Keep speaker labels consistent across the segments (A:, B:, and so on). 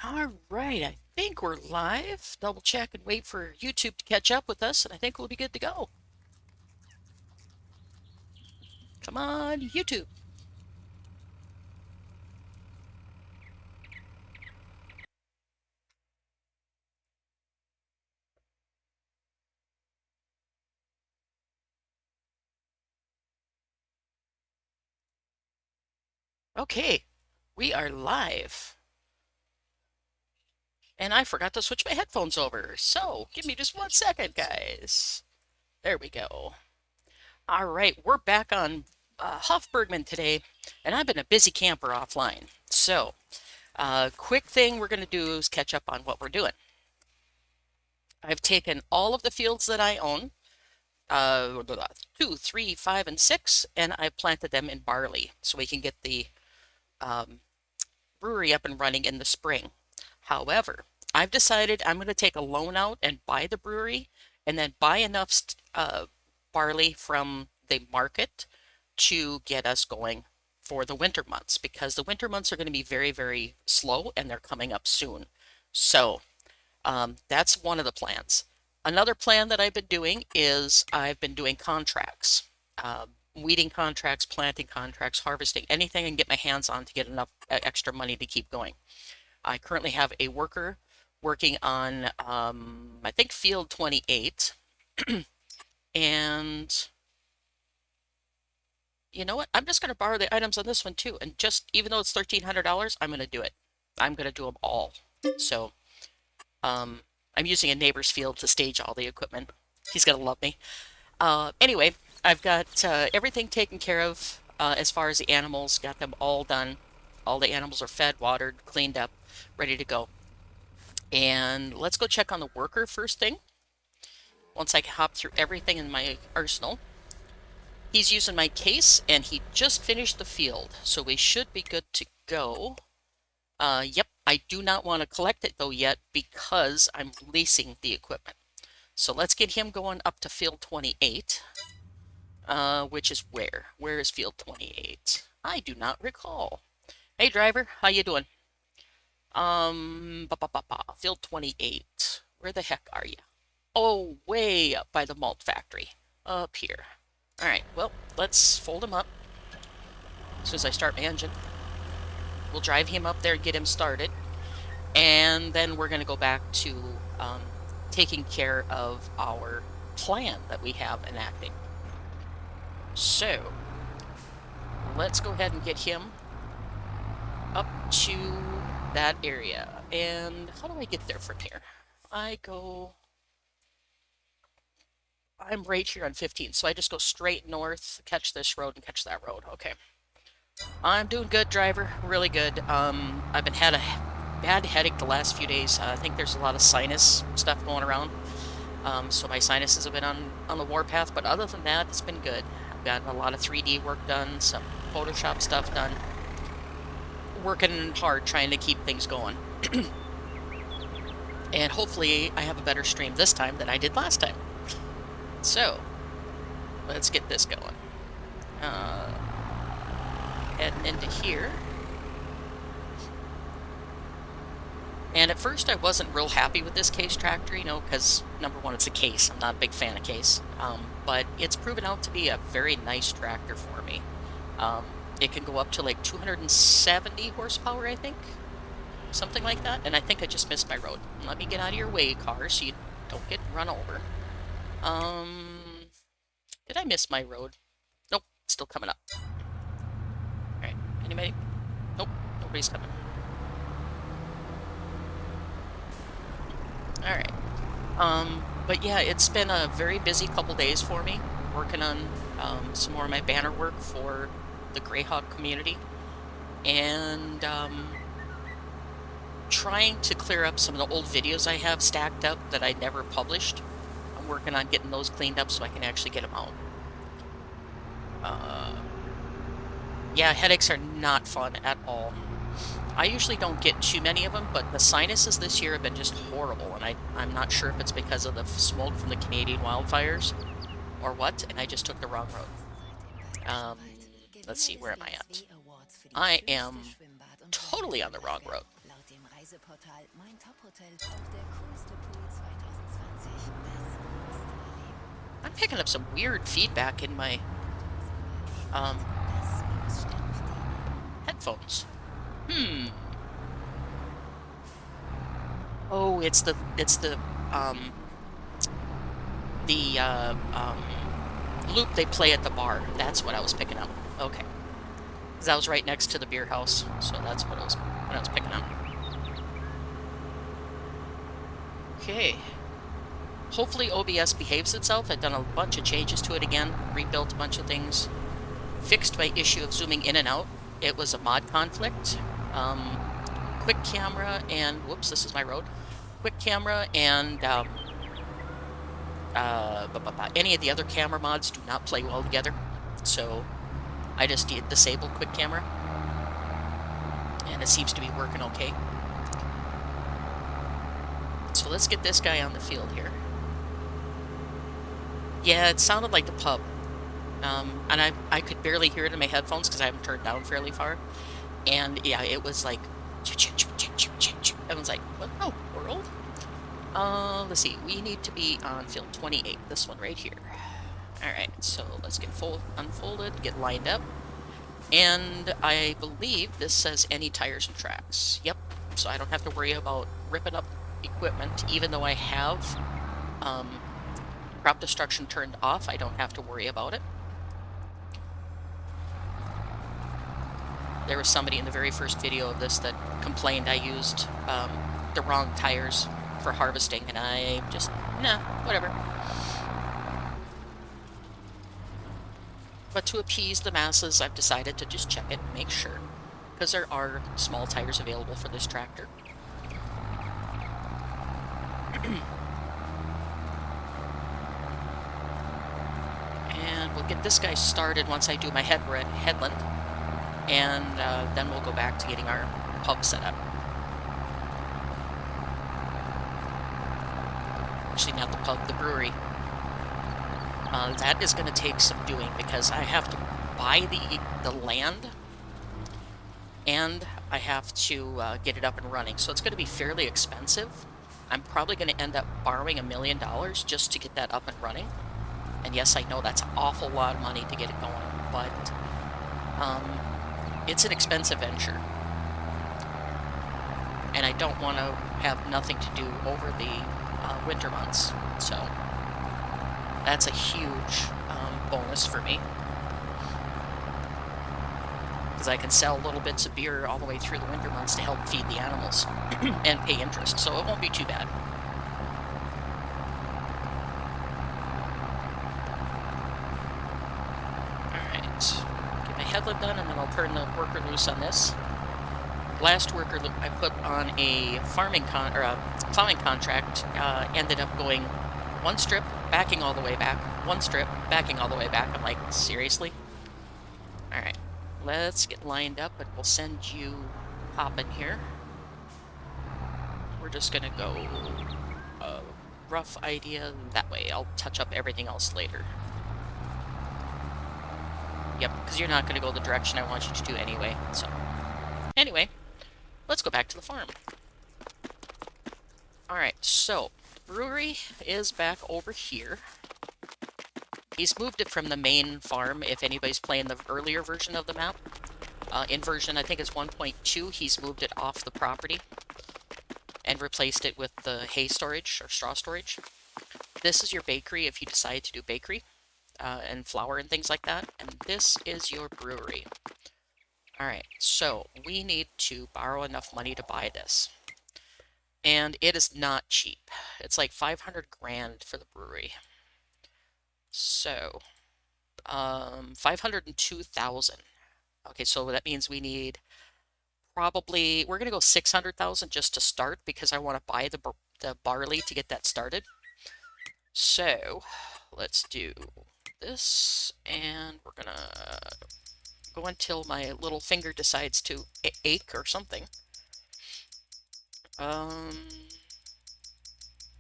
A: All right, I think we're live. Double check and wait for YouTube to catch up with us, and I think we'll be good to go. Come on, YouTube. Okay, we are live. And I forgot to switch my headphones over, so give me just 1 second, guys. There we go. All right, we're back on Bergmann today, and I've been a busy camper offline. So, quick thing we're going to do is catch up on what we're doing. I've taken all of the fields that I own, 2, 3, 5, and 6, and I planted them in barley so we can get the brewery up and running in the spring. However, I've decided I'm going to take a loan out and buy the brewery and then buy enough barley from the market to get us going for the winter months, because the winter months are going to be very, very slow and they're coming up soon. So that's one of the plans. Another plan that I've been doing is I've been doing contracts, weeding contracts, planting contracts, harvesting, anything I can get my hands on to get enough extra money to keep going. I currently have a worker working on, I think, field 28. And you know what? I'm just going to borrow the items on this one too. And just, even though it's $1,300, I'm going to do it. I'm going to do them all. So, I'm using a neighbor's field to stage all the equipment. He's going to love me. Anyway, I've got everything taken care of as far as the animals. Got them all done. All the animals are fed, watered, cleaned up, ready to go. And let's go check on the worker first thing. Once I hop through everything in my arsenal. He's using my case, and he just finished the field, so we should be good to go. Yep, I do not want to collect it, though, yet, because I'm leasing the equipment. So let's get him going up to field 28, which is where? Where is field 28? I do not recall. Hey, driver, how you doing? Field 28. Where the heck are you? Oh, way up by the malt factory. Up here. All right, well, let's fold him up as soon as I start my engine. We'll drive him up there and get him started. And then we're going to go back to taking care of our plan that we have enacting. So, let's go ahead and get him up to that area. And how do I get there from here? I'm right here on 15, so I just go straight north, catch this road, and catch that road. Okay. I'm doing good, driver. Really good. I've had a bad headache the last few days. I think there's a lot of sinus stuff going around. So my sinuses have been on the warpath, but other than that, it's been good. I've gotten a lot of 3D work done, some Photoshop stuff done. Working hard trying to keep things going. And hopefully I have a better stream this time than I did last time. So, let's get this going. Heading into here. And at first I wasn't real happy with this case tractor, you know, because number one, it's a case. I'm not a big fan of case. But it's proven out to be a very nice tractor for me. It can go up to like 270 horsepower, I think. Something like that. And I think I just missed my road. Let me get out of your way, car, so you don't get run over. Did I miss my road? Nope, it's still coming up. Alright, anybody? Nope, nobody's coming. Alright. But yeah, it's been a very busy couple days for me, working on some more of my banner work for the Greyhawk community. And trying to clear up some of the old videos I have stacked up that I never published. I'm working on getting those cleaned up so I can actually get them out. Yeah, headaches are not fun at all. I usually don't get too many of them, but the sinuses this year have been just horrible, and I'm not sure if it's because of the smoke from the Canadian wildfires or what, and I just took the wrong road. Let's see, where am I at? I am totally on the wrong road. I'm picking up some weird feedback in my headphones. Oh, it's the loop they play at the bar. That's what I was picking up. Okay. Because I was right next to the beer house, so that's what I was picking up. Okay. Hopefully OBS behaves itself. I've done a bunch of changes to it again, rebuilt a bunch of things, fixed my issue of zooming in and out. It was a mod conflict. Quick camera and, whoops, this is my road. Quick camera and any of the other camera mods do not play well together. So I just disabled quick camera. And it seems to be working okay. So let's get this guy on the field here. Yeah, it sounded like the pub. And I could barely hear it in my headphones because I haven't turned down fairly far. And yeah, it was like... I was like, what in the world? Let's see, we need to be on field 28, this one right here. Alright, so let's get unfolded, get lined up. And I believe this says any tires and tracks. Yep, so I don't have to worry about ripping up equipment, even though I have crop destruction turned off. I don't have to worry about it. There was somebody in the very first video of this that complained I used the wrong tires for harvesting, and I just, nah, whatever. But to appease the masses, I've decided to just check it and make sure, because there are small tires available for this tractor. And we'll get this guy started once I do my headland, and then we'll go back to getting our pub set up. Actually, not the pub, the brewery. That is going to take some doing because I have to buy the land, and I have to get it up and running. So it's going to be fairly expensive. I'm probably going to end up borrowing $1 million just to get that up and running. And yes, I know that's an awful lot of money to get it going, but it's an expensive venture. And I don't want to have nothing to do over the winter months. So that's a huge bonus for me. Because I can sell little bits of beer all the way through the winter months to help feed the animals and pay interest, so it won't be too bad. Get my headland done, and then I'll turn the worker loose on this. Last worker I put on a plowing contract ended up going one strip, backing all the way back, one strip, backing all the way back. I'm like, seriously? Alright, let's get lined up, and we'll send you hopping here. We're just gonna go rough idea that way. I'll touch up everything else later. Yep, because you're not going to go the direction I want you to do anyway. So, anyway, let's go back to the farm. Alright, so, the brewery is back over here. He's moved it from the main farm, if anybody's playing the earlier version of the map. In version, I think it's 1.2, he's moved it off the property and replaced it with the hay storage, or straw storage. This is your bakery if you decide to do bakery. And flour and things like that, and this is your brewery. Alright, so we need to borrow enough money to buy this. And it is not cheap. It's like 500 grand for the brewery. So, 502,000. Okay, so that means we need probably, we're going to go 600,000 just to start, because I want to buy the barley to get that started. So, let's do this, and we're gonna go until my little finger decides to ache or something.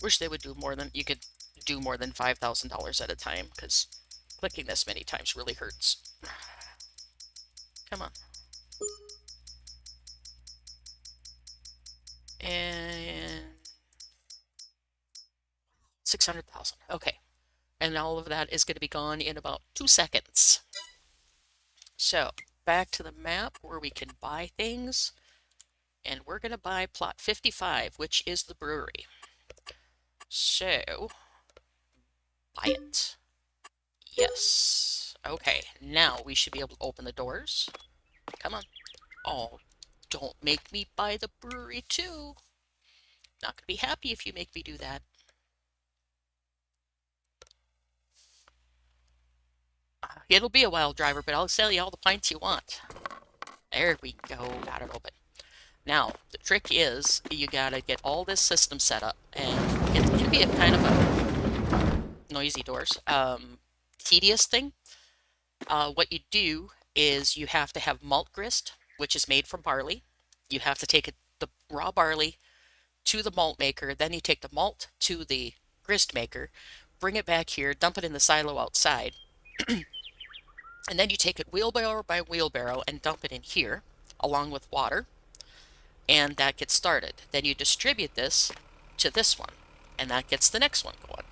A: Wish they would do more than, you could do more than $5,000 at a time, because clicking this many times really hurts. Come on. And 600,000. Okay. And all of that is going to be gone in about 2 seconds. So back to the map where we can buy things. And we're going to buy plot 55, which is the brewery. So, buy it. Yes. Okay, now we should be able to open the doors. Come on. Oh, don't make me buy the brewery too. Not going to be happy if you make me do that. It'll be a while, driver, but I'll sell you all the pints you want. There we go. Got it open. Now, the trick is you gotta get all this system set up, and it can be a kind of a noisy doors, tedious thing. What you do is you have to have malt grist, which is made from barley. You have to take the raw barley to the malt maker, then you take the malt to the grist maker, bring it back here, dump it in the silo outside, and then you take it wheelbarrow by wheelbarrow and dump it in here, along with water, and that gets started. Then you distribute this to this one, and that gets the next one going.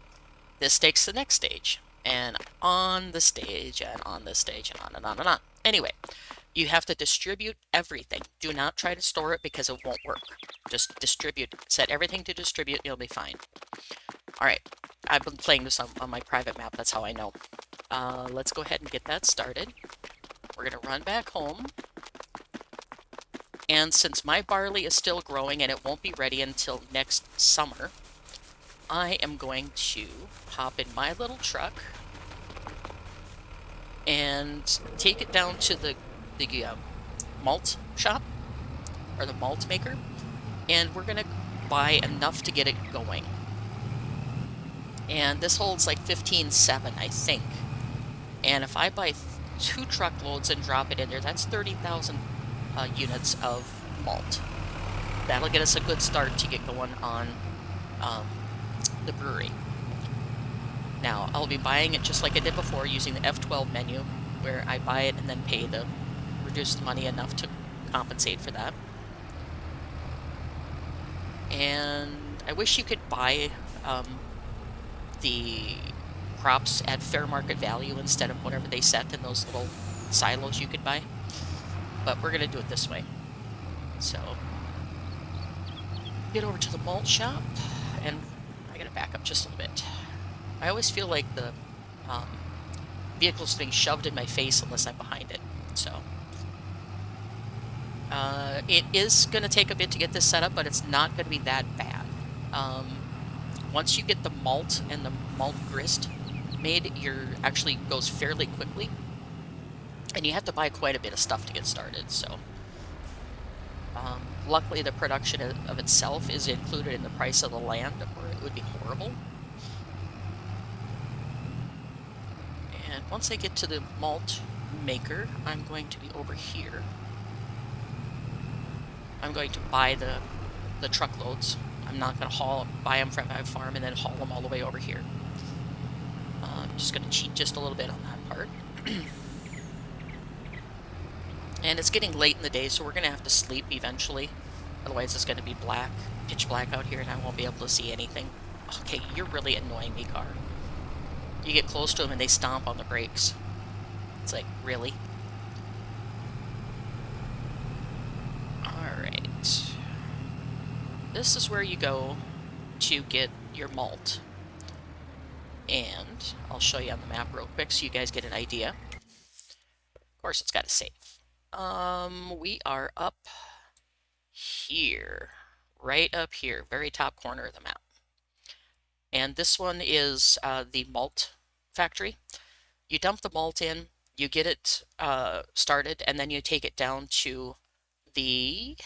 A: This takes the next stage, and on the stage, and on the stage, and on and on and on. Anyway, you have to distribute everything. Do not try to store it because it won't work. Just distribute. Set everything to distribute, you'll be fine. Alright, I've been playing this on my private map, that's how I know. Let's go ahead and get that started. We're going to run back home. And since my barley is still growing and it won't be ready until next summer, I am going to hop in my little truck and take it down to the malt shop, or the malt maker, and we're going to buy enough to get it going. And this holds like 15.7, I think. And if I buy 2 truckloads and drop it in there, that's 30,000 units of malt. That'll get us a good start to get going on the brewery. Now, I'll be buying it just like I did before, using the F12 menu, where I buy it and then pay the reduced money enough to compensate for that. And I wish you could buy the crops at fair market value instead of whatever they set in those little silos you could buy. But we're going to do it this way. So, get over to the malt shop, and I got to back up just a little bit. I always feel like the vehicle's being shoved in my face unless I'm behind it. So, it is going to take a bit to get this set up, but it's not going to be that bad. Once you get the malt and the malt grist made, actually goes fairly quickly. And you have to buy quite a bit of stuff to get started, so... luckily the production of itself is included in the price of the land, or it would be horrible. And once I get to the malt maker, I'm going to be over here. I'm going to buy the truckloads. I'm not going to buy them from my farm and then haul them all the way over here. I'm just going to cheat just a little bit on that part. And it's getting late in the day, so we're going to have to sleep eventually. Otherwise it's going to be pitch black out here, and I won't be able to see anything. Okay, you're really annoying me, car. You get close to them and they stomp on the brakes. It's like, really? Alright. This is where you go to get your malt. And I'll show you on the map real quick so you guys get an idea. Of course, it's got to save. We are up here. Right up here. Very top corner of the map. And this one is the malt factory. You dump the malt in, you get it started, and then you take it down to the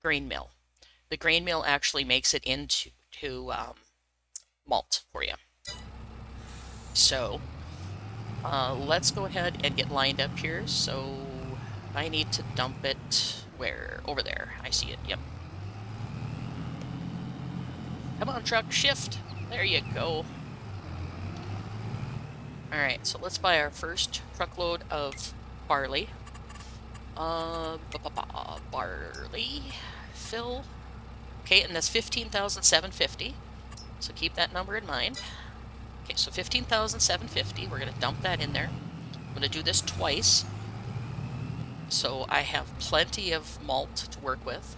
A: grain mill. The grain mill actually makes it into malt for you. So, let's go ahead and get lined up here. So, I need to dump it where? Over there. I see it. Yep. Come on, truck, shift. There you go. Alright, so let's buy our first truckload of barley. Barley. Fill. Okay, and that's 15,750. So keep that number in mind. Okay, so 15,750. We're going to dump that in there. I'm going to do this twice, so I have plenty of malt to work with.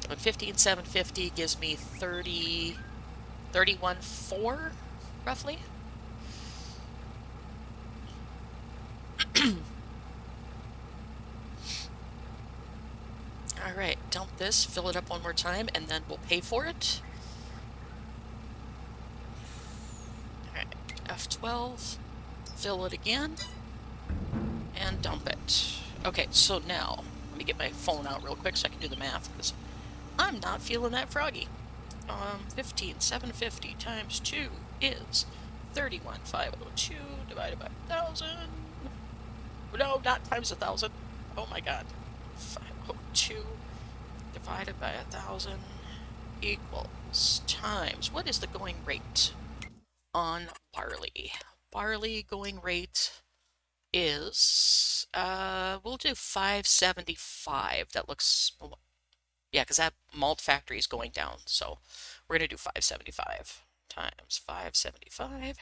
A: And 15,750 gives me 31.4, roughly. All right, dump this, fill it up one more time, and then we'll pay for it. All right, F12, fill it again, and dump it. Okay, so now, let me get my phone out real quick so I can do the math, because I'm not feeling that froggy. 15,750 times 2 is 31,502 divided by 1,000. No, not times 1,000. Oh my god. 502 divided by 1,000 equals times. What is the going rate on barley? Barley going rate is, we'll do 575. That looks, yeah, because that malt factory is going down. So we're going to do 575 times 575.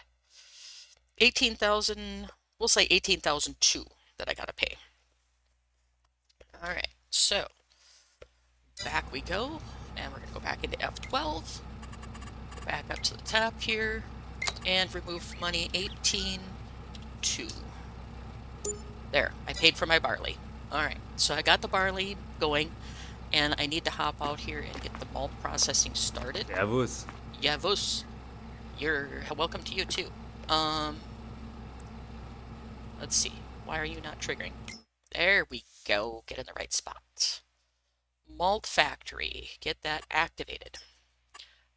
A: 18,000, we'll say 18,002 that I got to pay. All right, so back we go, and we're going to go back into F12, back up to the top here, and remove money 18,2. There, I paid for my barley. All right, so I got the barley going, and I need to hop out here and get the malt processing started.
B: Servus.
A: Servus. You're welcome to you too. Let's see. Why are you not triggering? There we go. Get in the right spot. Malt factory. Get that activated.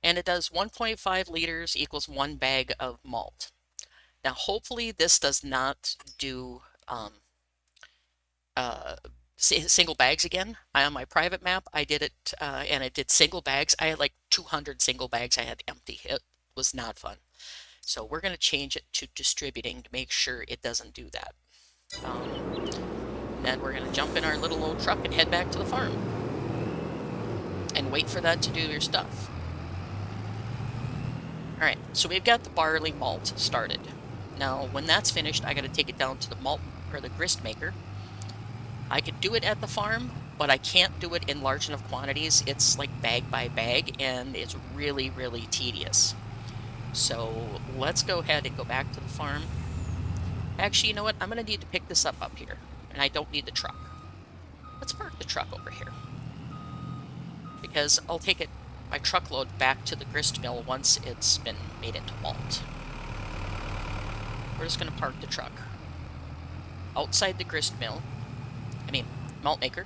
A: And it does 1.5 liters equals 1 bag of malt. Now, hopefully this does not do single bags again. On my private map, I did it, and it did single bags. I had like 200 single bags I had empty. It was not fun. So we're going to change it to distributing to make sure it doesn't do that. Then we're going to jump in our little old truck and head back to the farm and wait for that to do your stuff. All right, so we've got the barley malt started. Now, when that's finished, I got to take it down to the malt or the grist maker. I could do it at the farm, but I can't do it in large enough quantities. It's like bag by bag, and it's really, really tedious. So let's go ahead and go back to the farm. Actually, you know what? I'm going to need to pick this up here, and I don't need the truck. Let's park the truck over here, because I'll take it my truckload back to the grist mill once it's been made into malt. We're just going to park the truck outside the grist mill. Malt maker.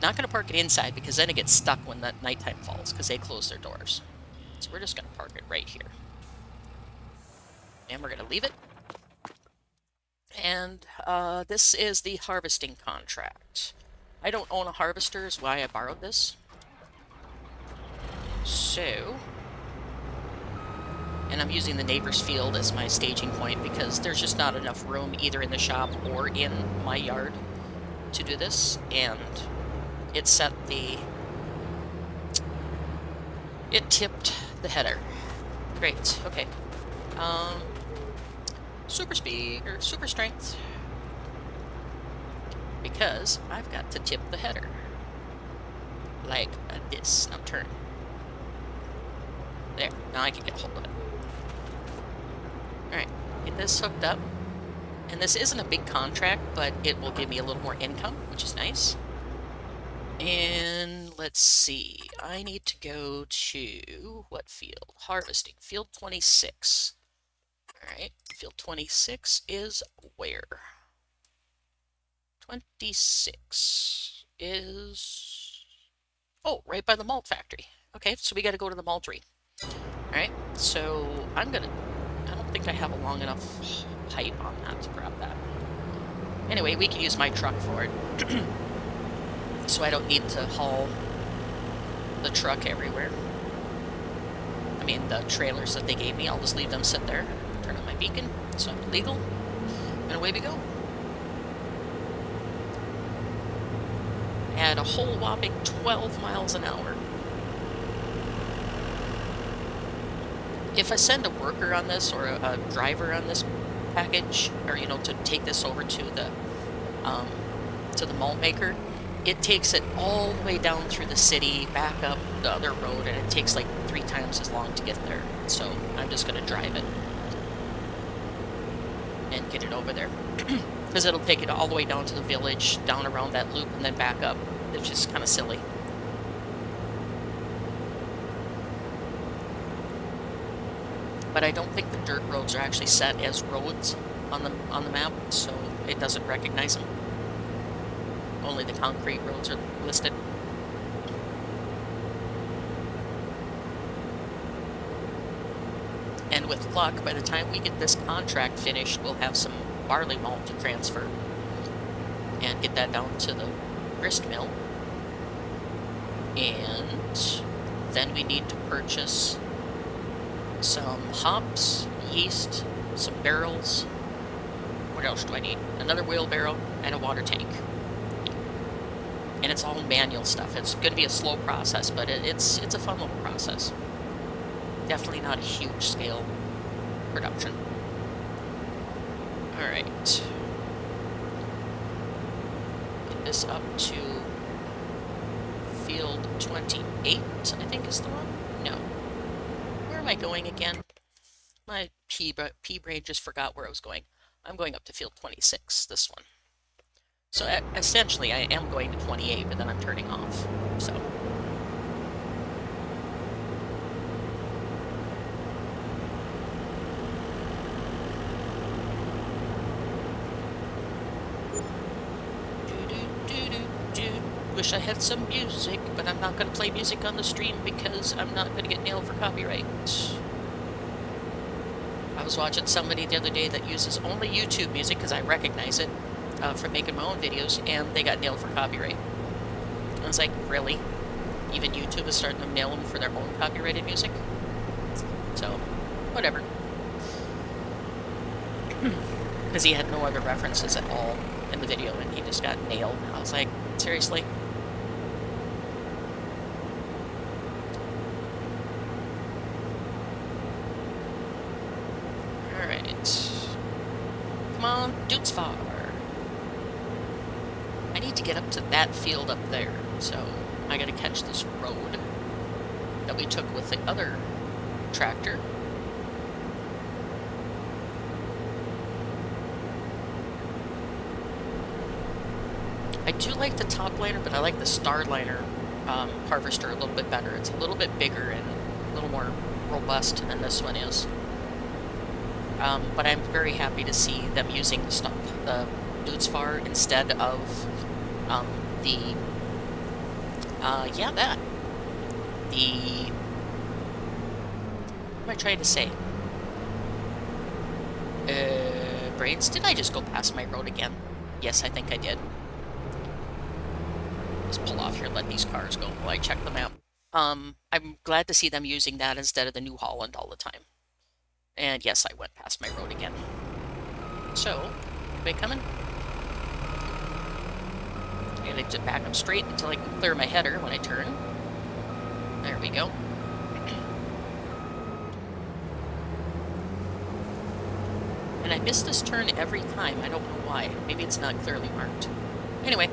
A: Not going to park it inside because then it gets stuck when the nighttime falls because they close their doors. So we're just going to park it right here. And we're going to leave it. And this is the harvesting contract. I don't own a harvester, is why I borrowed this. So, and I'm using the neighbor's field as my staging point because there's just not enough room either in the shop or in my yard to do this, and it tipped the header. Great, okay. Super speed, or super strength, because I've got to tip the header. Like this. Now turn. There, now I can get hold of it. Alright, get this hooked up. And this isn't a big contract, but it will give me a little more income, which is nice. And let's see. I need to go to what field? Harvesting. Field 26. Alright, field 26 is where? 26 is... oh, right by the malt factory. Okay, so we got to go to the maltery. Alright, so I don't think I have a long enough pipe on that to grab that. Anyway, we can use my truck for it. So I don't need to haul the truck everywhere. I mean, the trailers that they gave me, I'll just leave them sit there. Turn on my beacon, so I'm legal. And away we go. at a whole whopping 12 miles an hour. If I send a worker on this or a driver on this package, or to take this over to the malt maker, it takes it all the way down through the city, back up the other road, and it takes like 3 times as long to get there. So I'm just going to drive it and get it over there. Because it'll take it all the way down to the village, down around that loop, and then back up. It's just kind of silly. But I don't think the dirt roads are actually set as roads on the map, so it doesn't recognize them. Only the concrete roads are listed. And with luck, by the time we get this contract finished, we'll have some barley malt to transfer and get that down to the grist mill. And then we need to purchase some hops, yeast, some barrels. What else do I need? Another wheelbarrow and a water tank. And it's all manual stuff. It's going to be a slow process, but it's a fun little process. Definitely not a huge scale production. Alright. Get this up to field 28, I think is the one? No. Where am I going again? My P brain just forgot where I was going. I'm going up to field 26, this one. So essentially I am going to 28, but then I'm turning off, so. Wish I had some music, but I'm not going to play music on the stream because I'm not going to get nailed for copyright. I was watching somebody the other day that uses only YouTube music because I recognize it from making my own videos, and they got nailed for copyright. I was like, really? Even YouTube is starting to nail them for their own copyrighted music? So, whatever. Because he had no other references at all in the video, and he just got nailed. I was like, seriously? Alright. Come on, Duke's Far. I need to get up to that field up there, so I gotta catch this road that we took with the other tractor. I do like the top liner, but I like the star liner harvester a little bit better. It's a little bit bigger and a little more robust than this one is. But I'm very happy to see them using the Dutzfar instead of what am I trying to say? Brains, did I just go past my road again? Yes, I think I did. Let's pull off here and let these cars go while I check the map. I'm glad to see them using that instead of the New Holland all the time. And yes, I went past my road again. So, anybody coming? I gotta just back up straight until I can clear my header when I turn. There we go. And I miss this turn every time. I don't know why. Maybe it's not clearly marked. Anyway,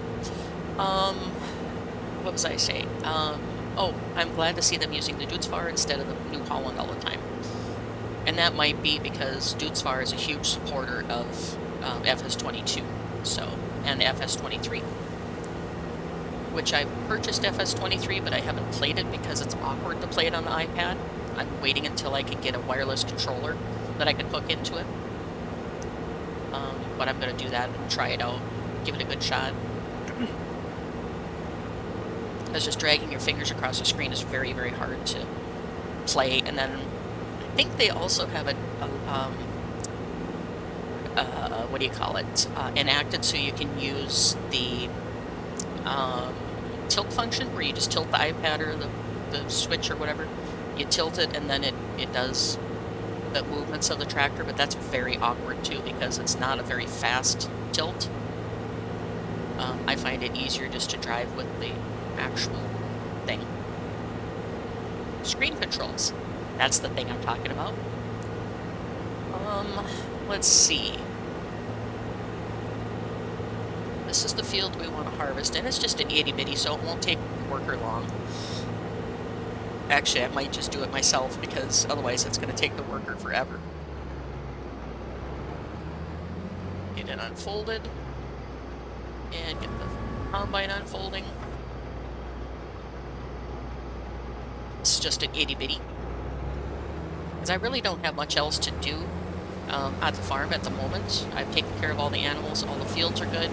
A: what was I saying? Oh, I'm glad to see them using the Dutzfar instead of the New Holland all the time. And that might be because Dutzfar is a huge supporter of FS22, so, and FS23. Which I've purchased FS23, but I haven't played it because it's awkward to play it on the iPad. I'm waiting until I can get a wireless controller that I can hook into it. But I'm going to do that and try it out, give it a good shot. Because just dragging your fingers across the screen is very, very hard to play. And then I think they also have what do you call it? Enacted so you can use the tilt function where you just tilt the iPad or the Switch or whatever. You tilt it and then it does the movements of the tractor, but that's very awkward too because it's not a very fast tilt. I find it easier just to drive with the actual thing. Screen controls. That's the thing I'm talking about. Let's see. This is the field we want to harvest, and it's just an itty bitty, so it won't take the worker long. Actually, I might just do it myself, because otherwise it's going to take the worker forever. Get it unfolded, and get the combine unfolding. This is just an itty bitty, because I really don't have much else to do at the farm at the moment. I've taken care of all the animals, all the fields are good.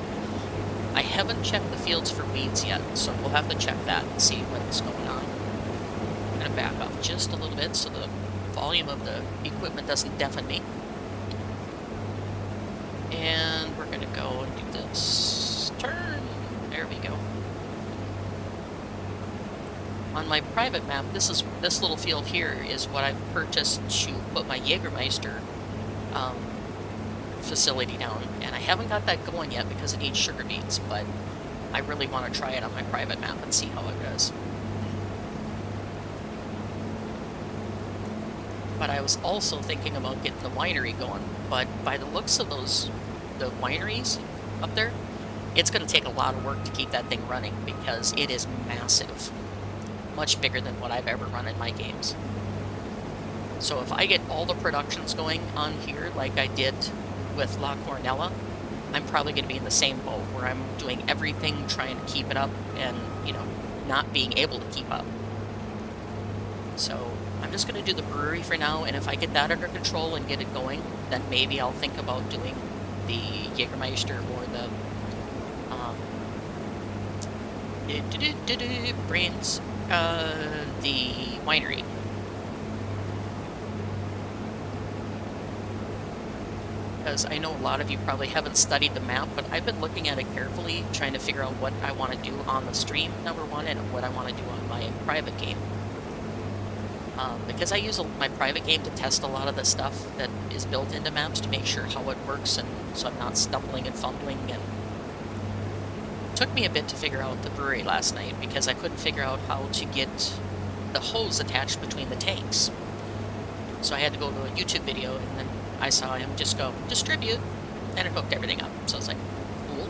A: I haven't checked the fields for weeds yet, so we'll have to check that and see what's going on. I'm going to back up just a little bit so the volume of the equipment doesn't deafen me. And we're going to go and do this. Turn! There we go. On my private map, this little field here is what I've purchased to put my Jägermeister facility down, and I haven't got that going yet because it needs sugar beets, but I really want to try it on my private map and see how it goes. But I was also thinking about getting the winery going, but by the looks of the wineries up there, it's going to take a lot of work to keep that thing running because it is massive. Much bigger than what I've ever run in my games. So if I get all the productions going on here like I did with La Cornella, I'm probably going to be in the same boat where I'm doing everything trying to keep it up and, you know, not being able to keep up. So I'm just going to do the brewery for now, and if I get that under control and get it going, then maybe I'll think about doing the Jägermeister or the brains, the winery. Because I know a lot of you probably haven't studied the map, but I've been looking at it carefully, trying to figure out what I want to do on the stream, number one, and what I want to do on my private game. Because I use my private game to test a lot of the stuff that is built into maps to make sure how it works, and so I'm not stumbling and fumbling. And it took me a bit to figure out the brewery last night, because I couldn't figure out how to get the hose attached between the tanks. So I had to go to a YouTube video, and then I saw him just go, distribute, and it hooked everything up. So I was like, cool.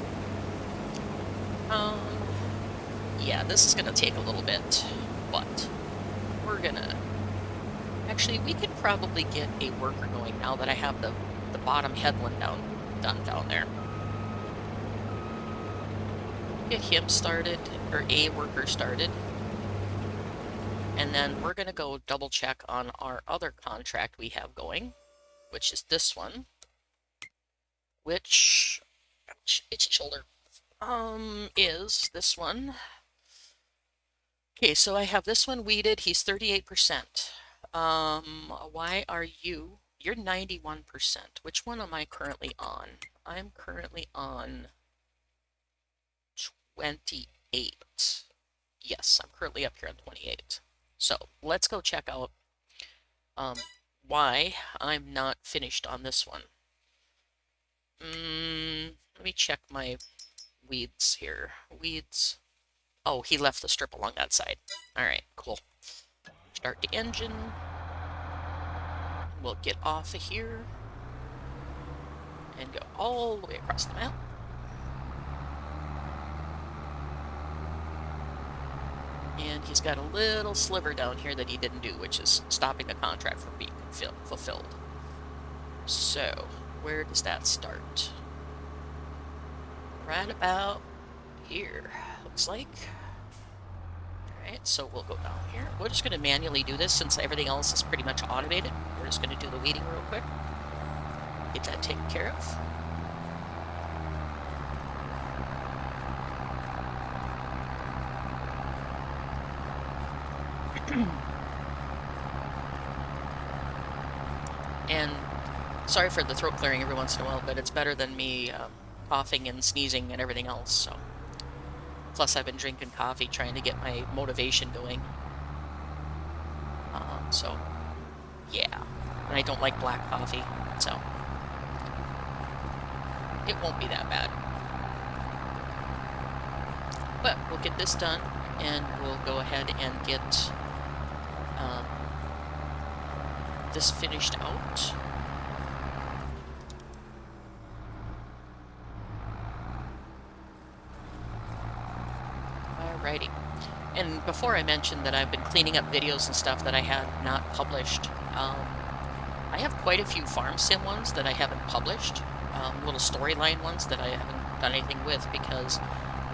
A: Yeah, this is going to take a little bit, but we're going to... Actually, we could probably get a worker going now that I have the bottom headland done down there. Get him started, or a worker started. And then we're going to go double check on our other contract we have going, which is this one, which, ouch, itchy shoulder, is this one. Okay, so I have this one weeded, he's 38%. Why are you, you're 91%. Which one am I currently on? I'm currently on 28. Yes, I'm currently up here on 28. So let's go check out why I'm not finished on this one. Let me check my weeds here. Weeds. Oh, he left the strip along that side. Alright, cool. Start the engine. We'll get off of here and go all the way across the map. And he's got a little sliver down here that he didn't do, which is stopping the contract from being fulfilled. So, where does that start? Right about here, looks like. Alright, so we'll go down here. We're just going to manually do this since everything else is pretty much automated. We're just going to do the weeding real quick. Get that taken care of. And sorry for the throat clearing every once in a while, but it's better than me coughing and sneezing and everything else. So, plus I've been drinking coffee trying to get my motivation going. So yeah, and I don't like black coffee, so it won't be that bad. But we'll get this done, and we'll go ahead and get this finished out. Alrighty. And before I mentioned that I've been cleaning up videos and stuff that I had not published, I have quite a few farm sim ones that I haven't published, little storyline ones that I haven't done anything with because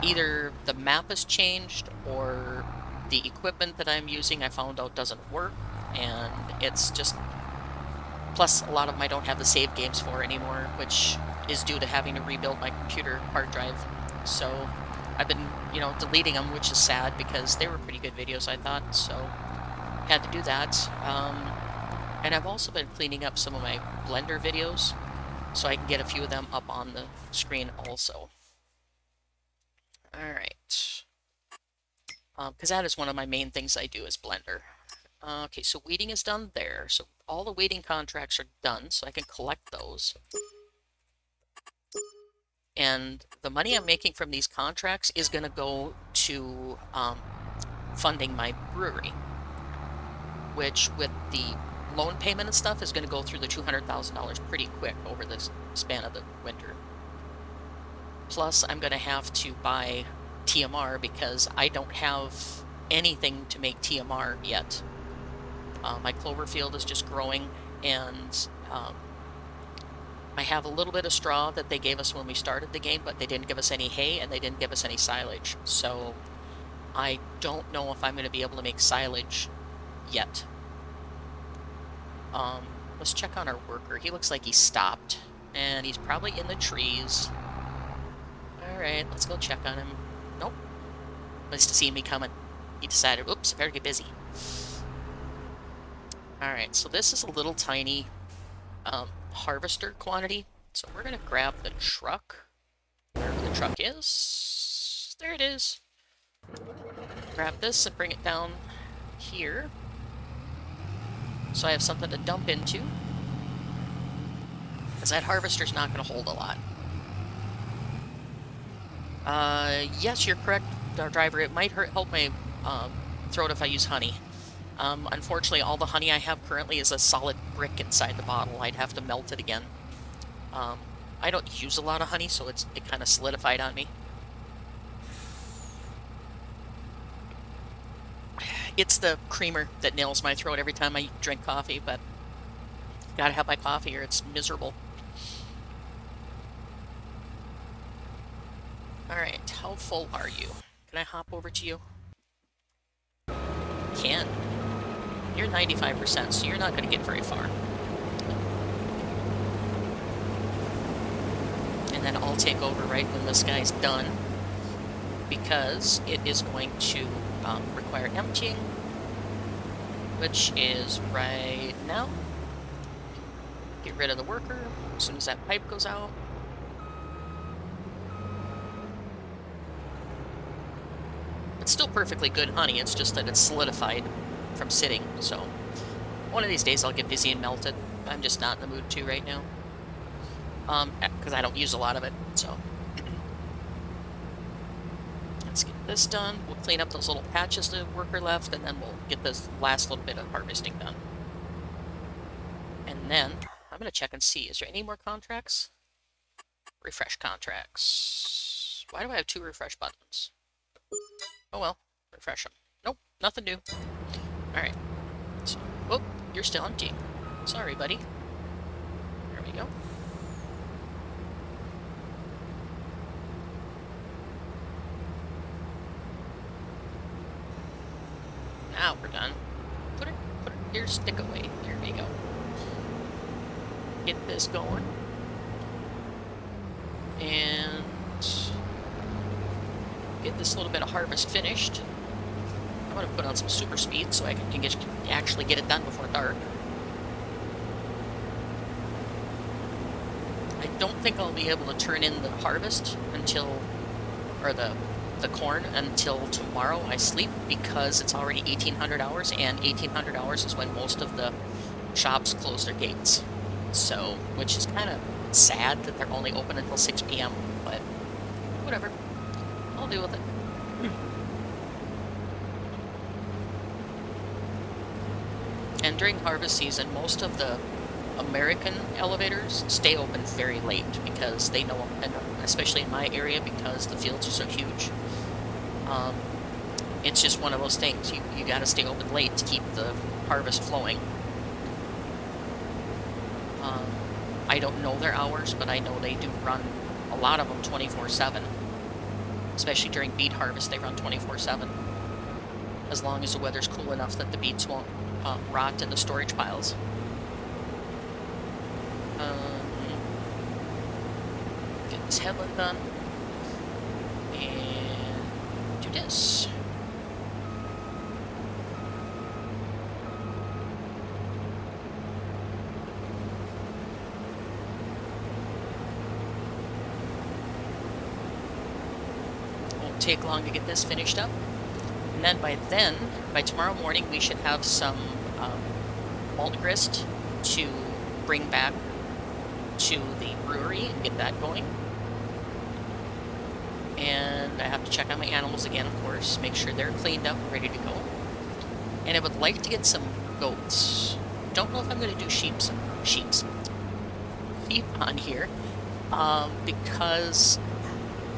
A: either the map has changed or the equipment that I'm using I found out doesn't work, and it's just... Plus, a lot of them I don't have the save games for anymore, which is due to having to rebuild my computer hard drive. So I've been, you know, deleting them, which is sad because they were pretty good videos, I thought, so had to do that. And I've also been cleaning up some of my Blender videos, so I can get a few of them up on the screen also. Alright. Because that is one of my main things I do is Blender. Okay, so weeding is done there. So all the weeding contracts are done, so I can collect those. And the money I'm making from these contracts is going to go to funding my brewery, which with the loan payment and stuff is going to go through the $200,000 pretty quick over the span of the winter. Plus, I'm going to have to buy TMR because I don't have anything to make TMR yet. My clover field is just growing, and I have a little bit of straw that they gave us when we started the game, but they didn't give us any hay and they didn't give us any silage. So I don't know if I'm going to be able to make silage yet. Let's check on our worker. He looks like he stopped, and he's probably in the trees. Alright, let's go check on him. Nope. Nice to see me coming. He decided, oops, I better get busy. Alright, so this is a little tiny harvester quantity. So we're going to grab the truck, wherever the truck is. There it is. Grab this and bring it down here. So I have something to dump into. Because that harvester's not going to hold a lot. Yes, you're correct, driver. It might help my throat if I use honey. Unfortunately, all the honey I have currently is a solid brick inside the bottle. I'd have to melt it again. I don't use a lot of honey, so it kind of solidified on me. It's the creamer that nails my throat every time I drink coffee, but gotta have my coffee or it's miserable. Alright, how full are you? Can I hop over to you? Can. You're 95%, so you're not going to get very far. And then I'll take over right when this guy's done, because it is going to require emptying, which is right now. Get rid of the worker as soon as that pipe goes out. It's still perfectly good honey, it's just that it's solidified from sitting, so one of these days I'll get busy and melt it. I'm just not in the mood to right now. Because I don't use a lot of it, so. Let's get this done. We'll clean up those little patches the worker left, and then we'll get this last little bit of harvesting done. And then, I'm going to check and see, is there any more contracts? Refresh contracts. Why do I have 2 refresh buttons? Oh well, refresh them. Nope, nothing new. Alright. So, oh, you're still empty. Sorry, buddy. There we go. Now we're done. Put it here, stick away. There we go. Get this going. And get this little bit of harvest finished. I'm going to put on some super speed so I can actually get it done before dark. I don't think I'll be able to turn in the harvest until, or the corn until tomorrow I sleep, because it's already 1800 hours, and 1800 hours is when most of the shops close their gates. So, which is kind of sad that they're only open until 6 p.m., but whatever. I'll deal with it. And during harvest season, most of the American elevators stay open very late because they know, and especially in my area, because the fields are so huge. It's just one of those things. You got to stay open late to keep the harvest flowing. I don't know their hours, but I know they do run a lot of them 24/7. Especially during beet harvest, they run 24/7. As long as the weather's cool enough that the beets won't rot in the storage piles. Get this headland done. And do this. Won't take long to get this finished up. And then, by tomorrow morning, we should have some malt grist to bring back to the brewery and get that going. And I have to check on my animals again, of course, make sure they're cleaned up and ready to go. And I would like to get some goats. Don't know if I'm going to do sheep on here, because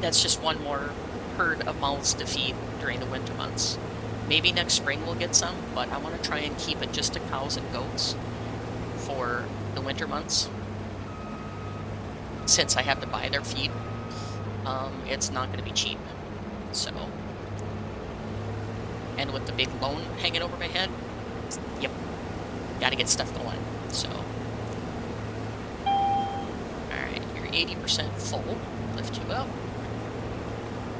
A: that's just one more herd of mouths to feed during the winter months. Maybe next spring we'll get some, but I want to try and keep it just to cows and goats for the winter months. Since I have to buy their feed, it's not going to be cheap. So, and with the big loan hanging over my head, yep, got to get stuff going. So, alright, you're 80% full. Lift you up.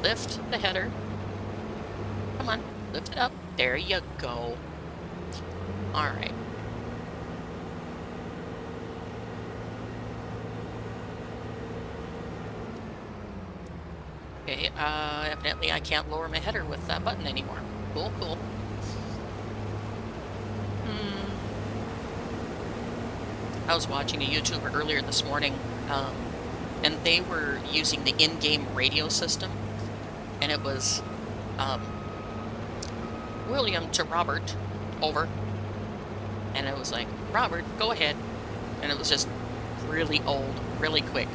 A: Lift the header. Come on, lift it up. There you go. Alright. Okay, evidently I can't lower my header with that button anymore. Cool, cool. I was watching a YouTuber earlier this morning, and they were using the in-game radio system, and it was, William to Robert, over. And it was like, Robert, go ahead. And it was just really old, really quick.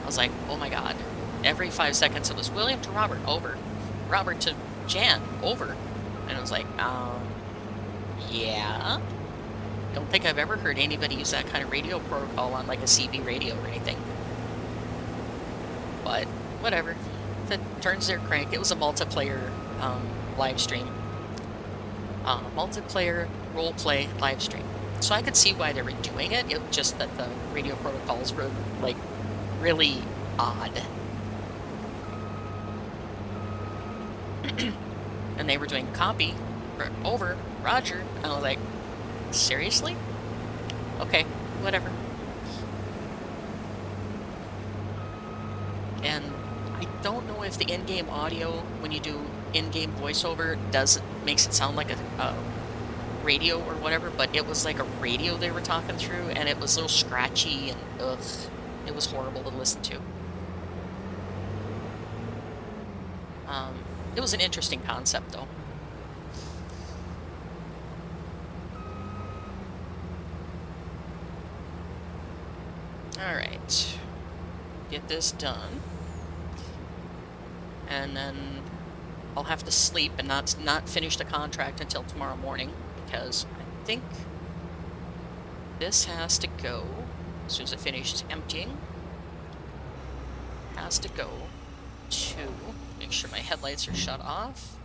A: I was like, oh my god. Every 5 seconds it was William to Robert, over. Robert to Jan, over. And it was like, yeah. Don't think I've ever heard anybody use that kind of radio protocol on like a CB radio or anything. But, whatever. If it turns their crank, it was a multiplayer live stream. Multiplayer roleplay live stream. So I could see why they were doing it. It was just that the radio protocols were like really odd. And they were doing copy, over, Roger. And I was like, seriously? Okay, whatever. And I don't know if the in-game audio, when you do in-game voiceover, makes it sound like a radio or whatever, but it was like a radio they were talking through, and it was a little scratchy, and ugh, it was horrible to listen to. It was an interesting concept, though. Alright. Get this done. And then I'll have to sleep and not finish the contract until tomorrow morning, because I think this has to go, as soon as it finishes emptying, has to go to make sure my headlights are shut off,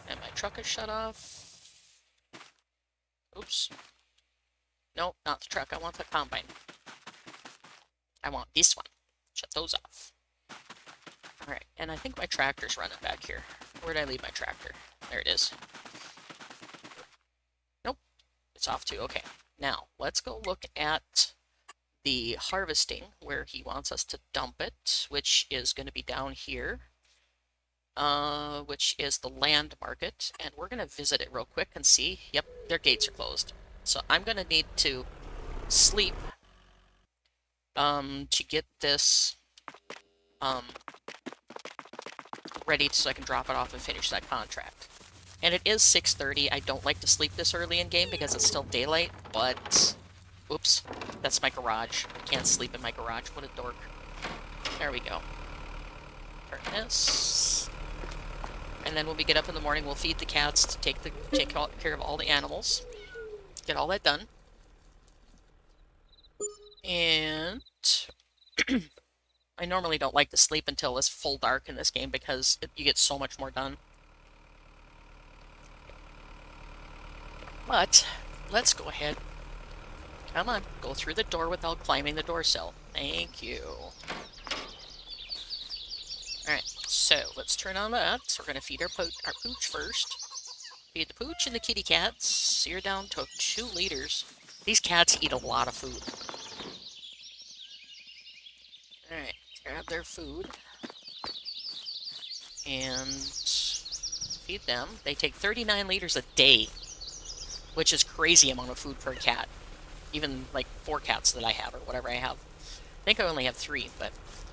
A: and my truck is shut off. Oops. No, not the truck. I want the combine. I want this one. Shut those off. Alright, and I think my tractor's running back here. Where'd I leave my tractor? There it is. Nope. It's off too. Okay. Now, let's go look at the harvesting, where he wants us to dump it, which is going to be down here, which is the land market. And we're going to visit it real quick and see. Yep, their gates are closed. So I'm going to need to sleep to get this ready so I can drop it off and finish that contract. And it is 6:30. I don't like to sleep this early in game because it's still daylight, but... Oops, that's my garage. I can't sleep in my garage. What a dork. There we go. Furnace. And then when we get up in the morning, we'll feed the cats to take care of all the animals. Get all that done. And I normally don't like to sleep until it's full dark in this game because you get so much more done. But let's go ahead. Come on, go through the door without climbing the door sill. Thank you. Alright, so let's turn on that. So we're going to feed our pooch first. Feed the pooch and the kitty cats. You're down to 2 liters. These cats eat a lot of food. Alright, grab their food. And feed them. They take 39 liters a day, which is crazy amount of food for a cat. Even like 4 cats that I have, or whatever I have. I think I only have 3, but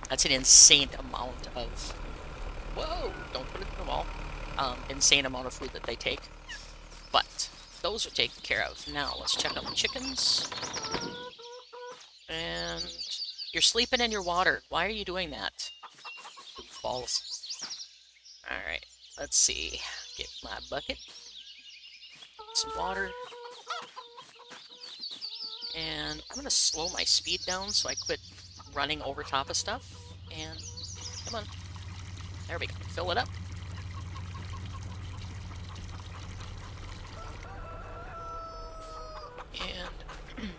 A: that's an insane amount of... Whoa! Don't put it in the wall. Insane amount of food that they take. But those are taken care of. Now, let's check on the chickens. And... You're sleeping in your water. Why are you doing that? Balls. Alright, let's see. Get my bucket. Some water. And I'm going to slow my speed down so I quit running over top of stuff. And come on. There we go. Fill it up. And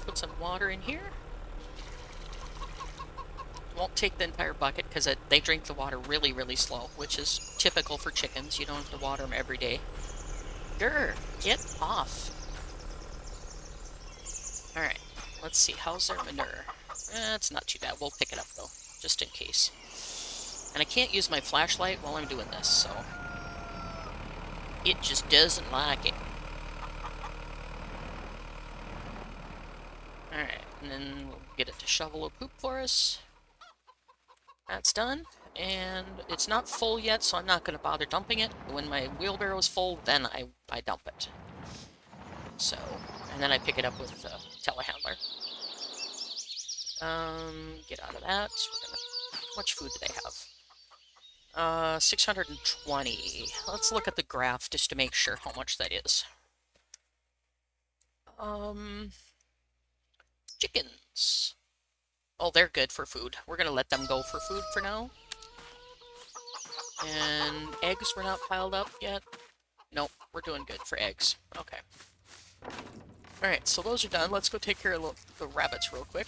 A: put some water in here. Won't take the entire bucket because they drink the water really, really slow, which is typical for chickens. You don't have to water them every day. Grr, get off. Alright, let's see. How's their manure? It's not too bad. We'll pick it up, though, just in case. And I can't use my flashlight while I'm doing this, so... It just doesn't like it. Alright, and then we'll get it to shovel a poop for us. That's done. And it's not full yet, so I'm not going to bother dumping it. When my wheelbarrow is full, then I dump it. So, and then I pick it up with the telehandler. Get out of that. How much food do they have? 620. Let's look at the graph just to make sure how much that is. Chickens. Oh, they're good for food. We're going to let them go for food for now. And eggs were not piled up yet. Nope, we're doing good for eggs. Okay. Alright, so those are done. Let's go take care of the rabbits real quick.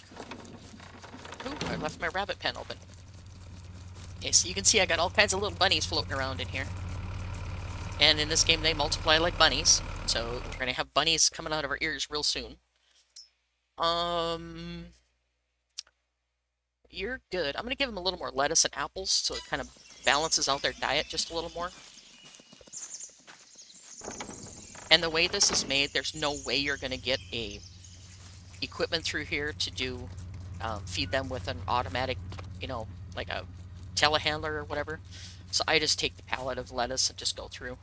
A: Ooh, I left my rabbit pen open. Okay, so you can see I got all kinds of little bunnies floating around in here. And in this game, they multiply like bunnies. So we're going to have bunnies coming out of our ears real soon. You're good. I'm going to give them a little more lettuce and apples so it kind of balances out their diet just a little more. And the way this is made, there's no way you're going to get a equipment through here to do feed them with an automatic, you know, like a telehandler or whatever. So I just take the pallet of lettuce and just go through.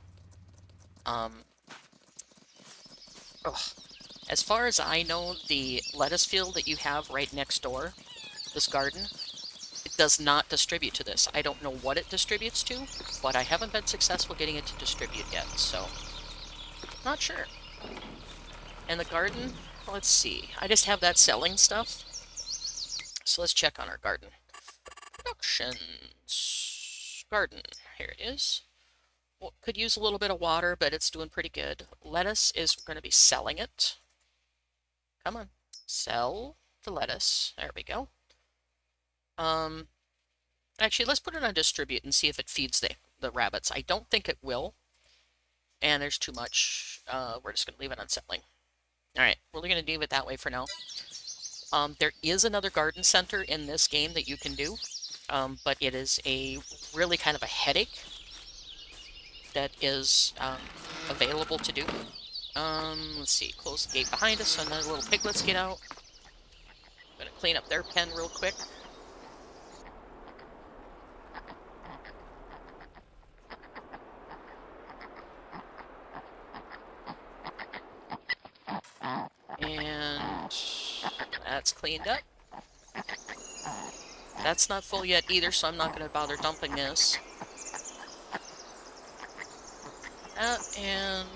A: As far as I know, the lettuce field that you have right next door, this garden, it does not distribute to this. I don't know what it distributes to, but I haven't been successful getting it to distribute yet, so not sure. And the garden, let's see. I just have that selling stuff. So let's check on our garden. Productions. Garden. Here it is. Well, could use a little bit of water, but it's doing pretty good. Lettuce is going to be selling it. Come on. Sell the lettuce. There we go. Actually, let's put it on distribute and see if it feeds the rabbits. I don't think it will. And there's too much. We're just going to leave it on selling. Alright, we're going to leave it that way for now. There is another garden center in this game that you can do. But it is a really kind of a headache that is available to do. Let's see. Close the gate behind us so the little piglets get out. I'm going to clean up their pen real quick. That's cleaned up. That's not full yet either, so I'm not going to bother dumping this. And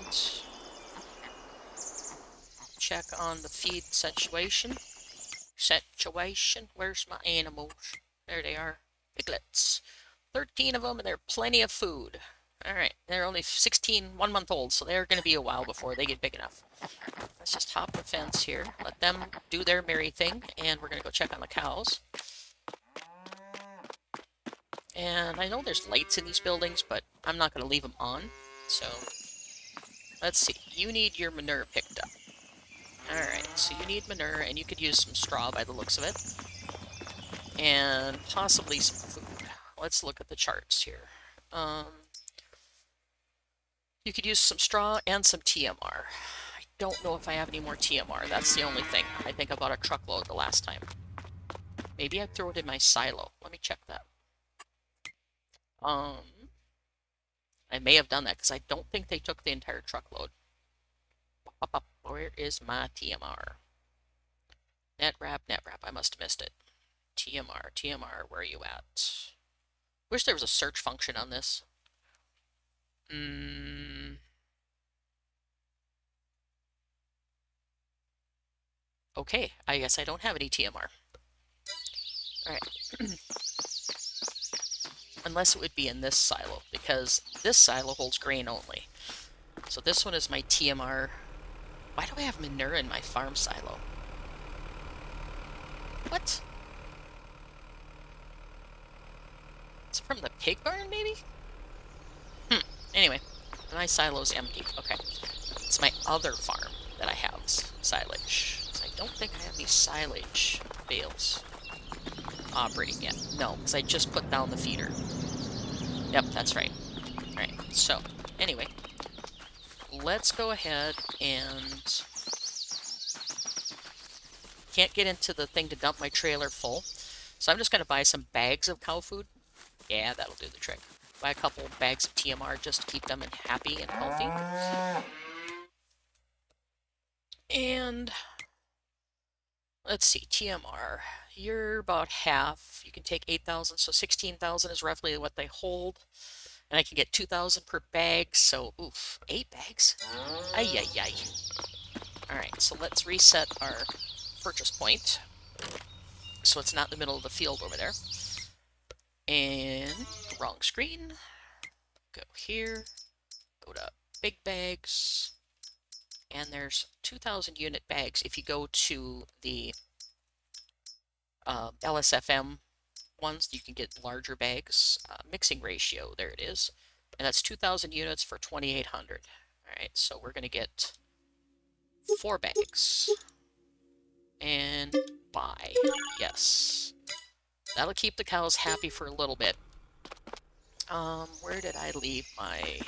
A: check on the feed situation. Where's my animals? There they are. Piglets. 13 of them, and they're plenty of food. Alright, they're only 16, 1 month old, so they're going to be a while before they get big enough. Let's just hop the fence here. Let them do their merry thing, and we're going to go check on the cows. And I know there's lights in these buildings, but I'm not going to leave them on. So, let's see. You need your manure picked up. Alright, so you need manure, and you could use some straw by the looks of it. And possibly some food. Let's look at the charts here. You could use some straw and some TMR. I don't know if I have any more TMR. That's the only thing. I think I bought a truckload the last time. Maybe I threw it in my silo. Let me check that. I may have done that because I don't think they took the entire truckload. Where is my TMR? Net wrap. I must have missed it. TMR, where are you at? Wish there was a search function on this. Okay, I guess I don't have any TMR. Alright. Unless it would be in this silo, because this silo holds grain only. So this one is my TMR. Why do I have manure in my farm silo? What? It's from the pig barn, maybe? Anyway, my silo's empty. Okay. It's my other farm that I have silage. So I don't think I have any silage bales operating yet. No, because I just put down the feeder. Yep, that's right. Alright, so, anyway. Let's go ahead and... Can't get into the thing to dump my trailer full. So I'm just going to buy some bags of cow food. Yeah, that'll do the trick. Buy a couple bags of TMR just to keep them happy and healthy. And let's see, TMR. You're about half. You can take 8,000, so 16,000 is roughly what they hold. And I can get 2,000 per bag, so oof, 8 bags. Ay ay ay. Alright, so let's reset our purchase point. So it's not in the middle of the field over there. And wrong screen. Go here. Go to big bags. And there's 2,000 unit bags. If you go to the LSFM ones, you can get larger bags. Mixing ratio, there it is. And that's 2,000 units for 2,800. Alright, so we're going to get 4 bags. And buy. Yes. That'll keep the cows happy for a little bit. Where did I leave my...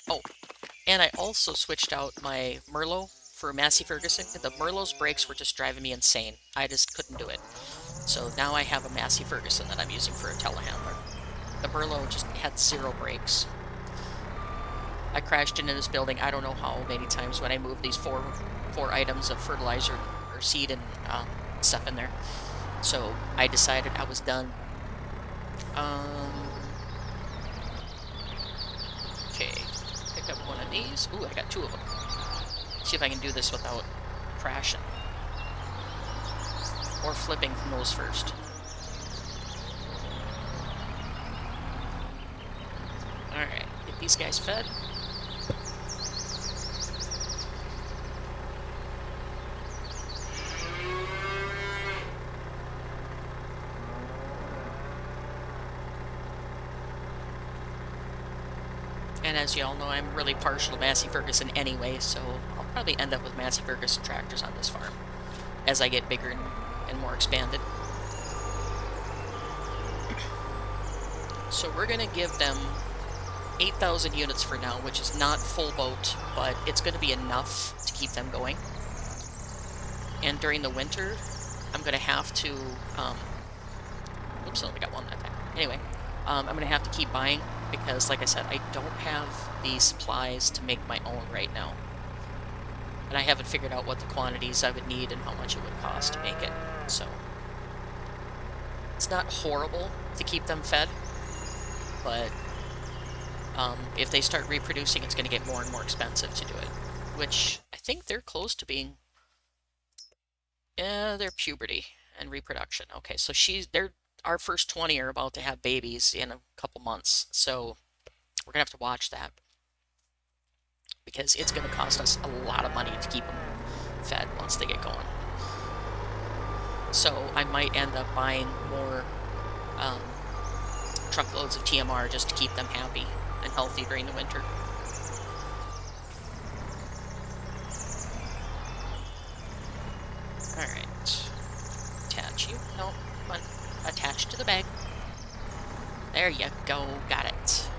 A: Oh, and I also switched out my Merlot for Massey Ferguson. The Merlot's brakes were just driving me insane. I just couldn't do it. So now I have a Massey Ferguson that I'm using for a telehandler. The Merlot just had 0 brakes. I crashed into this building I don't know how many times when I moved these four items of fertilizer or seed and stuff in there. So I decided I was done. Okay, pick up one of these. Ooh, I got 2 of them. See if I can do this without crashing. Or flipping from those first. Alright, get these guys fed. And as you all know, I'm really partial to Massey Ferguson anyway, so I'll probably end up with Massey Ferguson tractors on this farm as I get bigger and more expanded. So we're going to give them 8,000 units for now, which is not full boat, but it's going to be enough to keep them going. And during the winter, I'm going to have to... oops, I only got one that time. Anyway, I'm going to have to keep buying because, like I said, I don't have the supplies to make my own right now. And I haven't figured out what the quantities I would need and how much it would cost to make it. So it's not horrible to keep them fed, but if they start reproducing, it's going to get more and more expensive to do it. Which I think they're close to being, their puberty and reproduction. Okay, so our first 20 are about to have babies in a couple months, so we're gonna have to watch that because it's gonna cost us a lot of money to keep them fed once they get going. So I might end up buying more truckloads of TMR just to keep them happy and healthy during the winter. Alright. Attach you. No, come on. Attach to the bag. There you go. Got it.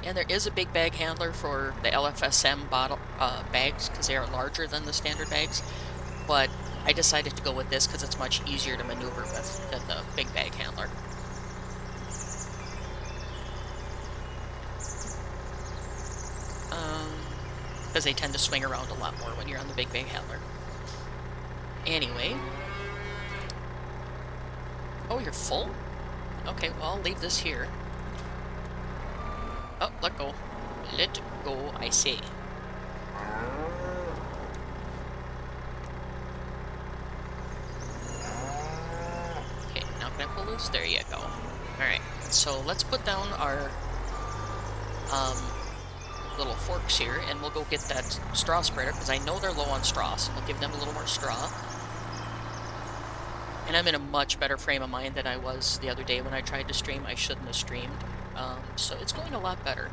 A: And there is a big bag handler for the LFSM bottle bags because they are larger than the standard bags. But I decided to go with this because it's much easier to maneuver with than the big bag handler. Because they tend to swing around a lot more when you're on the big bag handler. Anyway. Oh, you're full? Okay, well, I'll leave this here. Oh, let go. Let go, I say. Okay, now can I pull this? There you go. Alright, so let's put down our little forks here, and we'll go get that straw spreader, because I know they're low on straw, so we'll give them a little more straw. And I'm in a much better frame of mind than I was the other day when I tried to stream. I shouldn't have streamed. So it's going a lot better.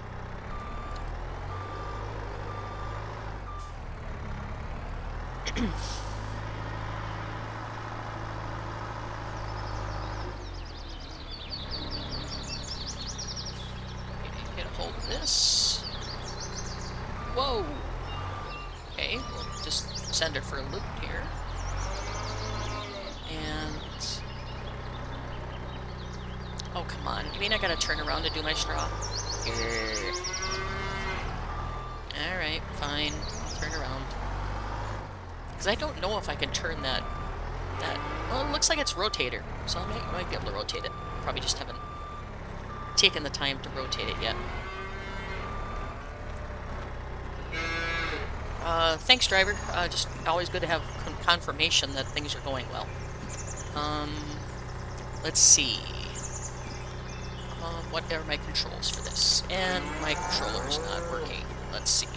A: Okay, get a hold of this. Whoa! Okay, we'll just send it for a loop here. And... oh, come on. You mean I gotta turn around to do my straw? Alright, fine. I'll turn around. Because I don't know if I can turn that... well, it looks like it's rotator, so I might be able to rotate it. Probably just haven't taken the time to rotate it yet. Thanks, driver. Just always good to have confirmation that things are going well. Let's see. What are my controls for this? And my controller is not working. Let's see.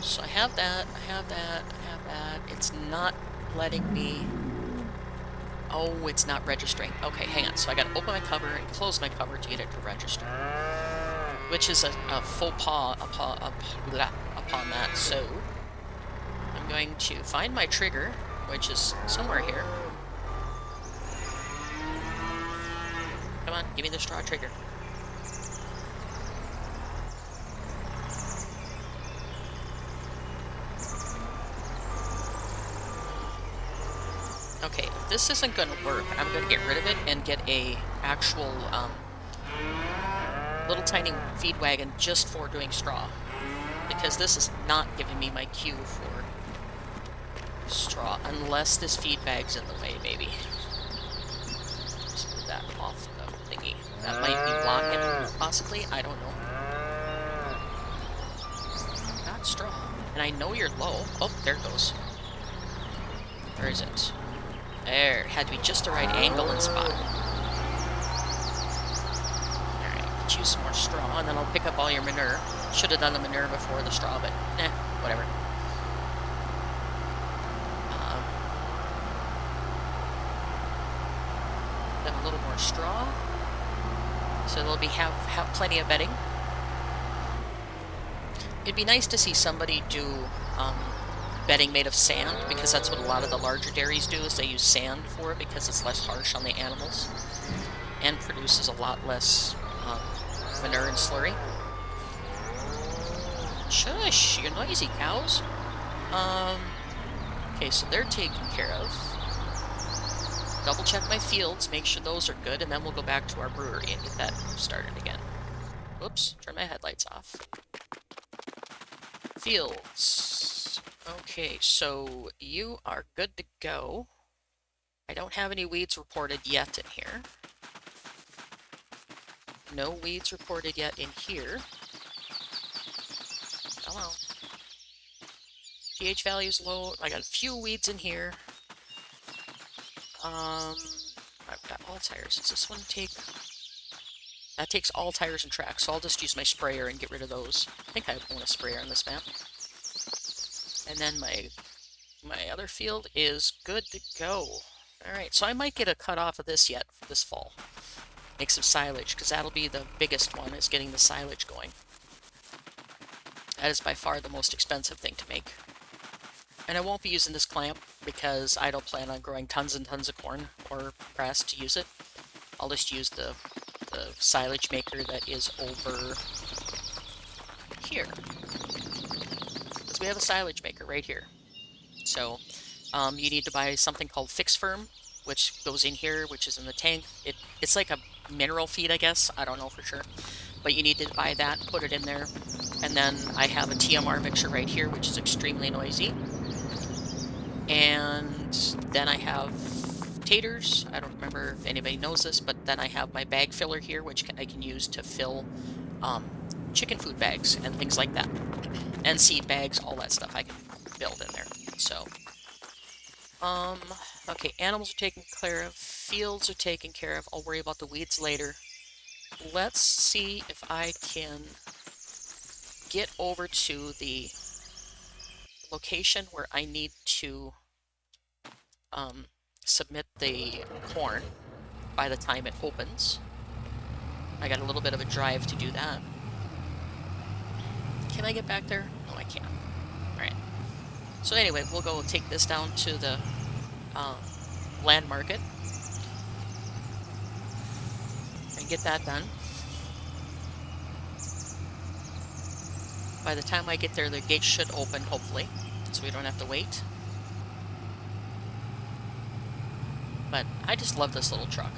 A: So I have that, I have that, I have that. It's not letting me... oh, it's not registering. Okay, hang on. So I gotta open my cover and close my cover to get it to register. Which is a faux pas upon that. So I'm going to find my trigger, which is somewhere here. Come on, give me the straw trigger. Okay, if this isn't going to work, I'm going to get rid of it and get a actual little tiny feed wagon just for doing straw. Because this is not giving me my cue for straw, unless this feed bag's in the way, maybe. Just move that off the thingy. That might be blocking, possibly, I don't know. Not straw. And I know you're low. Oh, there it goes. Where is it? There, it had to be just the right angle and spot. Alright, get you some more straw, and then I'll pick up all your manure. Should have done the manure before the straw, but whatever. Then a little more straw. So they'll be have plenty of bedding. It'd be nice to see somebody do bedding made of sand, because that's what a lot of the larger dairies do, is they use sand for it because it's less harsh on the animals and produces a lot less manure and slurry. Shush, you're noisy, cows. Okay, so they're taken care of. Double check my fields, make sure those are good, and then we'll go back to our brewery and get that started again. Oops, turn my headlights off. Fields. Okay, so you are good to go. I don't have any weeds reported yet in here. No weeds reported yet in here. Hello. pH value's low. I got a few weeds in here. I've got all tires. Does this one take... That takes all tires and tracks, so I'll just use my sprayer and get rid of those. I think I own a sprayer on this map. And then my other field is good to go. Alright, so I might get a cut off of this yet this fall. Make some silage, because that'll be the biggest one, is getting the silage going. That is by far the most expensive thing to make. And I won't be using this clamp, because I don't plan on growing tons and tons of corn or grass to use it. I'll just use the silage maker that is over here. Because we have a silage maker right here. So you need to buy something called Fix Firm, which goes in here, which is in the tank. It's like a mineral feed, I guess. I don't know for sure. But you need to buy that, put it in there. And then I have a TMR mixer right here, which is extremely noisy. And then I have taters. I don't remember if anybody knows this, but then I have my bag filler here, which I can use to fill chicken food bags and things like that. And seed bags, all that stuff I can build in there. So, okay, animals are taken care of, fields are taken care of. I'll worry about the weeds later. Let's see if I can get over to the location where I need to submit the corn by the time it opens. I got a little bit of a drive to do that. Can I get back there? No, I can't. Alright. So anyway, we'll go take this down to the land market and get that done. By the time I get there, the gate should open, hopefully, so we don't have to wait. But I just love this little truck.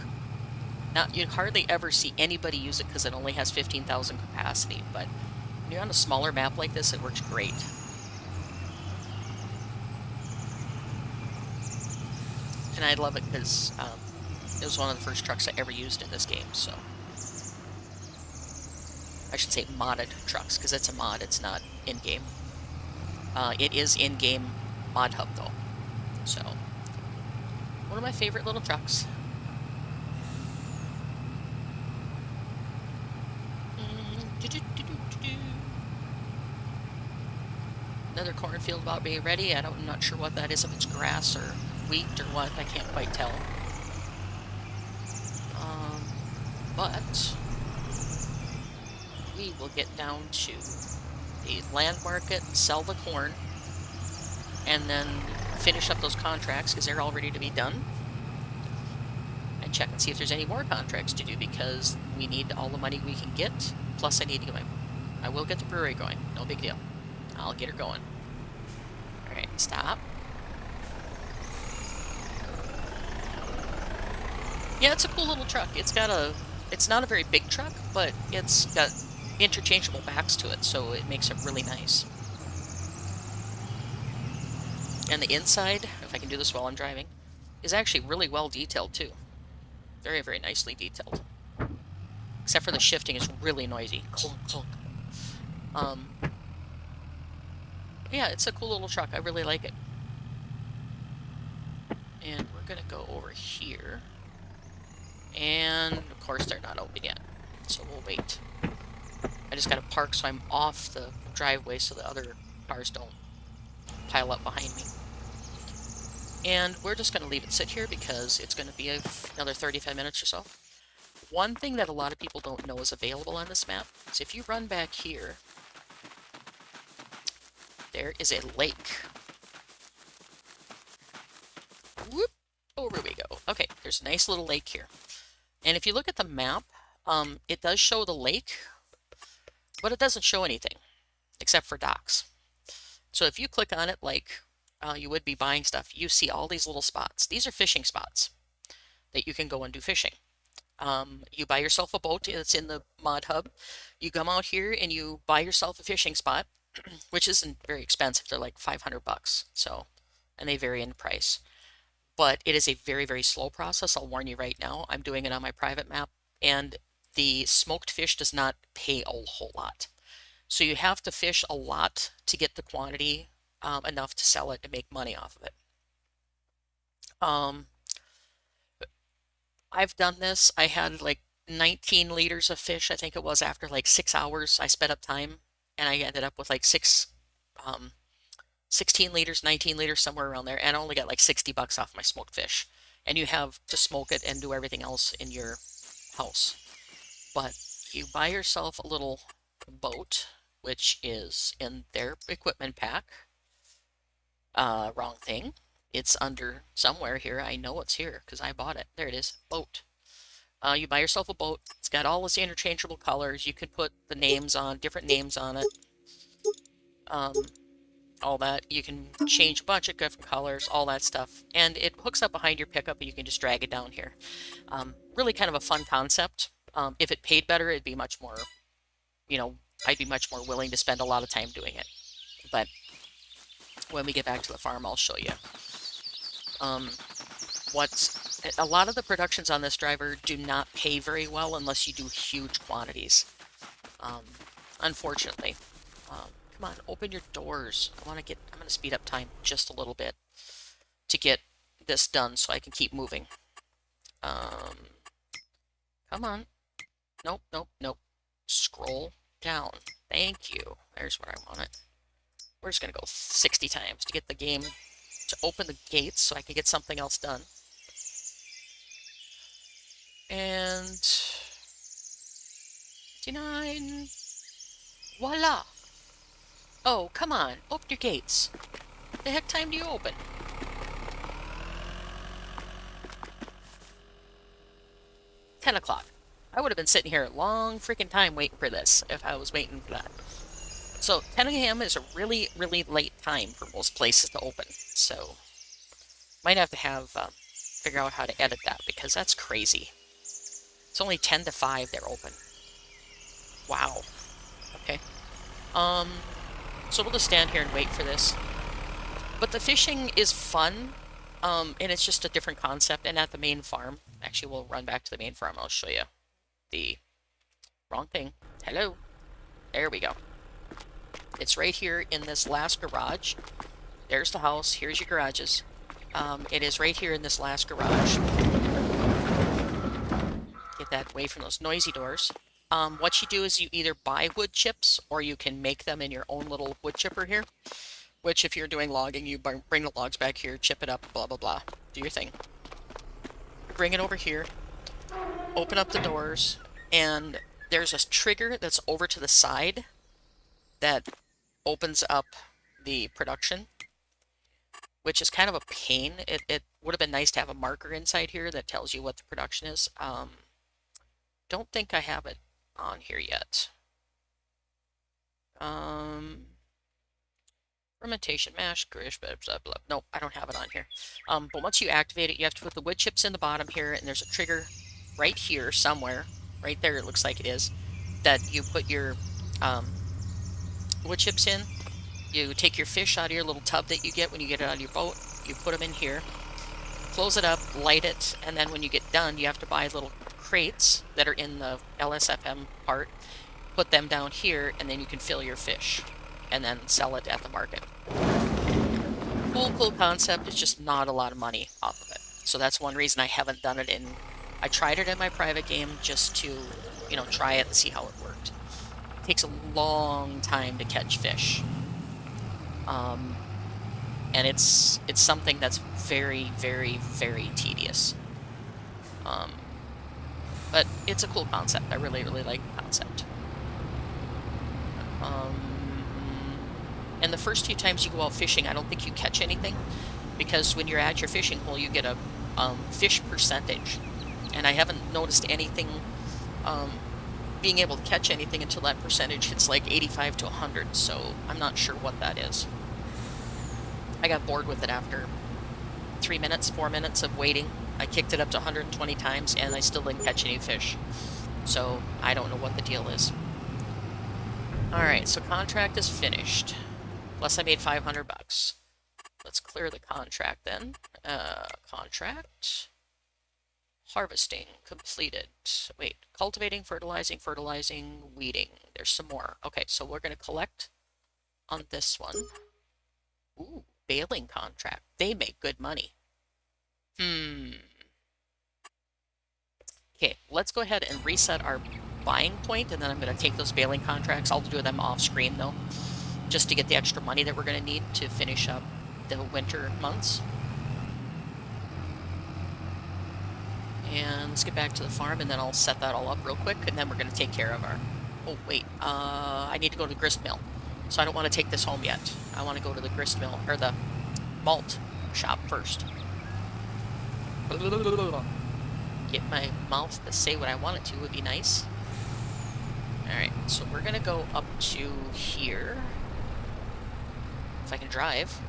A: Now, you hardly ever see anybody use it because it only has 15,000 capacity, but when you're on a smaller map like this, it works great. And I love it because it was one of the first trucks I ever used in this game, so... I should say modded trucks, because it's a mod, it's not in-game. It is in-game mod hub, though. So, one of my favorite little trucks. Another cornfield about being ready. I'm not sure what that is, if it's grass or wheat or what. I can't quite tell. But we will get down to the land market, sell the corn, and then finish up those contracts because they're all ready to be done. And check and see if there's any more contracts to do because we need all the money we can get. Plus I need to get I will get the brewery going. No big deal. I'll get her going. Alright, stop. Yeah, it's a cool little truck. It's not a very big truck, but it's got interchangeable backs to it, so it makes it really nice. And the inside, if I can do this while I'm driving, is actually really well detailed too. Very, very nicely detailed. Except for the shifting is really noisy. Clunk, clunk. Yeah, it's a cool little truck. I really like it. And we're gonna go over here. And of course they're not open yet, so we'll wait. I just gotta park so I'm off the driveway so the other cars don't pile up behind me. And we're just gonna leave it sit here because it's gonna be another 35 minutes or so. One thing that a lot of people don't know is available on this map is if you run back here, there is a lake. Whoop! Over we go. Okay, there's a nice little lake here. And if you look at the map, it does show the lake, but it doesn't show anything except for docks. So if you click on it like you would be buying stuff, you see all these little spots. These are fishing spots that you can go and do fishing. You buy yourself a boat that's in the mod hub. You come out here and you buy yourself a fishing spot, which isn't very expensive. They're like 500 bucks. So, and they vary in price. But it is a very, very slow process. I'll warn you right now. I'm doing it on my private map, and the smoked fish does not pay a whole lot. So you have to fish a lot to get the quantity enough to sell it and make money off of it. Um, I've done this. I had like 19 liters of fish, I think it was, after like 6 hours. I sped up time, and I ended up with like 16 liters, 19 liters, somewhere around there, and I only got like 60 bucks off my smoked fish. And you have to smoke it and do everything else in your house. But you buy yourself a little boat, which is in their equipment pack. Wrong thing. It's under somewhere here. I know it's here because I bought it. There it is. Boat. You buy yourself a boat. It's got all this interchangeable colors. You can put the names on, different names on it. All that. You can change a bunch of different colors, all that stuff. And it hooks up behind your pickup and you can just drag it down here. Really kind of a fun concept. If it paid better, it'd be much more, I'd be much more willing to spend a lot of time doing it. But when we get back to the farm, I'll show you. A lot of the productions on this driver do not pay very well unless you do huge quantities. Unfortunately. Come on, open your doors. I'm going to speed up time just a little bit to get this done so I can keep moving. Come on. Nope, nope, nope. Scroll down. Thank you. There's where I want it. We're just going to go 60 times to get the game to open the gates so I can get something else done. And 59. Voila. Oh, come on. Open your gates. The heck time do you open? $10. I would have been sitting here a long freaking time waiting for this if I was waiting for that. So 10 a.m. is a really, really late time for most places to open. So might have to figure out how to edit that because that's crazy. It's only 10 to 5 they're open. Wow. Okay. So we'll just stand here and wait for this. But the fishing is fun, and it's just a different concept. And at the main farm, actually, we'll run back to the main farm. I'll show you the wrong thing. Hello. There we go. It's right here in this last garage. There's the house. Here's your garages. It is right here in this last garage. Get that away from those noisy doors. What you do is you either buy wood chips or you can make them in your own little wood chipper here. Which, if you're doing logging, you bring the logs back here, chip it up, blah, blah, blah. Do your thing. Bring it over here. Open up the doors. And there's a trigger that's over to the side that opens up the production, which is kind of a pain. It would have been nice to have a marker inside here that tells you what the production is. Don't think I have it on here yet. Fermentation, mash, grish, blah, blah, blah. Nope, I don't have it on here. But once you activate it, you have to put the wood chips in the bottom here, and there's a trigger right here somewhere. Right there, it looks like it is. That you put your wood chips in. You take your fish out of your little tub that you get when you get it on your boat. You put them in here. Close it up, light it, and then when you get done, you have to buy little crates that are in the LSFM part. Put them down here, and then you can fill your fish. And then sell it at the market. Cool concept. It's just not a lot of money off of it. So that's one reason I haven't done it in... I tried it in my private game just to, try it and see how it worked. It takes a long time to catch fish. And it's something that's very, very, very tedious. But it's a cool concept. I really, really like the concept. And the first few times you go out fishing, I don't think you catch anything, because when you're at your fishing hole, you get a fish percentage. And I haven't noticed anything, being able to catch anything until that percentage hits like 85 to 100, so I'm not sure what that is. I got bored with it after 3 minutes, 4 minutes of waiting. I kicked it up to 120 times and I still didn't catch any fish. So I don't know what the deal is. Alright, so contract is finished. Plus I made 500 bucks. Let's clear the contract then. Contract. Harvesting completed. Wait, cultivating, fertilizing, weeding. There's some more. Okay, so we're going to collect on this one. Ooh, baling contract. They make good money. Okay, let's go ahead and reset our buying point, and then I'm going to take those baling contracts. I'll do them off screen though, just to get the extra money that we're going to need to finish up the winter months. And let's get back to the farm, and then I'll set that all up real quick, and then we're going to take care of our... Oh, wait. I need to go to the grist mill. So I don't want to take this home yet. I want to go to the grist mill, or the malt shop first. Get my mouth to say what I want it to would be nice. Alright, so we're going to go up to here. If I can drive.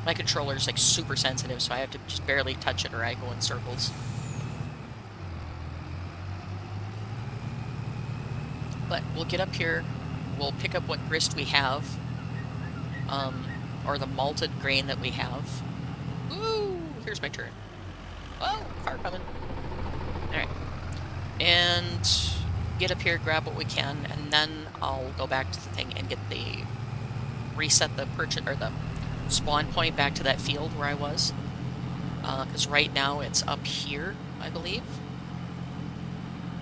A: My controller's like super sensitive, so I have to just barely touch it or I go in circles. But we'll get up here, we'll pick up what grist we have, or the malted grain that we have. Ooh, here's my turn. Oh, car coming. Alright. And get up here, grab what we can, and then I'll go back to the thing and get the... reset the purchase, or the spawn point back to that field where I was. Because right now it's up here, I believe.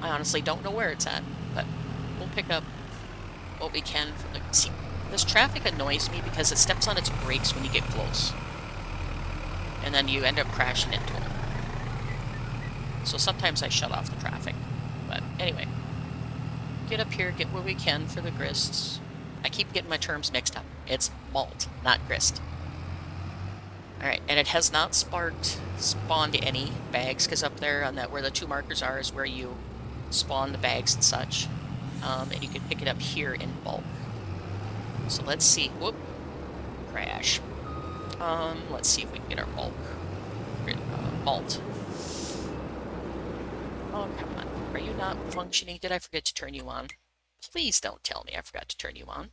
A: I honestly don't know where it's at, but we'll pick up what we can from the... See, this traffic annoys me because it steps on its brakes when you get close. And then you end up crashing into it. So sometimes I shut off the traffic. But anyway, get up here, get what we can for the grists. I keep getting my terms mixed up. It's malt, not grist. Alright, and it has not spawned any bags, because up there on that where the 2 markers are is where you spawn the bags and such. And you can pick it up here in bulk. So let's see. Whoop. Crash. Let's see if we can get our bulk. Malt. Oh, come on. Are you not functioning? Did I forget to turn you on? Please don't tell me I forgot to turn you on.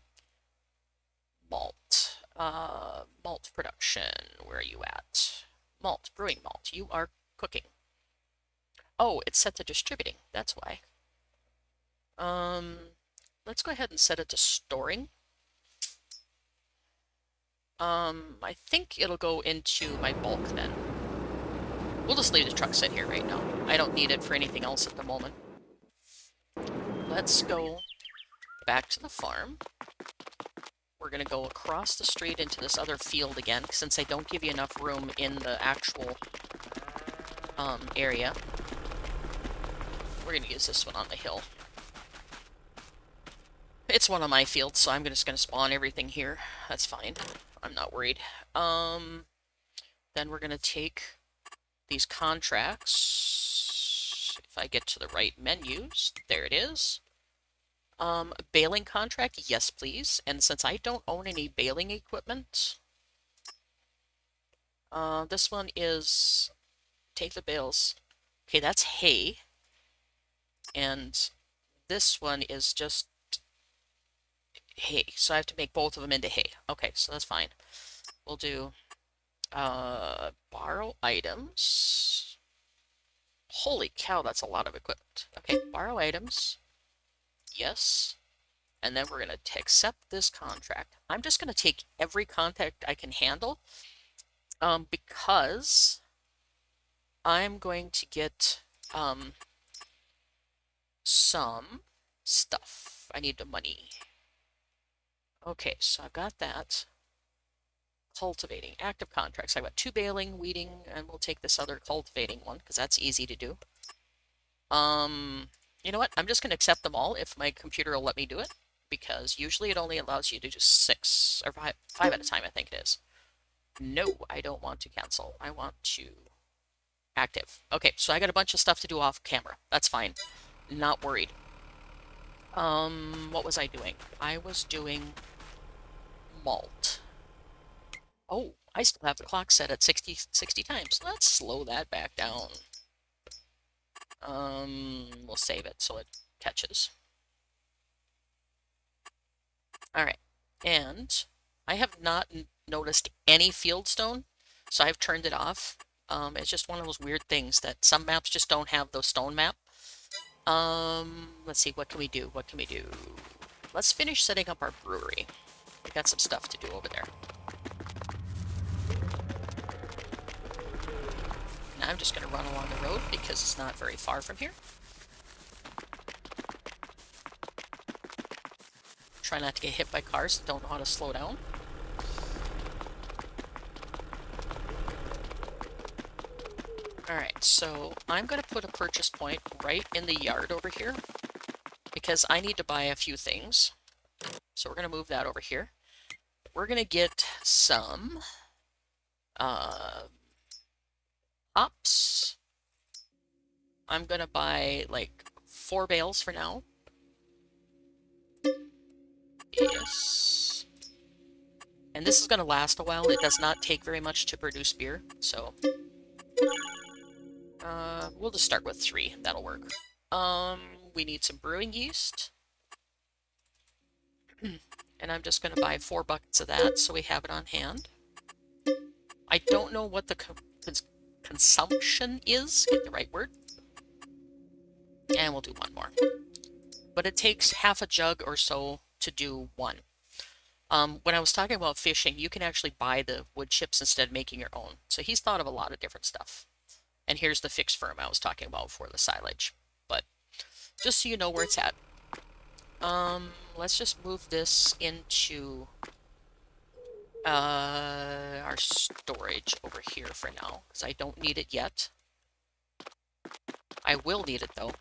A: Malt. Malt production. Where are you at? Malt. Brewing malt. You are cooking. Oh, it's set to distributing. That's why. Let's go ahead and set it to storing. I think it'll go into my bulk then. We'll just leave the truck sit here right now. I don't need it for anything else at the moment. Let's go back to the farm. We're going to go across the street into this other field again, since they don't give you enough room in the actual area. We're going to use this one on the hill. It's one of my fields, so I'm just going to spawn everything here. That's fine. I'm not worried. Then we're going to take these contracts. If I get to the right menus, there it is. Baling contract, yes please. And since I don't own any baling equipment, this one is take the bales. Okay, that's hay. And this one is just hay. So I have to make both of them into hay. Okay, so that's fine. We'll do borrow items. Holy cow, that's a lot of equipment. Okay, borrow items. Yes. And then we're going to accept this contract. I'm just going to take every contract I can handle because I'm going to get some stuff. I need the money. Okay, so I've got that. Cultivating, active contracts. I've got 2 baling, weeding, and we'll take this other cultivating one because that's easy to do. You know what? I'm just going to accept them all if my computer will let me do it, because usually it only allows you to do 6 or 5 at a time, I think it is. No, I don't want to cancel. I want to active. Okay, so I got a bunch of stuff to do off camera. That's fine. Not worried. What was I doing? I was doing malt. Oh, I still have the clock set at 60 times. Let's slow that back down. We'll save it so it catches. All right, and I have not noticed any fieldstone, so I've turned it off. It's just one of those weird things that some maps just don't have the stone map. Let's see, what can we do? What can we do? Let's finish setting up our brewery. We got some stuff to do over there. And I'm just going to run along the road because it's not very far from here. Try not to get hit by cars that don't know how to slow down. Alright, so I'm going to put a purchase point right in the yard over here because I need to buy a few things. So we're going to move that over here. We're going to get some hops. I'm going to buy like 4 bales for now. Yes. And this is going to last a while. It does not take very much to produce beer, so we'll just start with 3. That'll work. We need some brewing yeast. And I'm just going to buy 4 buckets of that so we have it on hand. I don't know what the consumption is, get the right word. And we'll do 1 more. But it takes half a jug or so to do 1. When I was talking about fishing, you can actually buy the wood chips instead of making your own. So he's thought of a lot of different stuff. And here's the fixed firm I was talking about for the silage. But just so you know where it's at. Let's just move this into our storage over here for now, because I don't need it yet. I will need it though.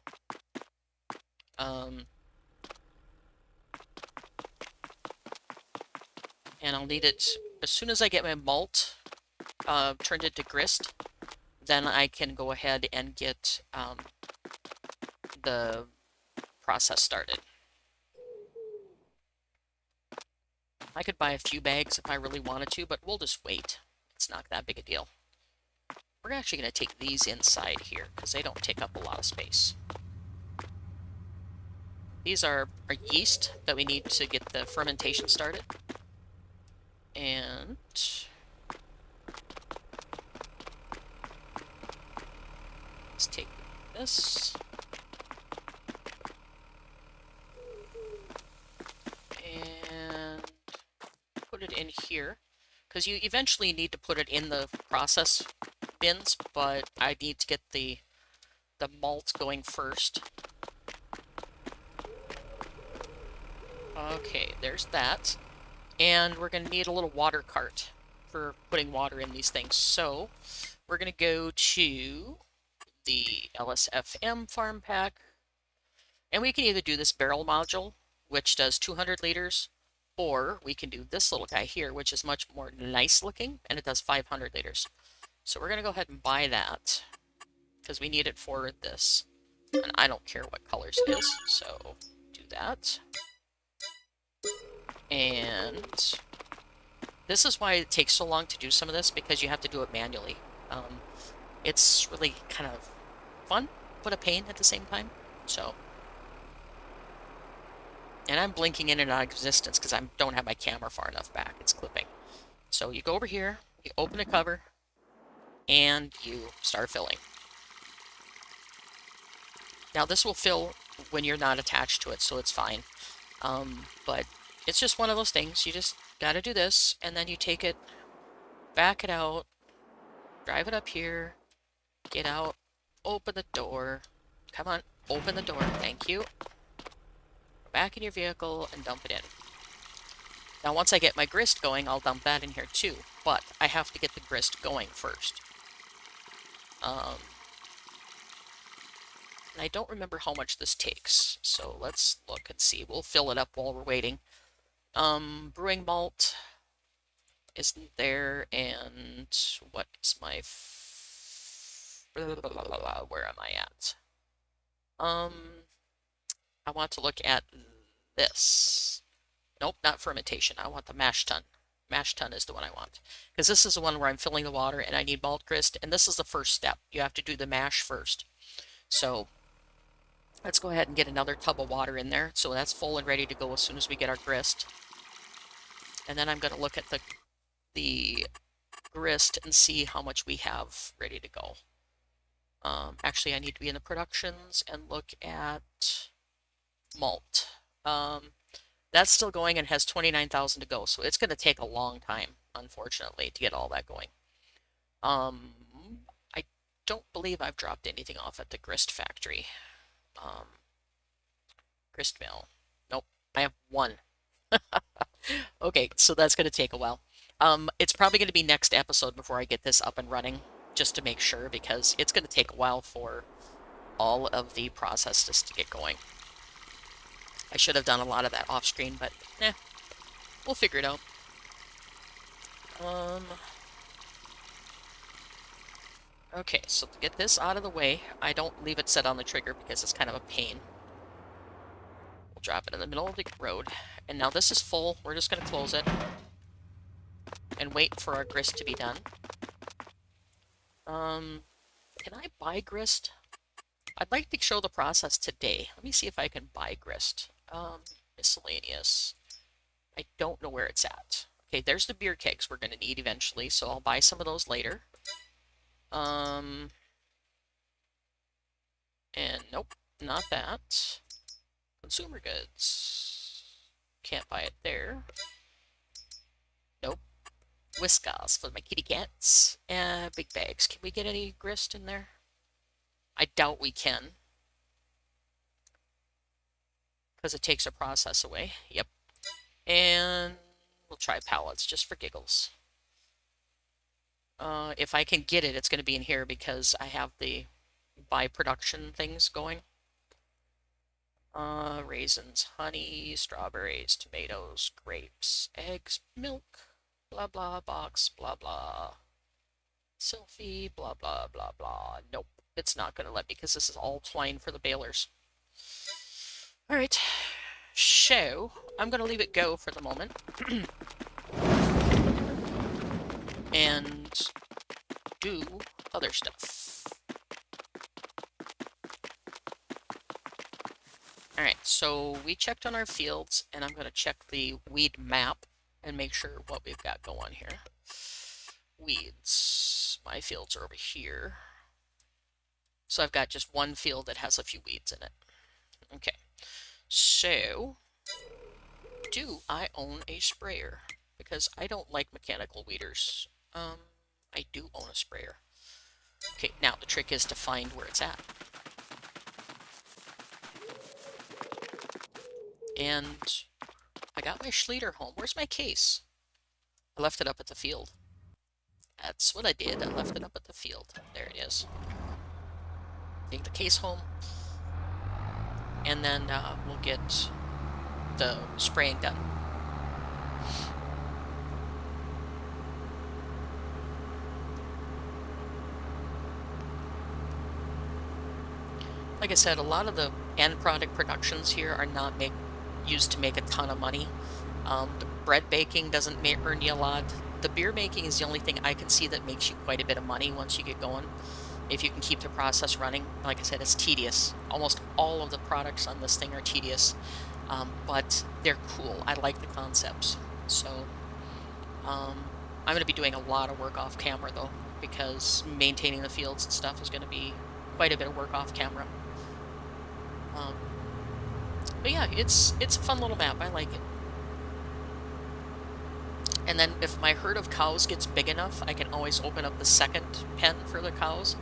A: And I'll need it as soon as I get my malt turned into grist. Then I can go ahead and get the process started. I could buy a few bags if I really wanted to, but we'll just wait. It's not that big a deal. We're actually going to take these inside here because they don't take up a lot of space. These are our yeast that we need to get the fermentation started. And let's take this. And put it in here. Because you eventually need to put it in the process bins, but I need to get the malt going first. Okay, there's that. And we're going to need a little water cart for putting water in these things. So we're going to go to the LSFM farm pack. And we can either do this barrel module, which does 200 liters, or we can do this little guy here, which is much more nice looking, and it does 500 liters. So we're going to go ahead and buy that, because we need it for this. And I don't care what colors it is, so do that. And this is why it takes so long to do some of this, because you have to do it manually. It's really kind of fun, but a pain at the same time. So, and I'm blinking in and out of existence because I don't have my camera far enough back. It's clipping. So you go over here, you open the cover, and you start filling. Now this will fill when you're not attached to it, so it's fine. But it's just one of those things. You just gotta do this, and then you take it, back it out, drive it up here, get out, open the door. Come on, open the door. Thank you. Back in your vehicle and dump it in. Now once I get my grist going, I'll dump that in here too, but I have to get the grist going first. And I don't remember how much this takes, so let's look and see. We'll fill it up while we're waiting. Brewing malt isn't there, and what is my... where am I at? I want to look at this. Nope, not fermentation. I want the mash tun. Mash tun is the one I want. Because this is the one where I'm filling the water and I need malt grist, and this is the first step. You have to do the mash first. So let's go ahead and get another tub of water in there. So that's full and ready to go as soon as we get our grist. And then I'm going to look at the grist and see how much we have ready to go. Actually, I need to be in the productions and look at malt. That's still going and has 29,000 to go, so it's going to take a long time, unfortunately, to get all that going. I don't believe I've dropped anything off at the grist factory. Grist mill. Nope, I have one. Okay, so that's going to take a while. It's probably going to be next episode before I get this up and running, just to make sure, because it's going to take a while for all of the processes to get going. I should have done a lot of that off screen, but we'll figure it out. Okay, so to get this out of the way, I don't leave it set on the trigger because it's kind of a pain. We'll drop it in the middle of the road. And now this is full. We're just going to close it and wait for our grist to be done. Can I buy grist? I'd like to show the process today. Let me see if I can buy grist. Miscellaneous. I don't know where it's at. Okay, there's the beer kegs we're going to need eventually, so I'll buy some of those later. And nope, not that. Consumer goods. Can't buy it there. Nope. Whiskas for my kitty cats. Big bags. Can we get any grist in there? I doubt we can. Because it takes a process away. Yep. And we'll try pallets just for giggles. If I can get it, it's going to be in here because I have the buy production things going. Raisins, honey, strawberries, tomatoes, grapes, eggs, milk, blah blah box, blah blah. Sylphie, blah blah blah blah. Nope, it's not going to let me because this is all twine for the balers. Alright, so I'm going to leave it go for the moment. And do other stuff. Alright, so we checked on our fields, and I'm going to check the weed map and make sure what we've got going here. Weeds. My fields are over here. So I've got just one field that has a few weeds in it. Okay, so do I own a sprayer? Because I don't like mechanical weeders. I do own a sprayer. Okay, now the trick is to find where it's at. And I got my Schleter home. Where's my case? I left it up at the field. That's what I did. I left it up at the field. There it is. Take the case home. And then we'll get the spraying done. Like I said, a lot of the end product productions here are not used to make a ton of money. The bread baking doesn't earn you a lot. The beer making is the only thing I can see that makes you quite a bit of money once you get going. If you can keep the process running. Like I said, it's tedious. Almost all of the products on this thing are tedious, but they're cool. I like the concepts. So I'm going to be doing a lot of work off camera though, because maintaining the fields and stuff is going to be quite a bit of work off camera. But yeah, it's a fun little map. I like it. And then if my herd of cows gets big enough, I can always open up the second pen for the cows.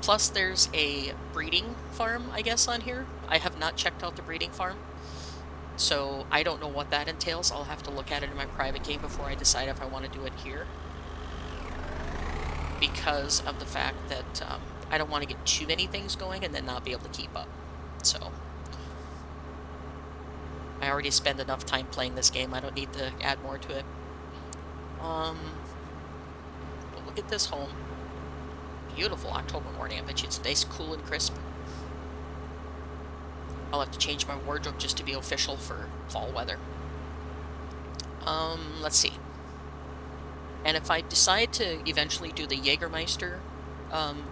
A: Plus there's a breeding farm, I guess, on here. I have not checked out the breeding farm, so I don't know what that entails. I'll have to look at it in my private game before I decide if I want to do it here. Because of the fact that I don't want to get too many things going and then not be able to keep up. So I already spend enough time playing this game. I don't need to add more to it. But look at this home. Beautiful October morning. I bet you it's nice, cool, and crisp. I'll have to change my wardrobe just to be official for fall weather. Let's see. And if I decide to eventually do the Jägermeister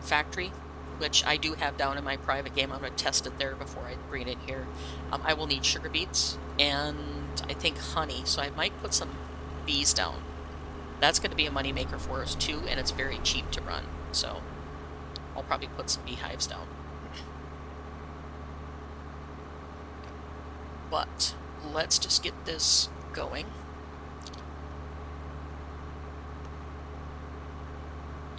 A: factory, which I do have down in my private game, I'm going to test it there before I bring it in here. I will need sugar beets and I think honey, so I might put some bees down. That's going to be a moneymaker for us too, and it's very cheap to run, so I'll probably put some beehives down. But let's just get this going.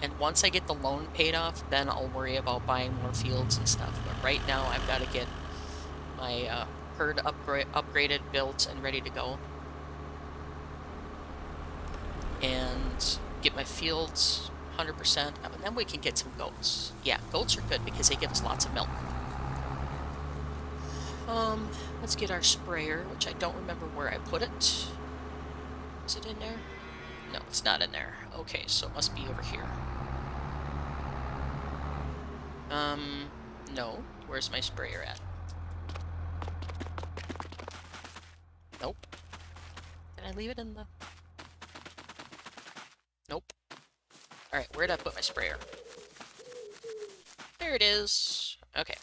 A: And once I get the loan paid off, then I'll worry about buying more fields and stuff. But right now, I've got to get my herd upgraded, built, and ready to go. And get my fields 100%, and then we can get some goats. Yeah, goats are good because they give us lots of milk. Let's get our sprayer, which I don't remember where I put it. Is it in there? No, it's not in there. Okay, so it must be over here. No. Where's my sprayer at? Nope. Did I leave it in the... Nope. Alright, where did I put my sprayer? There it is. Okay.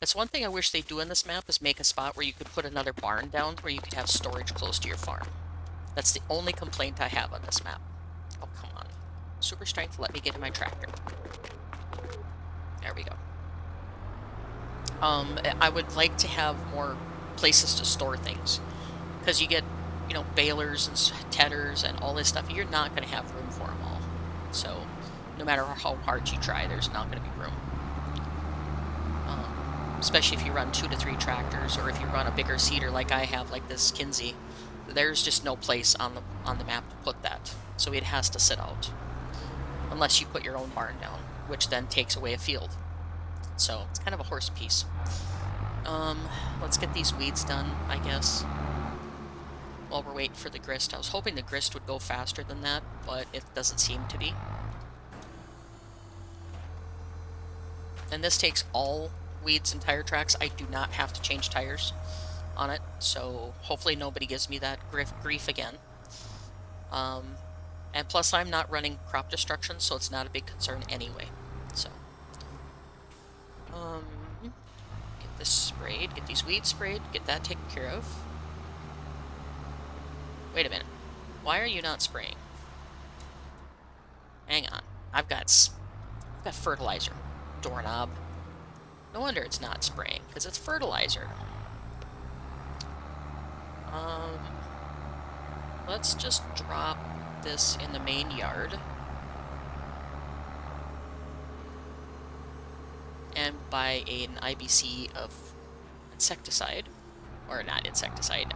A: That's one thing I wish they'd do in this map, is make a spot where you could put another barn down where you could have storage close to your farm. That's the only complaint I have on this map. Oh, come on. Super strength, let me get in my tractor. There we go. I would like to have more places to store things. Because you get, you know, balers and tedders and all this stuff. You're not going to have room for them all. So, no matter how hard you try, there's not going to be room. Especially if you run 2 to 3 tractors, or if you run a bigger seeder like I have, like this Kinsey. There's just no place on the map to put that. So it has to sit out. Unless you put your own barn down, which then takes away a field. So, it's kind of a horse piece. Let's get these weeds done, I guess. While we're waiting for the grist. I was hoping the grist would go faster than that, but it doesn't seem to be. And this takes all weeds and tire tracks. I do not have to change tires on it, so hopefully nobody gives me that grief again. And plus I'm not running crop destruction, so it's not a big concern anyway. So, get this sprayed, get these weeds sprayed, get that taken care of. Wait a minute. Why are you not spraying? Hang on. I've got fertilizer. Doorknob. No wonder it's not spraying, because it's fertilizer. Let's just drop this in the main yard. And buy an IBC of insecticide. Or not insecticide,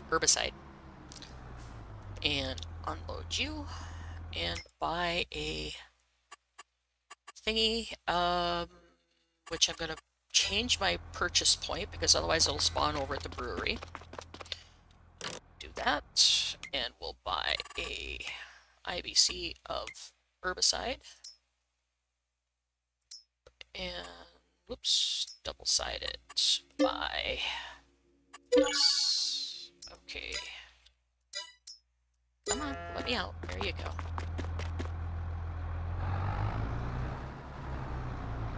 A: herbicide. And unload you. And buy a thingy, which I'm going to change my purchase point, because otherwise it'll spawn over at the brewery. Do that, and we'll buy a IBC of herbicide. And, whoops, double-sided. Buy this. Okay. Come on, let me out. There you go.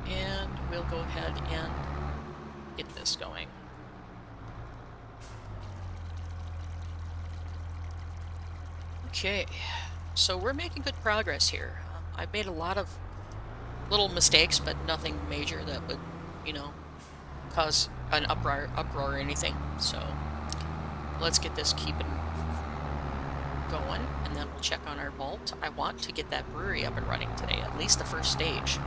A: And we'll go ahead and get this going. Okay, so we're making good progress here. I've made a lot of little mistakes, but nothing major that would, you know, cause an uproar or anything. So let's get this keeping going, and then we'll check on our vault. I want to get that brewery up and running today, at least the first stage.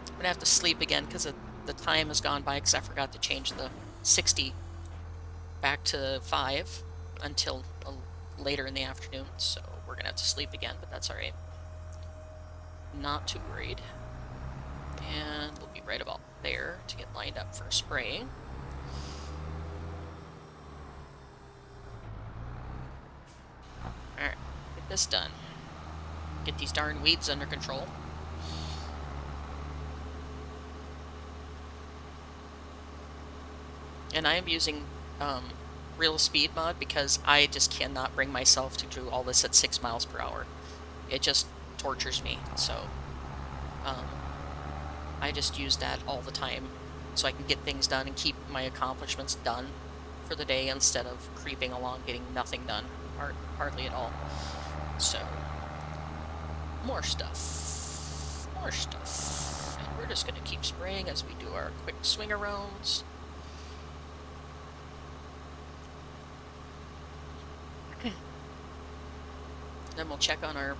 A: I'm gonna have to sleep again because the time has gone by, because I forgot to change the 60 back to 5 until later in the afternoon, so we're gonna have to sleep again, but that's alright. Not too worried. And we'll be right about there to get lined up for spraying. Alright, get this done. Get these darn weeds under control. And I am using real speed mod because I just cannot bring myself to do all this at 6 miles per hour. It just tortures me. So um, I just use that all the time so I can get things done and keep my accomplishments done for the day instead of creeping along getting nothing done, hardly at all. So more stuff, more stuff. And we're just going to keep spraying as we do our quick swing arounds. Then we'll check on our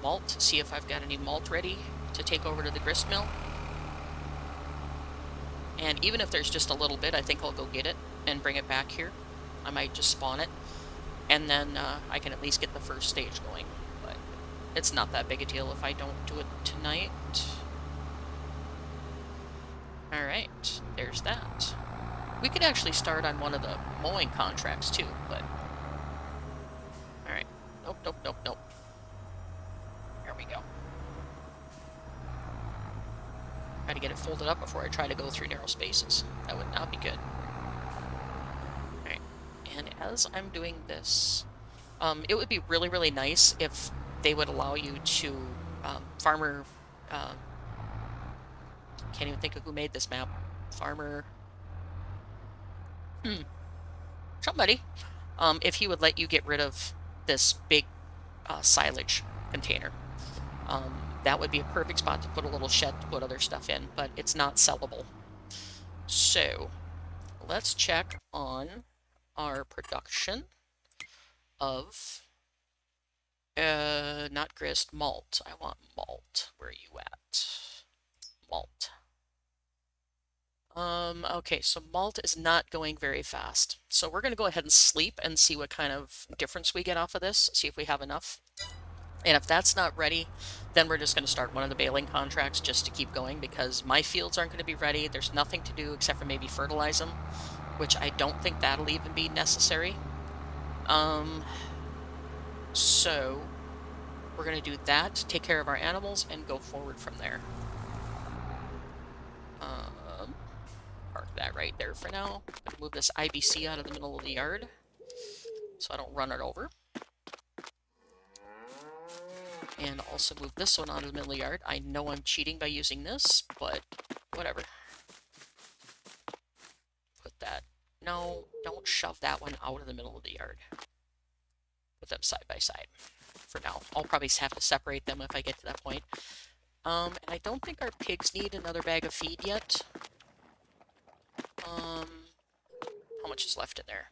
A: malt, see if I've got any malt ready to take over to the grist mill. And even if there's just a little bit, I think I'll go get it and bring it back here. I might just spawn it, and then I can at least get the first stage going. But it's not that big a deal if I don't do it tonight. Alright, there's that. We could actually start on one of the mowing contracts too, but... Alright. Nope, nope, nope, nope. There we go. Try to get it folded up before I try to go through narrow spaces. That would not be good. Alright. And as I'm doing this, it would be really, really nice if they would allow you to farmer... can't even think of who made this map. Farmer... somebody. If he would let you get rid of this big silage container. That would be a perfect spot to put a little shed to put other stuff in, but it's not sellable. So, let's check on our production of, not grist, malt. I want malt. Where are you at? Malt. Okay, so malt is not going very fast. So we're going to go ahead and sleep and see what kind of difference we get off of this, see if we have enough. And if that's not ready, then we're just going to start one of the baling contracts just to keep going because my fields aren't going to be ready. There's nothing to do except for maybe fertilize them, which I don't think that'll even be necessary. So we're going to do that, take care of our animals, and go forward from there. Park that right there for now. I'm going to move this IBC out of the middle of the yard so I don't run it over. And also move this one out of the middle of the yard. I know I'm cheating by using this, but whatever. Put that... No, don't shove that one out of the middle of the yard. Put them side by side for now. I'll probably have to separate them if I get to that point. And I don't think our pigs need another bag of feed yet. How much is left in there?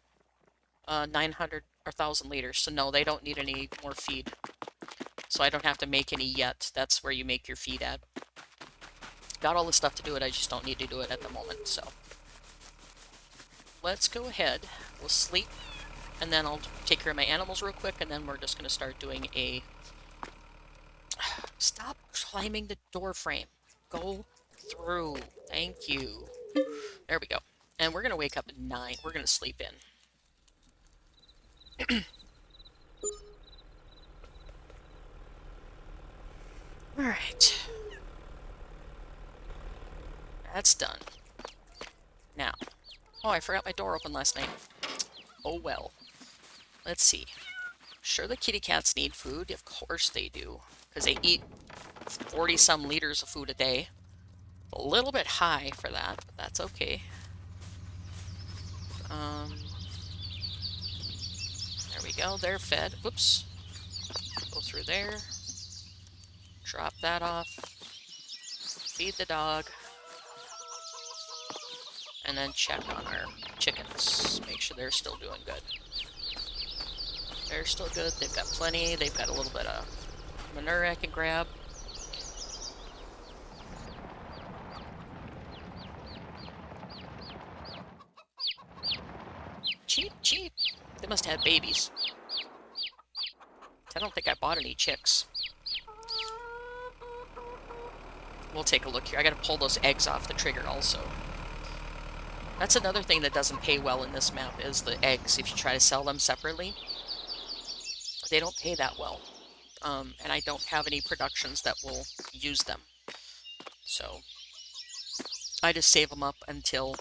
A: 900 or 1,000 liters. So no, they don't need any more feed. So I don't have to make any yet. That's where you make your feed at. Got all the stuff to do it, I just don't need to do it at the moment, so. Let's go ahead. We'll sleep, and then I'll take care of my animals real quick, and then we're just going to start doing a... Stop climbing the door frame. Go through. Thank you. There we go. And we're going to wake up at 9. We're going to sleep in. Alright. That's done. Now. Oh, I forgot my door open last night. Oh well. Let's see. Sure the kitty cats need food? Of course they do. Because they eat 40-some liters of food a day. A little bit high for that, but that's okay. There we go. They're fed. Whoops. Go through there. Drop that off. Feed the dog. And then check on our chickens. Make sure they're still doing good. They're still good. They've got plenty. They've got a little bit of manure I can grab. Cheap, cheap. They must have babies. I don't think I bought any chicks. We'll take a look here. I gotta pull those eggs off the trigger also. That's another thing that doesn't pay well in this map is the eggs. If you try to sell them separately, they don't pay that well. And I don't have any productions that will use them. So, I just save them up until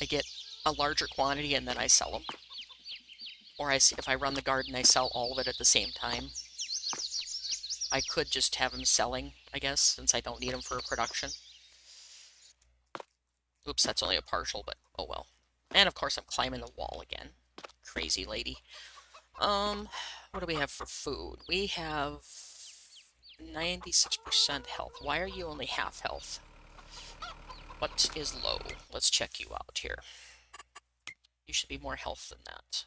A: I get a larger quantity and then I sell them. Or if I run the garden, I sell all of it at the same time. I could just have them selling, I guess, since I don't need them for production. Oops, that's only a partial, but oh well. And of course I'm climbing the wall again. Crazy lady. What do we have for food? We have 96% health. Why are you only half health? What is low? Let's check you out here. You should be more health than that.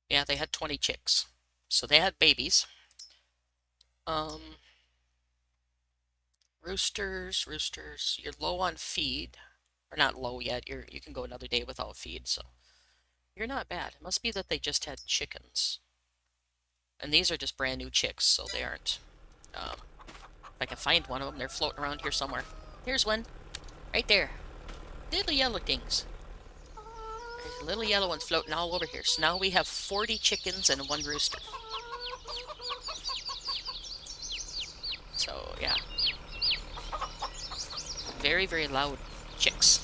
A: Yeah, they had 20 chicks. So they had babies. Roosters, you're low on feed. Or not low yet, you can go another day without feed, so you're not bad. It must be that they just had chickens. And these are just brand new chicks, so they aren't. If I can find one of them, they're floating around here somewhere. Here's one. Right there. Little yellow things. There's little yellow ones floating all over here. So now we have 40 chickens and 1 rooster. So, yeah. Very, very loud chicks.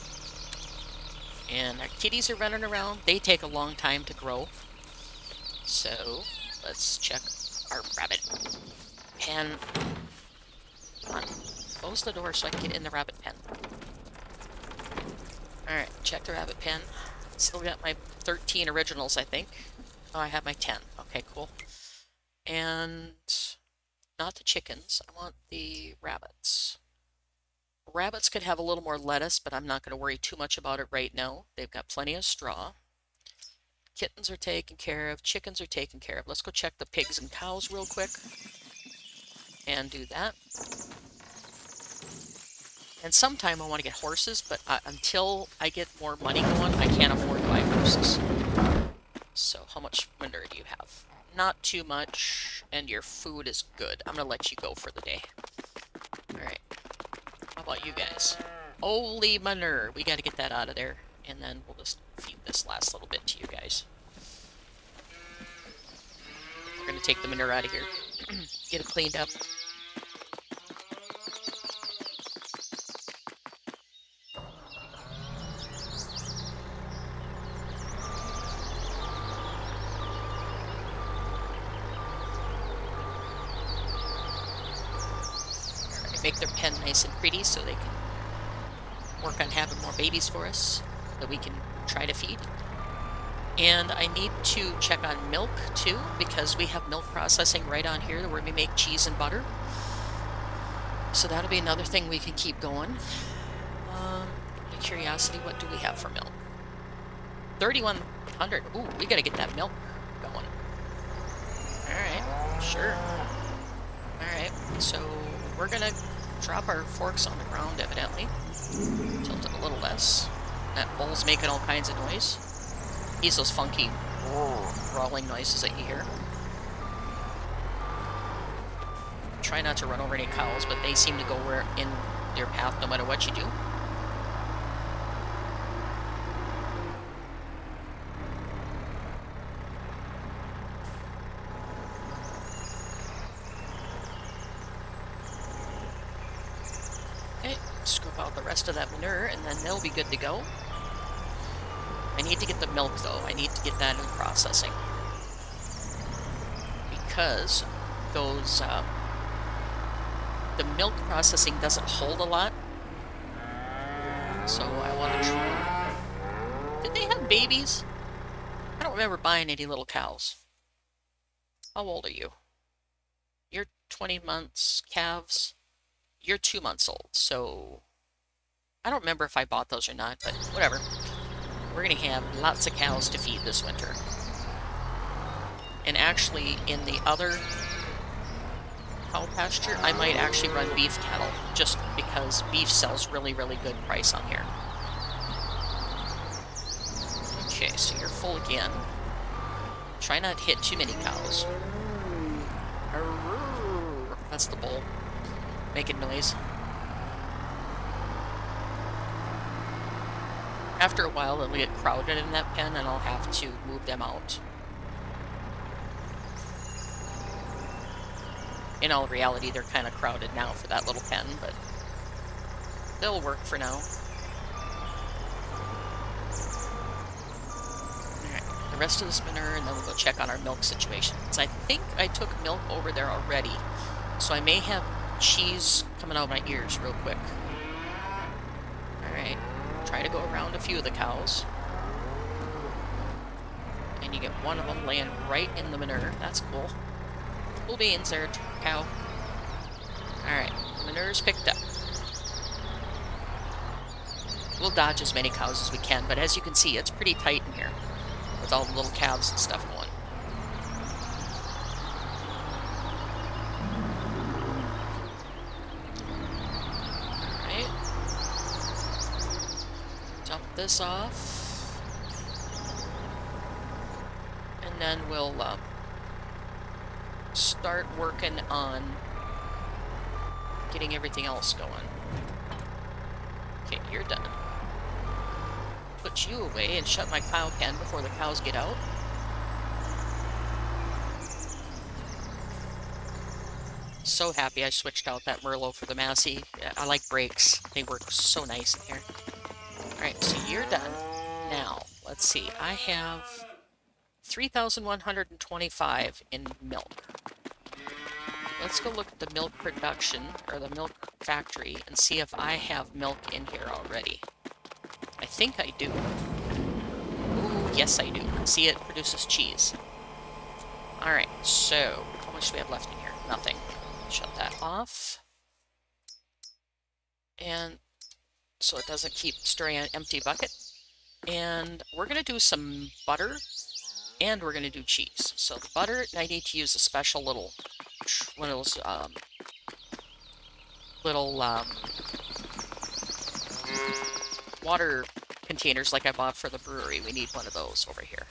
A: And our kitties are running around. They take a long time to grow. So, let's check our rabbit pen. Come on. Close the door so I can get in the rabbit pen. Alright, check the rabbit pen. Still got my 13 originals, I think. Oh, I have my 10. Okay, cool. And not the chickens. I want the rabbits. Rabbits could have a little more lettuce, but I'm not going to worry too much about it right now. They've got plenty of straw. Kittens are taken care of. Chickens are taken care of. Let's go check the pigs and cows real quick. And do that. And sometime I want to get horses, but until I get more money going, I can't afford to buy horses. So how much manure do you have? Not too much, and your food is good. I'm going to let you go for the day. Alright. How about you guys? Holy manure! We got to get that out of there, and then we'll just feed this last little bit to you guys. We're going to take the manure out of here. Get it cleaned up. Make their pen nice and pretty so they can work on having more babies for us that we can try to feed. And I need to check on milk too, because we have milk processing right on here where we make cheese and butter. So that'll be another thing we can keep going. Curiosity, what do we have for milk? 3,100. Ooh, we gotta get that milk going. Alright, sure. Alright, so we're gonna drop our forks on the ground, evidently. Tilt it a little less. That bowl's making all kinds of noise. He's those funky rolling noises that you hear. Try not to run over any cows, but they seem to go in their path no matter what you do. Scoop out the rest of that manure, and then they'll be good to go. I need to get the milk, though. I need to get that in processing. Because those, the milk processing doesn't hold a lot. So I want to try. Did they have babies? I don't remember buying any little cows. How old are you? You're 20 months. Calves? You're 2 months old, so I don't remember if I bought those or not, but whatever. We're going to have lots of cows to feed this winter. And actually, in the other cow pasture, I might actually run beef cattle, just because beef sells really, really good price on here. Okay, so you're full again. Try not to hit too many cows. That's the bull. Making noise. After a while, it'll get crowded in that pen, and I'll have to move them out. In all reality, they're kind of crowded now for that little pen, but They'll work for now. Alright, the rest of this manure, and then we'll go check on our milk situation. Because I think I took milk over there already. So I may have cheese coming out of my ears real quick. Alright, try to go around a few of the cows. And you get one of them laying right in the manure. That's cool. Cool beans there, cow. Alright, manure's picked up. We'll dodge as many cows as we can, but as you can see, it's pretty tight in here with all the little calves and stuff going. Alright. Dump this off. And then we'll start working on getting everything else going. Okay, you're done. Put you away and shut my cow pen before the cows get out. So happy I switched out that Merlot for the Massey. I like brakes. They work so nice in here. Alright, so you're done. Now, let's see. I have 3,125 in milk. Let's go look at the milk production, or the milk factory, and see if I have milk in here already. I think I do. Ooh, yes I do. See, it produces cheese. Alright, so, how much do we have left in here? Nothing. Shut that off. And so it doesn't keep stirring an empty bucket. And we're going to do some butter, and we're going to do cheese. So the butter, I need to use a special little, one of those water containers like I bought for the brewery. We need one of those over here.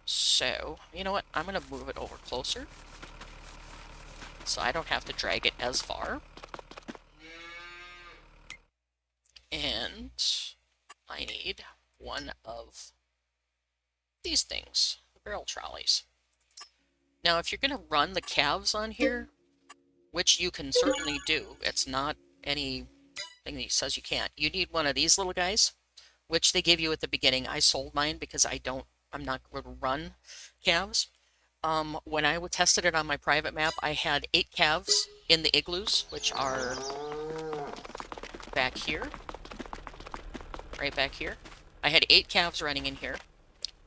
A: So, you know what? I'm going to move it over closer so I don't have to drag it as far. And I need one of these things, the barrel trolleys. Now, if you're going to run the calves on here, which you can certainly do, it's not anything that says you can't, you need one of these little guys, which they give you at the beginning. I sold mine because I'm not going to run calves. When I tested it on my private map, I had 8 calves in the igloos, which are back here. Right back here. I had 8 calves running in here,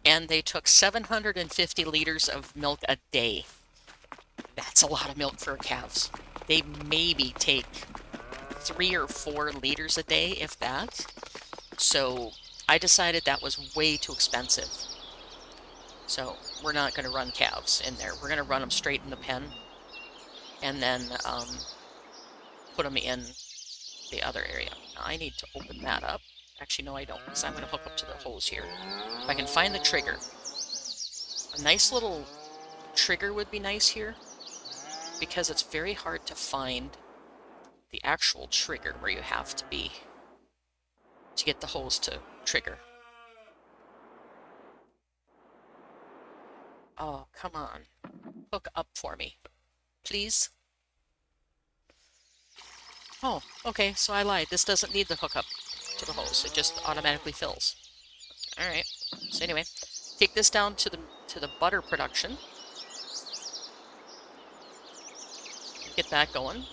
A: and they took 750 liters of milk a day. That's a lot of milk for calves. They maybe take 3 or 4 liters a day, if that. So I decided that was way too expensive. So we're not going to run calves in there. We're going to run them straight in the pen and then put them in the other area. Now I need to open that up. Actually, no, I don't, because I'm going to hook up to the hose here. If I can find the trigger. A nice little trigger would be nice here, because it's very hard to find the actual trigger where you have to be to get the hose to trigger. Oh, come on. Hook up for me, please. Oh, okay, so I lied. This doesn't need the hookup to the hose. It just automatically fills. Alright, so anyway, take this down to the butter production. Get that going.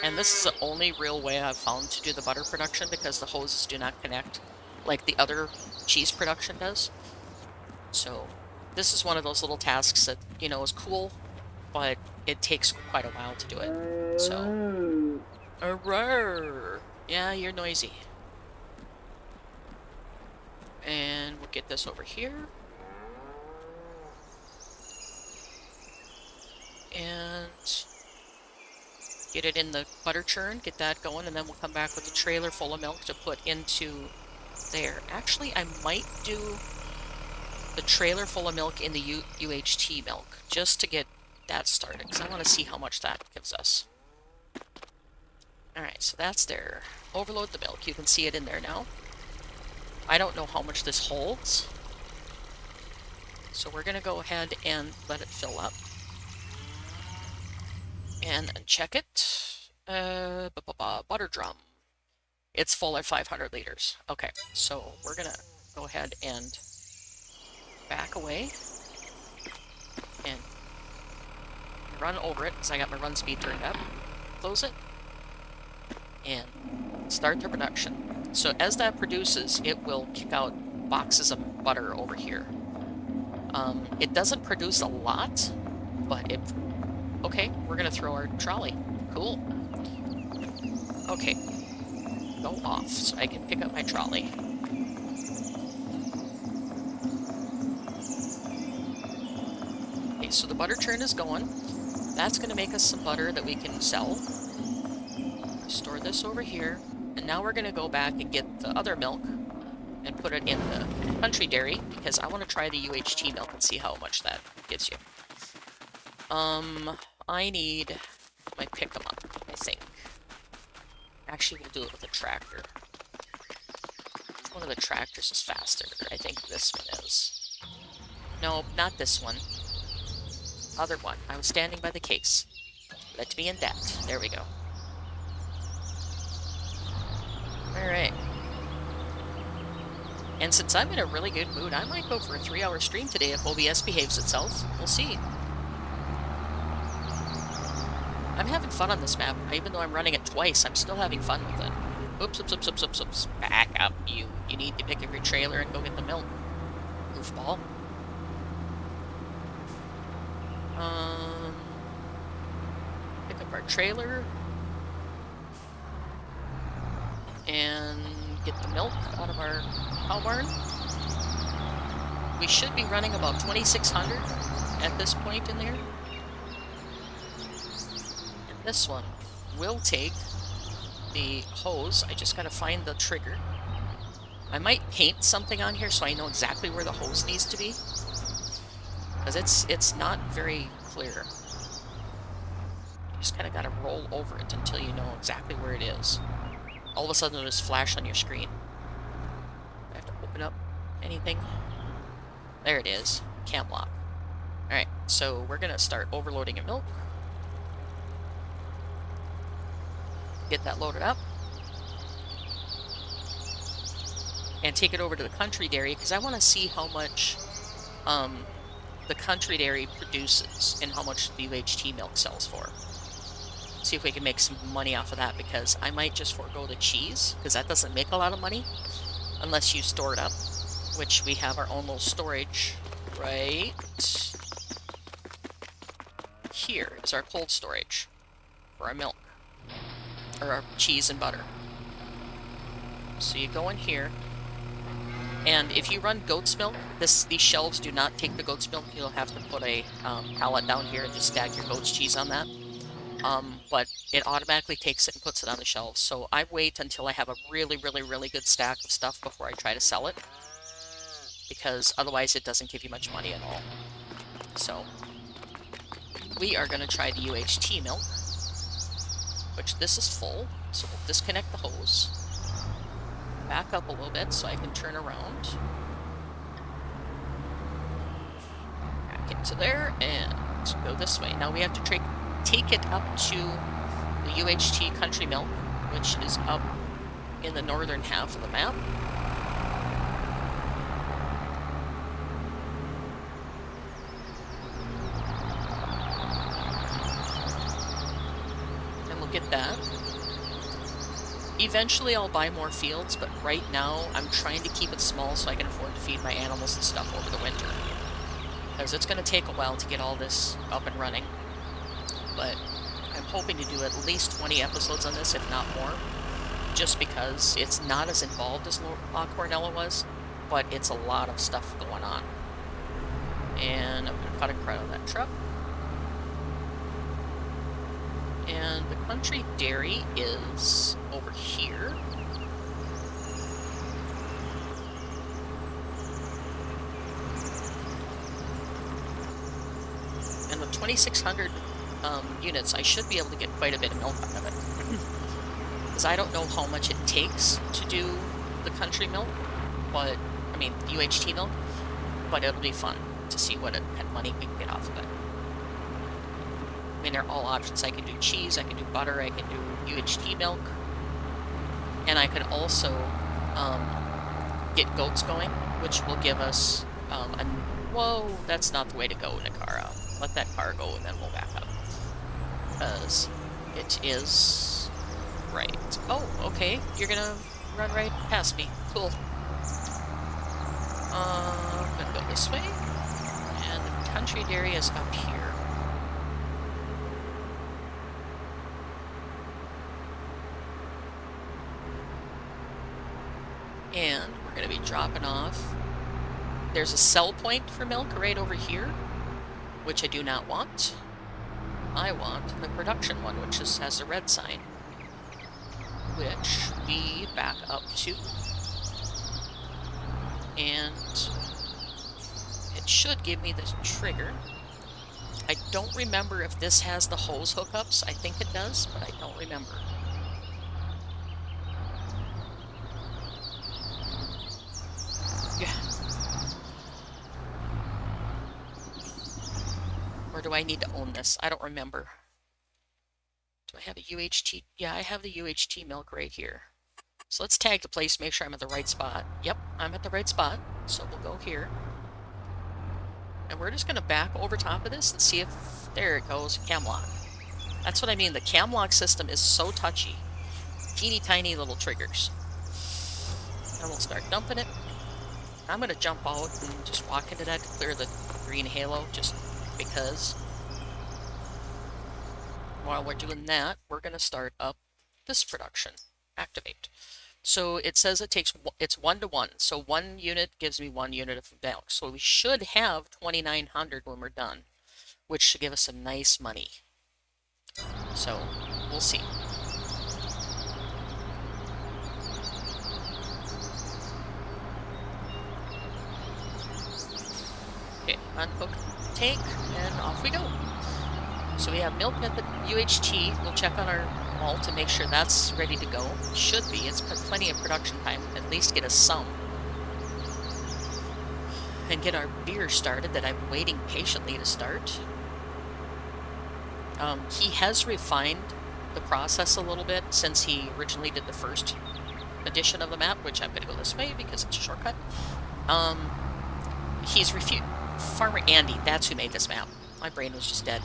A: And this is the only real way I've found to do the butter production, because the hoses do not connect like the other cheese production does. So this is one of those little tasks that, you know, is cool, but it takes quite a while to do it. So, yeah, you're noisy. And we'll get this over here. And get it in the butter churn, get that going, and then we'll come back with a trailer full of milk to put into there. Actually, I might do the trailer full of milk in the UHT milk, just to get that started, because I want to see how much that gives us. Alright, so that's there. Overload the milk. You can see it in there now. I don't know how much this holds, so we're going to go ahead and let it fill up. And then check it. Butter drum. It's full at 500 liters. Okay, so we're gonna go ahead and back away and run over it because I got my run speed turned up. Close it and start the production. So as that produces, it will kick out boxes of butter over here. It doesn't produce a lot, but it... Okay, we're gonna throw our trolley. Cool. Okay, go off so I can pick up my trolley. Okay, so the butter churn is going. That's gonna make us some butter that we can sell. Store this over here, and now we're gonna go back and get the other milk and put it in the country dairy because I want to try the UHT milk and see how much that gives you. I need my pick 'em up, I think. Actually, we'll do it with a tractor. One of the tractors is faster. I think this one is. No, not this one. Other one. I was standing by the case. Let me in that. There we go. Alright. And since I'm in a really good mood, I might go for a 3-hour stream today if OBS behaves itself. We'll see. I'm having fun on this map. Even though I'm running it twice, I'm still having fun with it. Oops, oops, oops, oops, oops, oops. Back up, you. You need to pick up your trailer and go get the milk. Goofball. Pick up our trailer. And get the milk out of our cow barn. We should be running about 2,600 at this point in there. And this one will take the hose. I just gotta find the trigger. I might paint something on here so I know exactly where the hose needs to be. Because it's not very clear. You just kinda gotta roll over it until you know exactly where it is. All of a sudden it'll just flash on your screen. I have to open up anything. There it is. Cam lock. Alright, so we're gonna start overloading your milk. Get that loaded up. And take it over to the country dairy, because I want to see how much the country dairy produces and how much the UHT milk sells for. See if we can make some money off of that, because I might just forego the cheese, because that doesn't make a lot of money unless you store it up, which we have our own little storage right here is our cold storage for our milk, or our cheese and butter. So you go in here, and if you run goat's milk, these shelves do not take the goat's milk. You'll have to put a pallet down here and just stack your goat's cheese on that. But it automatically takes it and puts it on the shelves. So I wait until I have a really, really, really good stack of stuff before I try to sell it, because otherwise it doesn't give you much money at all. So we are going to try the UHT milk, which this is full, so we'll disconnect the hose, back up a little bit so I can turn around, back into there, and go this way. Now we have to take it up to the UHT country milk, which is up in the northern half of the map. And we'll get that. Eventually I'll buy more fields, but right now I'm trying to keep it small so I can afford to feed my animals and stuff over the winter. Because it's going to take a while to get all this up and running. But I'm hoping to do at least 20 episodes on this, if not more, just because it's not as involved as La Cornella was, but it's a lot of stuff going on. And I'm going to cut a credit on that truck. And the country dairy is over here. And with 2,600 units, I should be able to get quite a bit of milk out of it. Because I don't know how much it takes to do the country milk, but, I mean, the UHT milk, but it'll be fun to see what kind of money we can get off of it. I mean, they're all options. I can do cheese, I can do butter, I can do UHT milk, and I could also um, get goats going, which will give us whoa, that's not the way to go, Nakara. Let that car go and then we'll back up. Because it is right. Oh, okay. You're gonna run right past me. Cool. I'm gonna go this way. And the country dairy is up here. And we're going to be dropping off. There's a sell point for milk right over here, which I do not want. I want the production one, which has the red sign, which we back up to. And it should give me the trigger. I don't remember if this has the hose hookups. I think it does, but I don't remember. Yeah. Or do I need to own this? I don't remember. Do I have a UHT? Yeah, I have the UHT milk right here. So let's tag the place, make sure I'm at the right spot. Yep, I'm at the right spot. So we'll go here. And we're just going to back over top of this and see if... There it goes, cam lock. That's what I mean. The cam lock system is so touchy. Teeny tiny little triggers. And we'll start dumping it. I'm going to jump out and just walk into that to clear the green halo, just because. While we're doing that, we're going to start up this production. Activate. So it says it's 1-to-1. So 1 unit gives me 1 unit of milk. So we should have 2,900 when we're done, which should give us some nice money. So we'll see. Okay, unhook tank and off we go. So we have milk at the UHT. We'll check on our malt to make sure that's ready to go. Should be. It's plenty of production time. At least get us some. And get our beer started that I'm waiting patiently to start. He has refined the process a little bit since he originally did the first edition of the map, which I'm going to go this way because it's a shortcut. He's Farmer Andy, that's who made this map. My brain was just dead.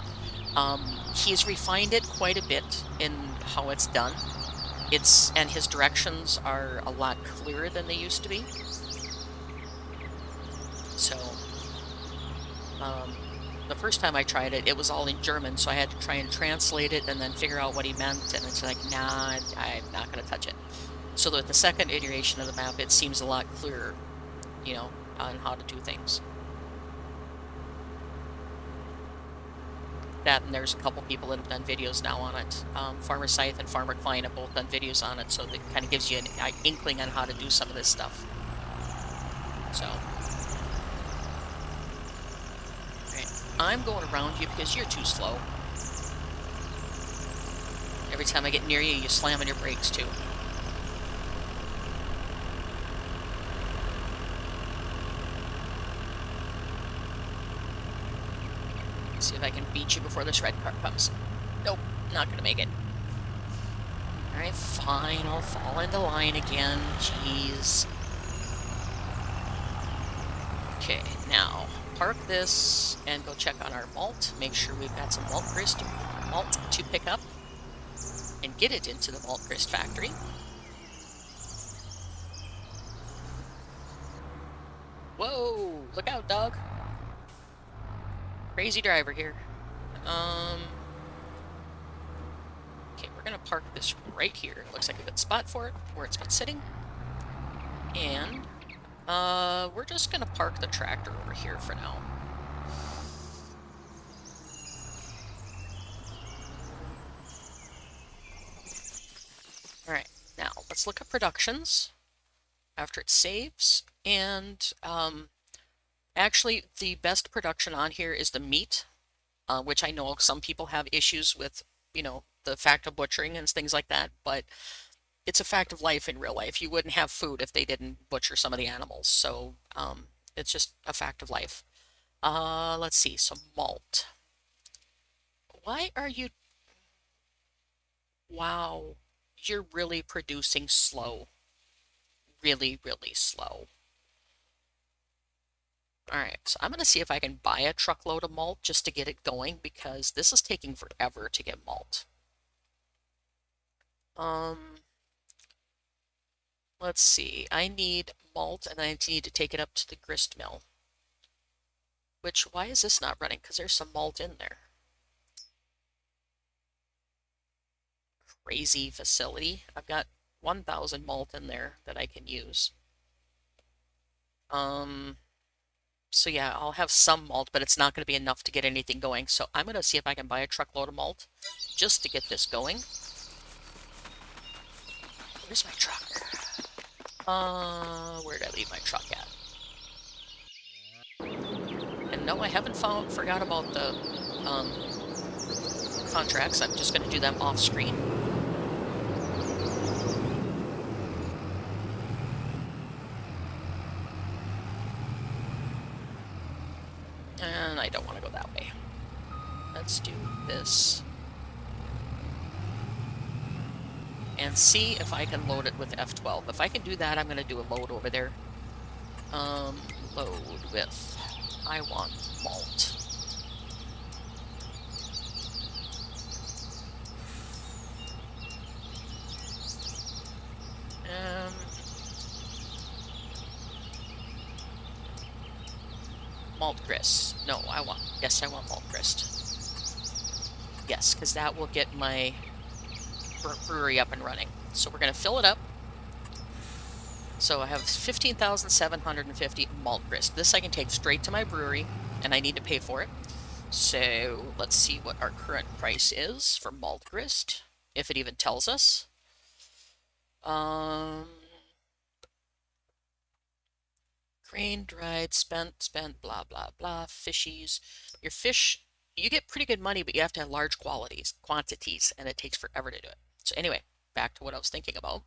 A: He's refined it quite a bit in how it's done. And his directions are a lot clearer than they used to be. So, the first time I tried it, it was all in German, so I had to try and translate it and then figure out what he meant, and it's like, nah, I'm not going to touch it. So with the second iteration of the map, it seems a lot clearer, you know, on how to do things. That, and there's a couple people that have done videos now on it. Farmer Scythe and Farmer Klein have both done videos on it, so that kind of gives you an inkling on how to do some of this stuff. So, alright, I'm going around you because you're too slow. Every time I get near you, you slam on your brakes too. See if I can beat you before this red car comes. Nope, not gonna make it. Alright, fine, I'll fall into line again. Jeez. Okay, now, park this and go check on our malt. Make sure we've got some malt grist to pick up and get it into the malt grist factory. Whoa, look out, dog. Crazy driver here. Okay, we're gonna park this right here. Looks like a good spot for it, where it's been sitting. And we're just gonna park the tractor over here for now. Alright, now let's look at productions after it saves. And actually, the best production on here is the meat, which I know some people have issues with, you know, the fact of butchering and things like that, but it's a fact of life in real life. You wouldn't have food if they didn't butcher some of the animals, so it's just a fact of life. Let's see, some malt. Why are you... Wow, you're really producing slow. Really, really slow. Alright, so I'm going to see if I can buy a truckload of malt just to get it going, because this is taking forever to get malt. Let's see. I need malt, and I need to take it up to the grist mill. Which, why is this not running? Because there's some malt in there. Crazy facility. I've got 1,000 malt in there that I can use. So yeah, I'll have some malt, but it's not going to be enough to get anything going. So I'm going to see if I can buy a truckload of malt just to get this going. Where's my truck? Where did I leave my truck at? And no, I haven't forgot about the contracts. I'm just going to do them off screen. And I don't want to go that way. Let's do this. And see if I can load it with F12. If I can do that, I'm going to do a load over there. Load with... I want malt. Malt grist. No, yes, I want malt grist. Yes, because that will get my brewery up and running. So we're going to fill it up. So I have 15,750 malt grist. This I can take straight to my brewery, and I need to pay for it. So let's see what our current price is for malt grist, if it even tells us. Grain, dried, spent, blah, blah, blah, fishies. Your fish, you get pretty good money, but you have to have large quantities, and it takes forever to do it. So anyway, back to what I was thinking about.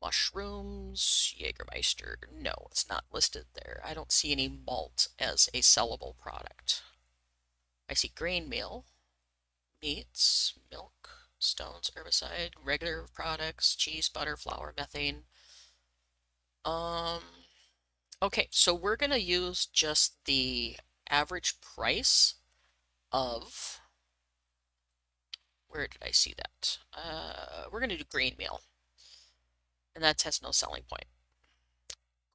A: Mushrooms, Jägermeister. No, it's not listed there. I don't see any malt as a sellable product. I see grain meal, meats, milk, stones, herbicide, regular products, cheese, butter, flour, methane. Okay, so we're going to use just the average price of... Where did I see that? We're going to do grain meal. And that has no selling point.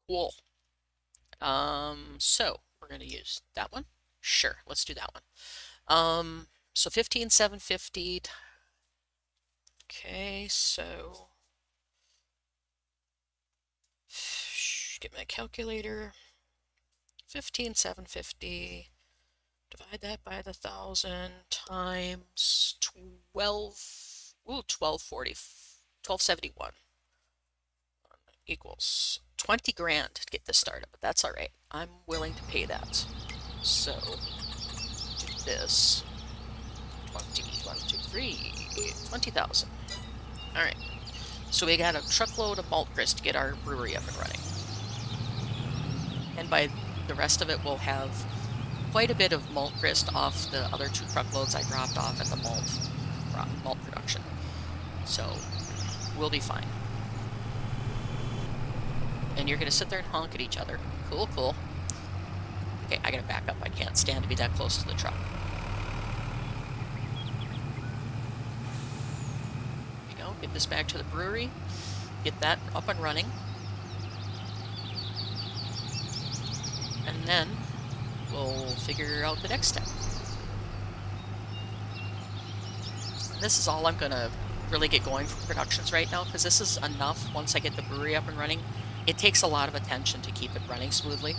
A: Cool. So we're going to use that one. Sure, let's do that one. So 15,750. Okay, so get my calculator. 15,750. Divide that by the 1,000 times 12. Ooh, 1240. 1271. Equals 20 grand to get this started, but that's all right. I'm willing to pay that. So do this. 20, 1, 2, 3, 20,000. All right. So we got a truckload of malt grist to get our brewery up and running. And by the rest of it, we'll have quite a bit of malt grist off the other 2 truckloads I dropped off at the malt production. So we'll be fine. And you're going to sit there and honk at each other. Cool, cool. Okay, I got to back up. I can't stand to be that close to the truck. There you go. Get this back to the brewery. Get that up and running. And then we'll figure out the next step. And this is all I'm going to really get going for productions right now, because this is enough. Once I get the brewery up and running, it takes a lot of attention to keep it running smoothly.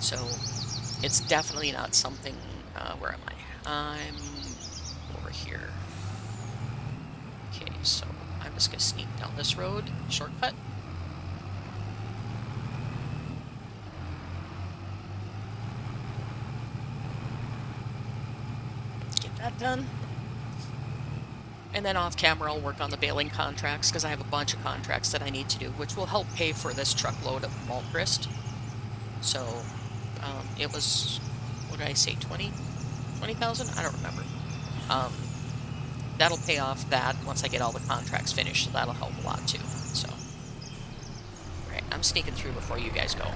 A: So it's definitely not something... where am I? I'm over here. Okay, so I'm just going to sneak down this road. Shortcut. Get that done. And then off camera, I'll work on the baling contracts, because I have a bunch of contracts that I need to do, which will help pay for this truckload of malt grist. So it was, what did I say, 20? 20,000? I don't remember. Um, that'll pay off that once I get all the contracts finished, so that'll help a lot too. So, right, I'm sneaking through before you guys go,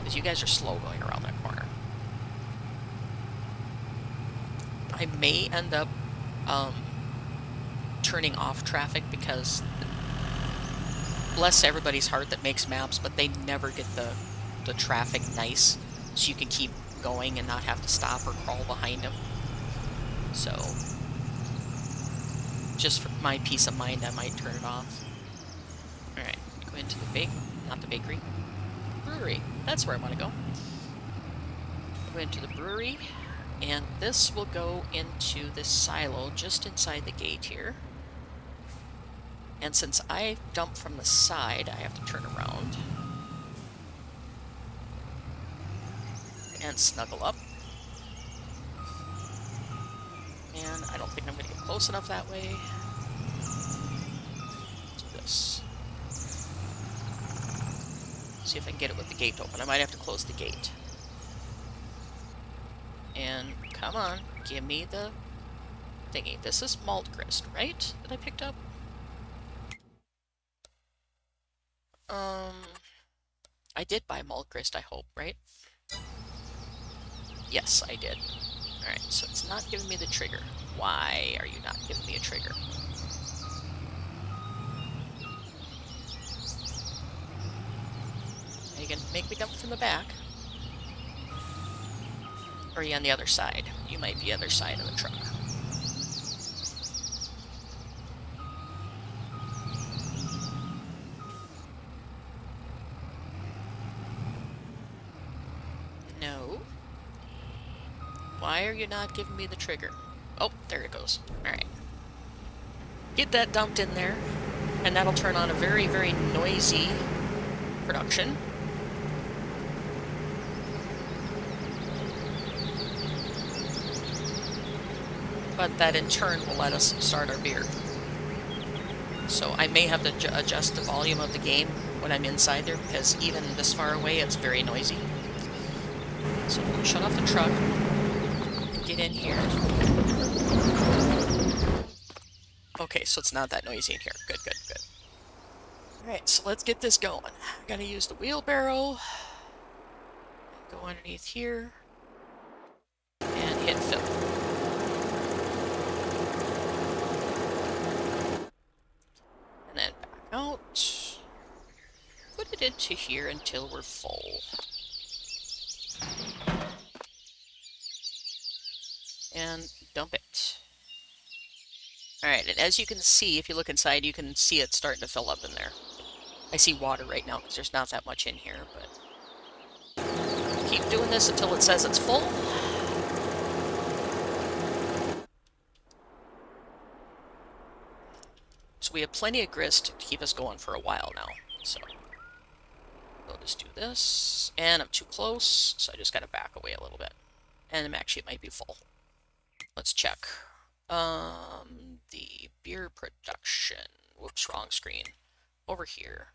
A: because you guys are slow going around that corner. I may end up turning off traffic because bless everybody's heart that makes maps, but they never get the traffic nice, so you can keep going and not have to stop or crawl behind them. So, just for my peace of mind, I might turn it off. Alright, go into the not the bakery, brewery. That's where I want to go. Go into the brewery, and this will go into this silo just inside the gate here. And since I dump from the side, I have to turn around and snuggle up. And I don't think I'm going to get close enough that way. Let's do this. See if I can get it with the gate open. I might have to close the gate. And come on, give me the thingy. This is malt grist, right? That I picked up? I did buy malt grist, I hope, right? Yes, I did. Alright, so it's not giving me the trigger. Why are you not giving me a trigger? Are you gonna make me dump from the back? Or are you on the other side? You might be other side of the truck. No. Why are you not giving me the trigger? Oh, there it goes. Alright. Get that dumped in there, and that'll turn on a very, very noisy production. But that in turn will let us start our beer. So I may have to adjust the volume of the game when I'm inside there, because even this far away it's very noisy. So we'll shut off the truck and get in here. Okay, so it's not that noisy in here. Good, good, good. Alright, so let's get this going. I'm gonna use the wheelbarrow. Go underneath here. And hit fill. And then back out. Put it into here until we're full. And dump it. Alright, and as you can see, if you look inside, you can see it starting to fill up in there. I see water right now because there's not that much in here, but keep doing this until it says it's full. So we have plenty of grist to keep us going for a while now. So we'll just do this. And I'm too close, so I just gotta back away a little bit. And actually it might be full. Let's check. The beer production. Whoops, wrong screen. Over here.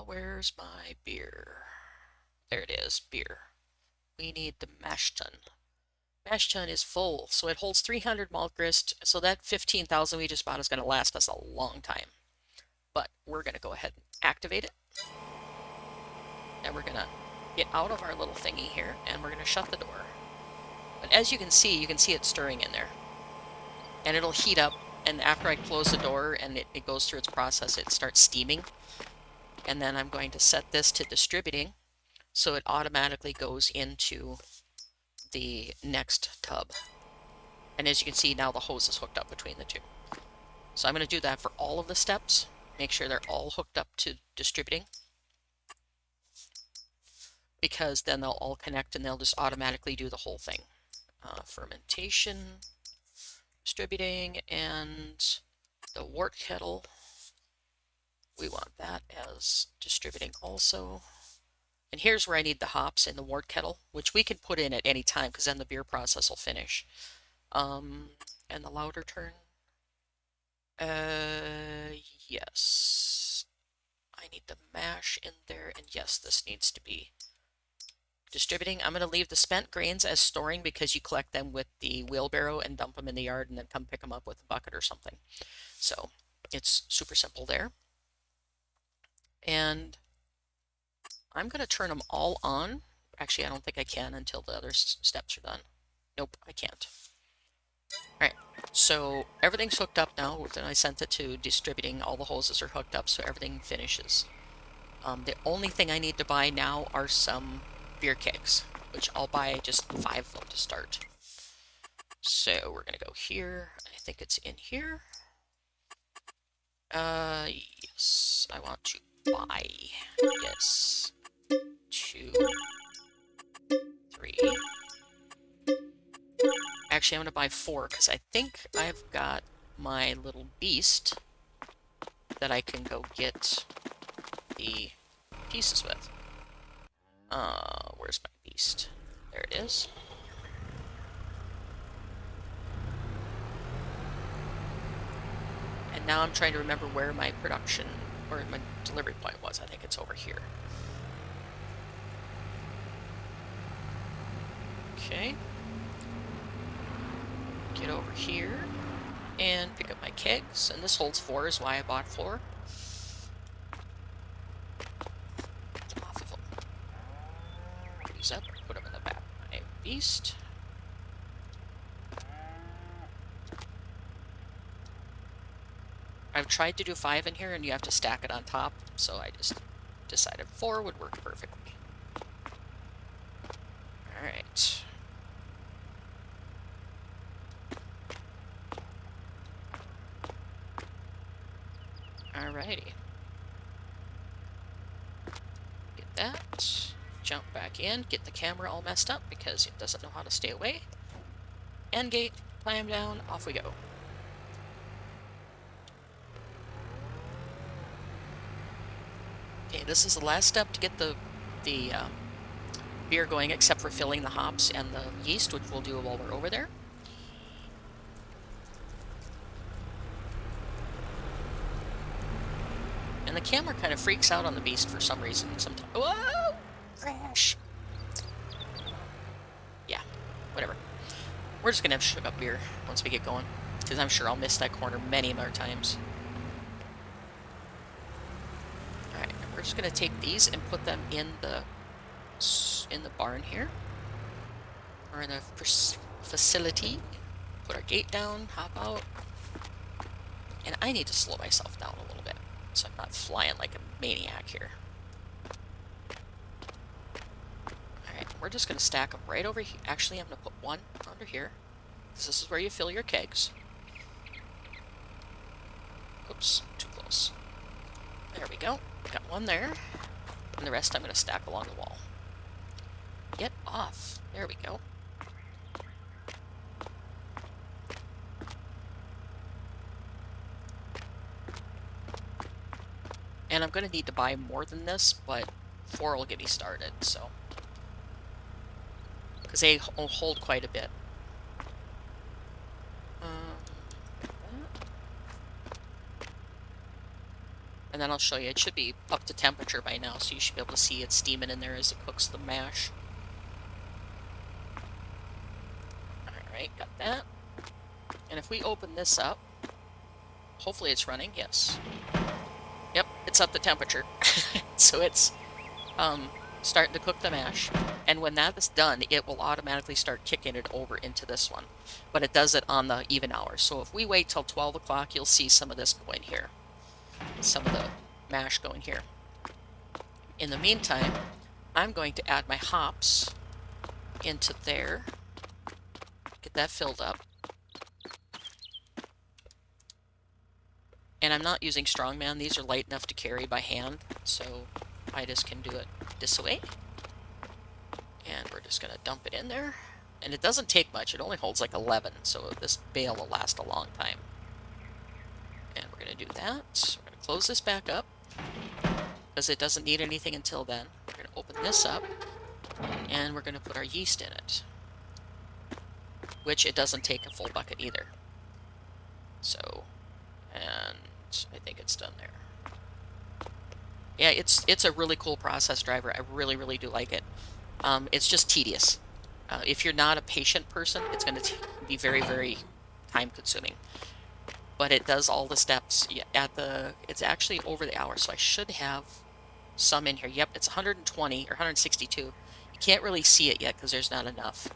A: Where's my beer? There it is, beer. We need the mash tun. Mash tun is full, so it holds 300 malt grist, so that 15,000 we just bought is going to last us a long time. But we're going to go ahead and activate it. And we're going to get out of our little thingy here, and we're going to shut the door. But as you can see it stirring in there. And it'll heat up, and after I close the door and it goes through its process, it starts steaming. And then I'm going to set this to distributing, so it automatically goes into the next tub. And as you can see, now the hose is hooked up between the two. So I'm going to do that for all of the steps. Make sure they're all hooked up to distributing, because then they'll all connect and they'll just automatically do the whole thing. Fermentation, distributing, and the wort kettle. We want that as distributing also. And here's where I need the hops in the wort kettle, which we can put in at any time because then the beer process will finish. And the louder turn. Yes. I need the mash in there, and yes, this needs to be distributing. I'm going to leave the spent grains as storing because you collect them with the wheelbarrow and dump them in the yard and then come pick them up with a bucket or something. So it's super simple there. And I'm going to turn them all on. Actually, I don't think I can until the other steps are done. Nope, I can't. All right, so everything's hooked up now. Then I sent it to distributing. All the hoses are hooked up, so everything finishes. The only thing I need to buy now are some beer kegs, which I'll buy just 5 of them to start. So we're gonna go here. I think it's in here. Yes, I want to buy. Yes. 2, 3. Actually, I'm gonna buy 4 because I think I've got my little beast that I can go get the pieces with. Where's my beast? There it is. And now I'm trying to remember where my production or my delivery point was. I think it's over here. Okay. Get over here and pick up my kegs. And this holds 4 is why I bought 4. Off of them. Put these up, put them in the back of my beast. I've tried to do 5 in here and you have to stack it on top, so I just decided 4 would work perfectly. Alright. Alrighty. Get that. Jump back in, get the camera all messed up because it doesn't know how to stay away. End gate, climb down, off we go. Okay, this is the last step to get the beer going, except for filling the hops and the yeast, which we'll do while we're over there. And the camera kind of freaks out on the beast for some reason. Sometimes. Whoa! Crash! Yeah, whatever. We're just gonna have shook up beer once we get going, because I'm sure I'll miss that corner many more times. Alright, we're just gonna take these and put them in the barn here, or in the facility. Put our gate down, hop out, and I need to slow myself down a little bit so I'm not flying like a maniac here. Alright, we're just going to stack them right over here. Actually, I'm going to put one under here, because this is where you fill your kegs. Oops, too close. There we go. Got one there, and the rest I'm going to stack along the wall. Get off. There we go. And I'm going to need to buy more than this, but 4 will get me started, so. Because they hold quite a bit. And then I'll show you. It should be up to temperature by now, so you should be able to see it steaming in there as it cooks the mash. Alright, got that. And if we open this up, hopefully it's running, yes. Yep, it's up to temperature. So it's starting to cook the mash. And when that is done, it will automatically start kicking it over into this one. But it does it on the even hours. So if we wait till 12 o'clock, you'll see some of this go in here. Some of the mash going here. In the meantime, I'm going to add my hops into there. Get that filled up. And I'm not using strongman. These are light enough to carry by hand, so I just can do it this way. And we're just going to dump it in there. And it doesn't take much. It only holds like 11, so this bale will last a long time. And we're going to do that. We're going to close this back up, because it doesn't need anything until then. We're going to open this up, and we're going to put our yeast in it, which it doesn't take a full bucket either. So, and I think it's done there. Yeah, it's a really cool process driver. I really do like it. It's just tedious. If you're not a patient person, it's going to be very, very time consuming. But it does all the steps it's actually over the hour, so I should have some in here. Yep, it's 120 or 162. You can't really see it yet because there's not enough.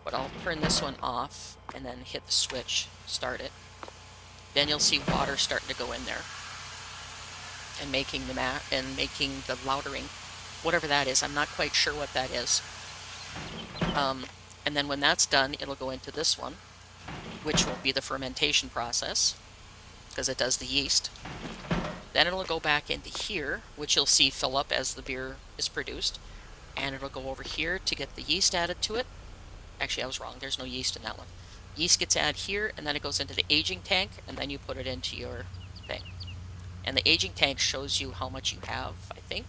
A: But I'll turn this one off and then hit the switch, start it. Then you'll see water starting to go in there and making the lautering, whatever that is. I'm not quite sure what that is. And then when that's done, it'll go into this one, which will be the fermentation process, because it does the yeast. Then it'll go back into here, which you'll see fill up as the beer is produced. And it'll go over here to get the yeast added to it. Actually, I was wrong. There's no yeast in that one. Yeast gets added here, and then it goes into the aging tank, and then you put it into your thing. And the aging tank shows you how much you have, I think,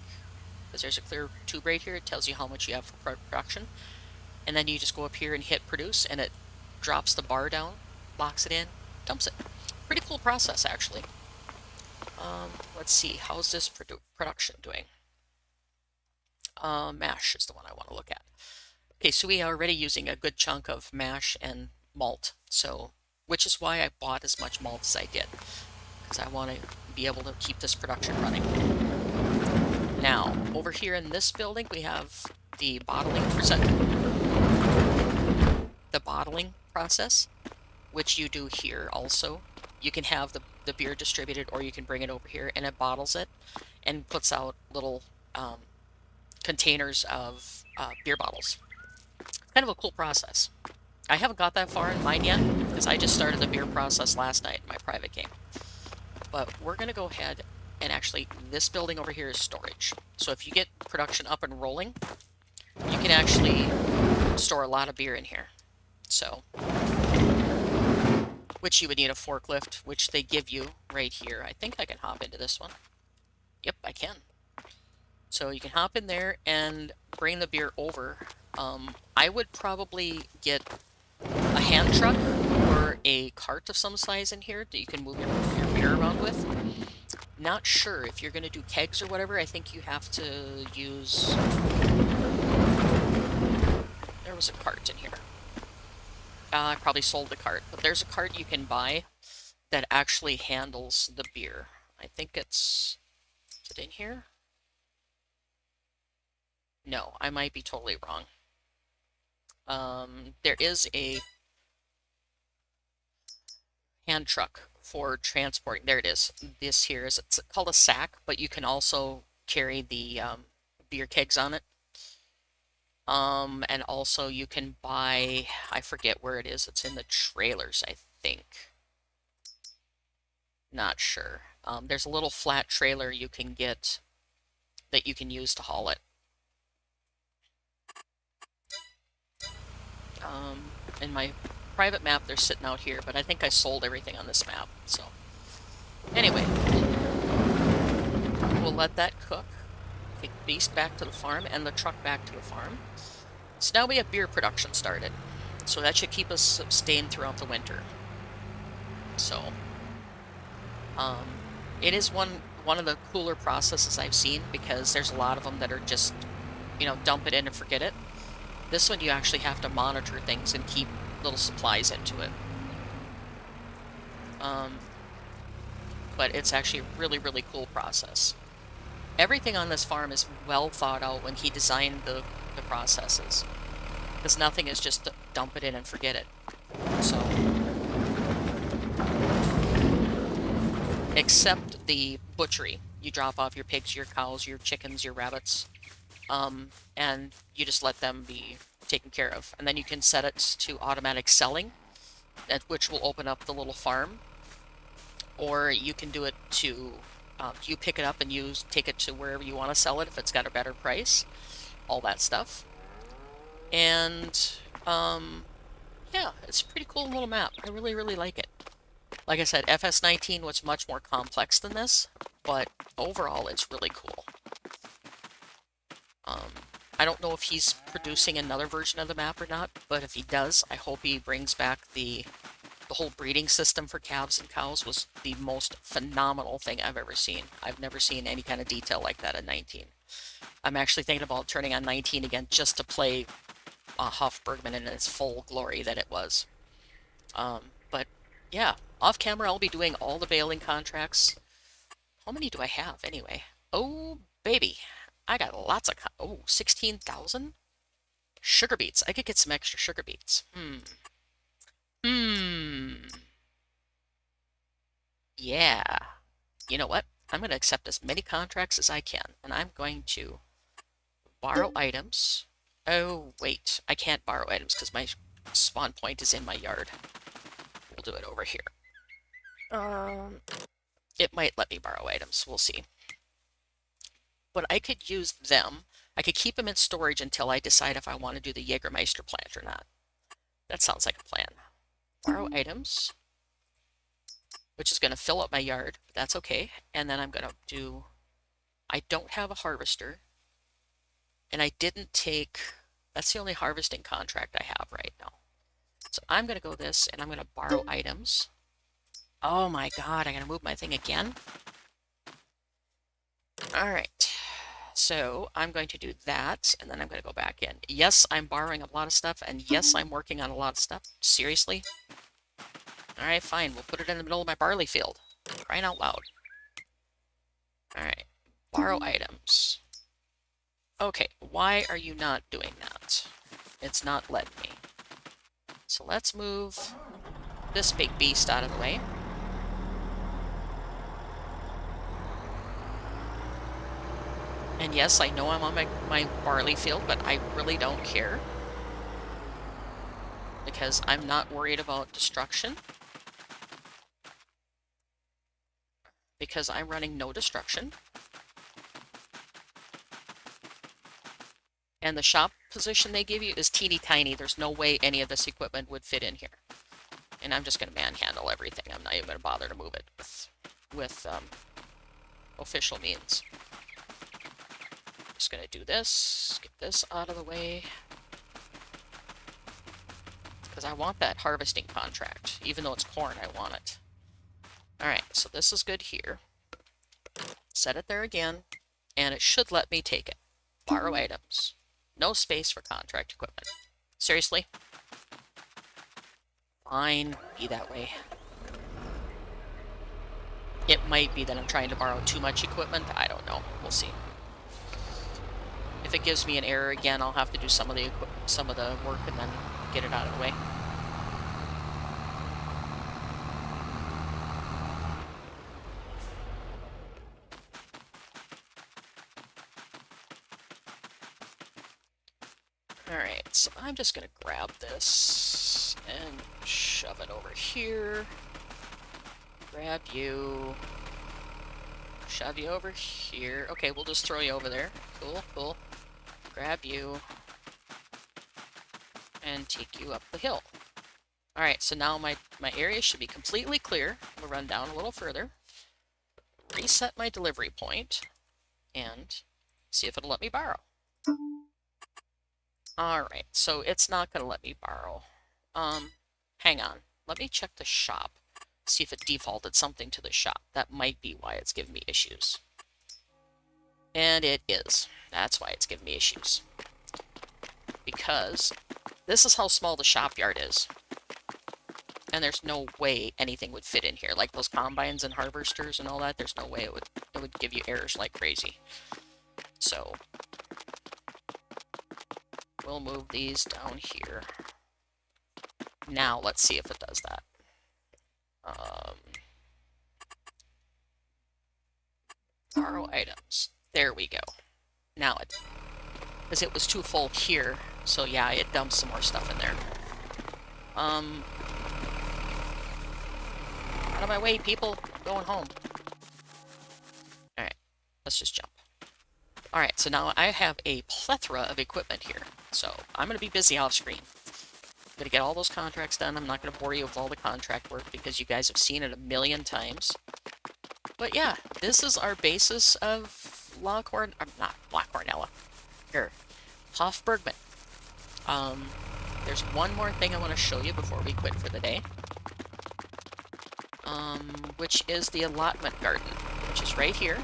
A: because there's a clear tube right here. It tells you how much you have for production. And then you just go up here and hit produce, and it drops the bar down, locks it in, dumps it. Pretty cool process, actually. Let's see, how's this production doing? Mash is the one I want to look at. Okay, so we are already using a good chunk of mash and malt, so which is why I bought as much malt as I did, because I want to be able to keep this production running. Now, over here in this building, we have the bottling process, which you do here also. You can have the beer distributed, or you can bring it over here, and it bottles it and puts out little containers of beer bottles. Kind of a cool process. I haven't got that far in mine yet, because I just started the beer process last night in my private game. But we're going to go ahead and actually, this building over here is storage. So if you get production up and rolling, you can actually store a lot of beer in here. So, which you would need a forklift, which they give you right here. I think I can hop into this one. Yep, I can. So you can hop in there and bring the beer over. I would probably get a hand truck or a cart of some size in here that you can move your beer around with. Not sure if you're going to do kegs or whatever. I think you have to use... There was a cart in here. I probably sold the cart, but there's a cart you can buy that actually handles the beer. I think is it in here? No, I might be totally wrong. There is a hand truck for transporting. There it is. This here is, it's called a sack, but you can also carry the beer kegs on it. And also you can buy, I forget where it is. It's in the trailers, I think. Not sure. There's a little flat trailer you can get that you can use to haul it. In my private map, they're sitting out here, but I think I sold everything on this map, so. Anyway, we'll let that cook. Take the beast back to the farm and the truck back to the farm. So now we have beer production started. So that should keep us sustained throughout the winter. So, it is one of the cooler processes I've seen, because there's a lot of them that are just, dump it in and forget it. This one you actually have to monitor things and keep little supplies into it. But it's actually a really, really cool process. Everything on this farm is well thought out when he designed the processes, because nothing is just dump it in and forget it. So, except the butchery. You drop off your pigs, your cows, your chickens, your rabbits, and you just let them be taken care of. And then you can set it to automatic selling, which will open up the little farm. Or you can do it to, you pick it up and you take it to wherever you want to sell it if it's got a better price. All that stuff. And, yeah, it's a pretty cool little map. I really, really like it. Like I said, FS19 was much more complex than this, but overall it's really cool. I don't know if he's producing another version of the map or not, but if he does, I hope he brings back the whole breeding system for calves and cows. Was the most phenomenal thing I've ever seen. I've never seen any kind of detail like that in 19. I'm actually thinking about turning on 19 again just to play Huff Bergmann in its full glory that it was. But yeah, off camera I'll be doing all the baling contracts. How many do I have anyway? Oh, baby. I got lots of... Oh, 16,000? Sugar beets. I could get some extra sugar beets. Yeah. You know what? I'm going to accept as many contracts as I can, and I'm going to borrow items. Oh, wait. I can't borrow items because my spawn point is in my yard. We'll do it over here. It might let me borrow items. We'll see. But I could use them. I could keep them in storage until I decide if I want to do the Jägermeister plant or not. That sounds like a plan. Borrow items, which is going to fill up my yard, but that's okay. And then I'm going to do... I don't have a harvester, and I didn't take... That's the only harvesting contract I have right now. So I'm going to go this, and I'm going to borrow items. Oh my god, I got to move my thing again? Alright. So I'm going to do that, and then I'm going to go back in. Yes, I'm borrowing a lot of stuff, and yes, I'm working on a lot of stuff. Seriously? Alright, fine. We'll put it in the middle of my barley field. Crying out loud. Alright. Borrow items. Okay, why are you not doing that? It's not letting me. So let's move this big beast out of the way. And yes, I know I'm on my barley field, but I really don't care. Because I'm not worried about destruction. Because I'm running no destruction. And the shop position they give you is teeny tiny. There's no way any of this equipment would fit in here. And I'm just going to manhandle everything. I'm not even going to bother to move it with official means. Just going to do this, get this out of the way. Because I want that harvesting contract. Even though it's corn, I want it. Alright, so this is good here. Set it there again, and it should let me take it. Borrow items. No space for contract equipment. Seriously? Fine, be that way. It might be that I'm trying to borrow too much equipment. I don't know. We'll see. If it gives me an error again, I'll have to do some of the work and then get it out of the way. Alright, so I'm just going to grab this and shove it over here. Grab you. Shove you over here. Okay, we'll just throw you over there. Cool, cool. Grab you. And take you up the hill. Alright, so now my area should be completely clear. We'll run down a little further. Reset my delivery point. And see if it'll let me borrow. Alright, so it's not going to let me borrow. Hang on. Let me check the shop. See if it defaulted something to the shop. That might be why it's giving me issues. And it is. That's why it's giving me issues. Because this is how small the shop yard is. And there's no way anything would fit in here. Like those combines and harvesters and all that, there's no way it would give you errors like crazy. So we'll move these down here. Now let's see if it does that. Borrow items. There we go. Now it, because it was too full here, so yeah, it dumps some more stuff in there. Out of my way, people. I'm going home. Alright, let's just jump. Alright, so now I have a plethora of equipment here. So I'm going to be busy off screen. I'm going to get all those contracts done. I'm not going to bore you with all the contract work because you guys have seen it a million times. But yeah, this is our basis of not La Cornella. Here, Huff Bergmann. There's one more thing I want to show you before we quit for the day. Which is the allotment garden, which is right here.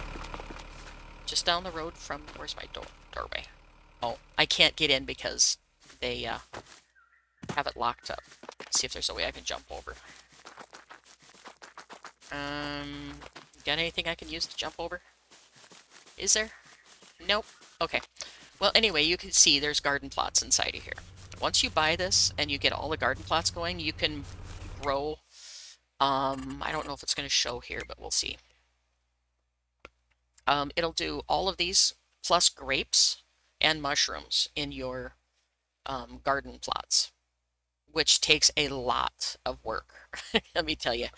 A: Just down the road from, where's my door? doorway. Oh, I can't get in because they have it locked up. Let's see if there's a way I can jump over. Got anything I can use to jump over? Is there? Nope. Okay. Well, anyway, you can see there's garden plots inside of here. Once you buy this and you get all the garden plots going, you can grow, I don't know if it's going to show here, but we'll see. It'll do all of these plus grapes and mushrooms in your garden plots, which takes a lot of work. Let me tell you,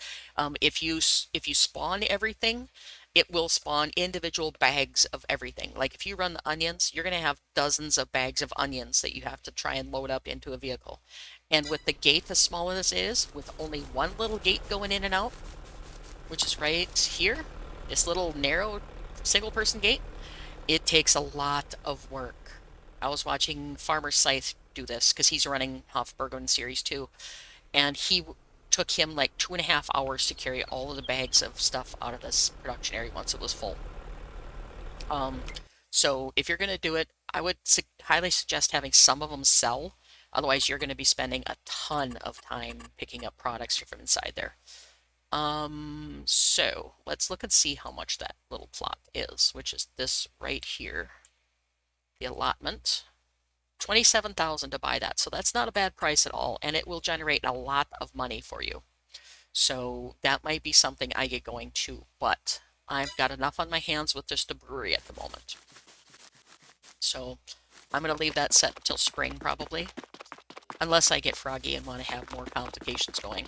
A: if you spawn everything, it will spawn individual bags of everything. Like if you run the onions, you're going to have dozens of bags of onions that you have to try and load up into a vehicle. And with the gate as small as it is, with only one little gate going in and out, which is right here, this little narrow single person gate, it takes a lot of work. I was watching Farmer Scythe do this because he's running off Bergmann Series 2, and he took him like 2.5 hours to carry all of the bags of stuff out of this production area once it was full. So if you're going to do it, I would highly suggest having some of them sell. Otherwise, you're going to be spending a ton of time picking up products from inside there. So let's look and see how much that little plot is, which is this right here. The allotment. 27,000 to buy that, so that's not a bad price at all, and it will generate a lot of money for you. So that might be something I get going to, but I've got enough on my hands with just the brewery at the moment. So I'm going to leave that set until spring probably, unless I get froggy and want to have more complications going.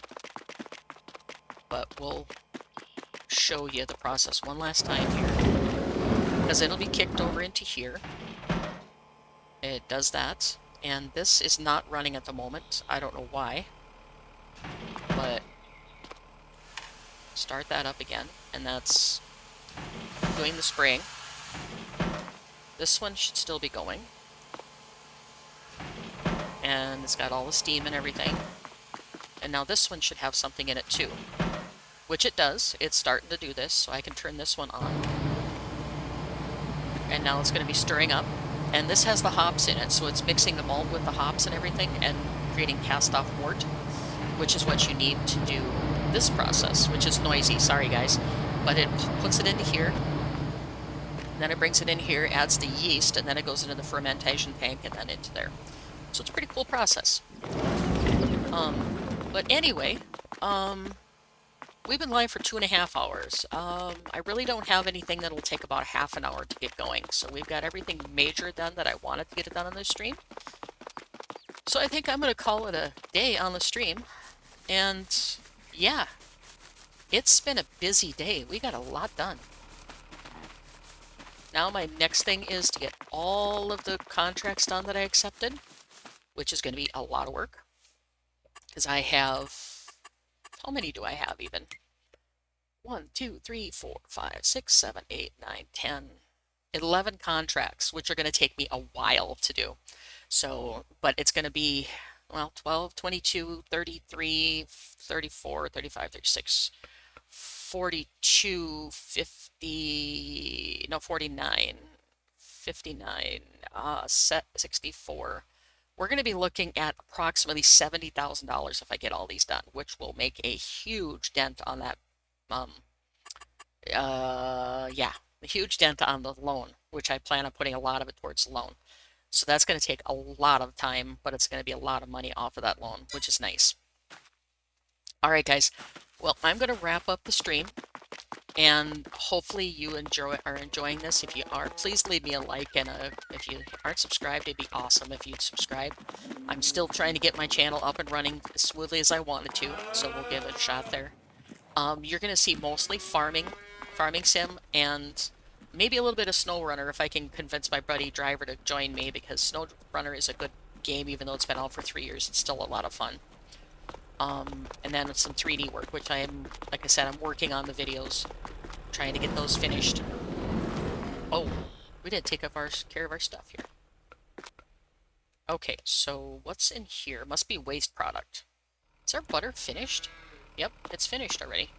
A: But we'll show you the process one last time here, because it'll be kicked over into here. It does that, and this is not running at the moment. I don't know why, but start that up again, and that's doing the spraying. This one should still be going, and it's got all the steam and everything. And now this one should have something in it too, which it does. It's starting to do this, so I can turn this one on. And now it's going to be stirring up. And this has the hops in it, so it's mixing the malt with the hops and everything and creating cast-off wort, which is what you need to do this process, which is noisy, sorry guys. But it puts it into here, then it brings it in here, adds the yeast, and then it goes into the fermentation tank and then into there. So it's a pretty cool process. But anyway, we've been live for 2.5 hours. I really don't have anything that'll take about half an hour to get going. So we've got everything major done that I wanted to get it done on this stream. So I think I'm going to call it a day on the stream. And yeah, it's been a busy day. We got a lot done. Now my next thing is to get all of the contracts done that I accepted, which is going to be a lot of work. Because I have... How many do I have even? 1, 2, 3, 4, 5, 6, 7, 8, 9, 10, 11 contracts, which are going to take me a while to do. So, but it's going to be, well, 12, 22, 33, 34, 35, 36, 42, 50, no, 49, 59, 64. We're going to be looking at approximately $70,000 if I get all these done, which will make a huge dent on that, yeah, a huge dent on the loan, which I plan on putting a lot of it towards the loan. So that's going to take a lot of time, but it's going to be a lot of money off of that loan, which is nice. All right, guys. Well, I'm going to wrap up the stream, and hopefully you are enjoying this. If you are, please leave me a like, and if you aren't subscribed, it'd be awesome if you'd subscribe. I'm still trying to get my channel up and running as smoothly as I wanted to, so we'll give it a shot there. You're going to see mostly farming sim, and maybe a little bit of SnowRunner if I can convince my buddy Driver to join me, because SnowRunner is a good game, even though it's been out for 3 years. It's still a lot of fun. And then some 3D work, which like I said, I'm working on the videos, trying to get those finished. Oh, we didn't take care of our stuff here. Okay, so what's in here? Must be waste product. Is our butter finished? Yep, it's finished already.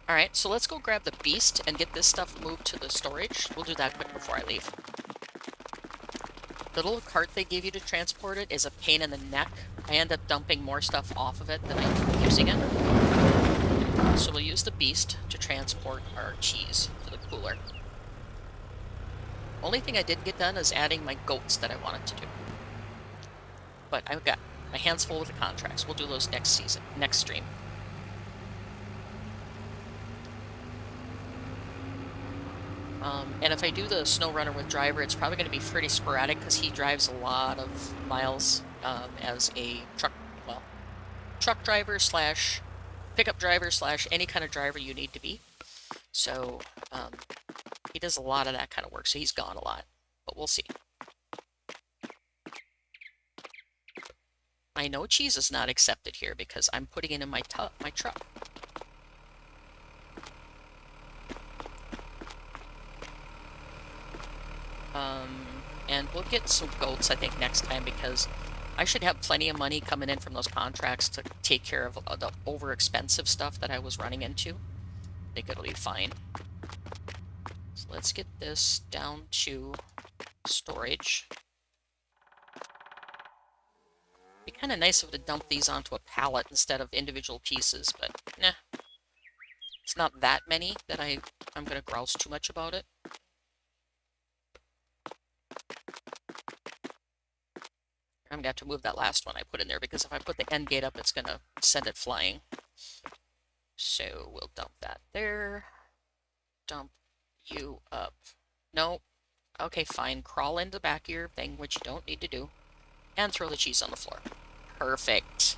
A: Alright, so let's go grab the beast and get this stuff moved to the storage. We'll do that quick before I leave. The little cart they give you to transport it is a pain in the neck. I end up dumping more stuff off of it than I'm using it. So we'll use the beast to transport our cheese to the cooler. Only thing I didn't get done is adding my goats that I wanted to do. But I've got my hands full with the contracts. We'll do those next season, next stream. And if I do the snow runner with driver, it's probably going to be pretty sporadic because he drives a lot of miles as a truck driver slash pickup driver slash any kind of driver you need to be. So he does a lot of that kind of work, so he's gone a lot, but we'll see. I know cheese is not accepted here because I'm putting it in my truck. And we'll get some goats, I think, next time because I should have plenty of money coming in from those contracts to take care of the over-expensive stuff that I was running into. I think it'll be fine. So let's get this down to storage. It'd be kind of nice if to dump these onto a pallet instead of individual pieces, but nah. It's not that many that I'm going to grouse too much about it. I'm going to have to move that last one I put in there because if I put the end gate up, it's going to send it flying. So we'll dump that there. Dump you up. No. Okay, fine. Crawl into the back of your thing, which you don't need to do. And throw the cheese on the floor. Perfect.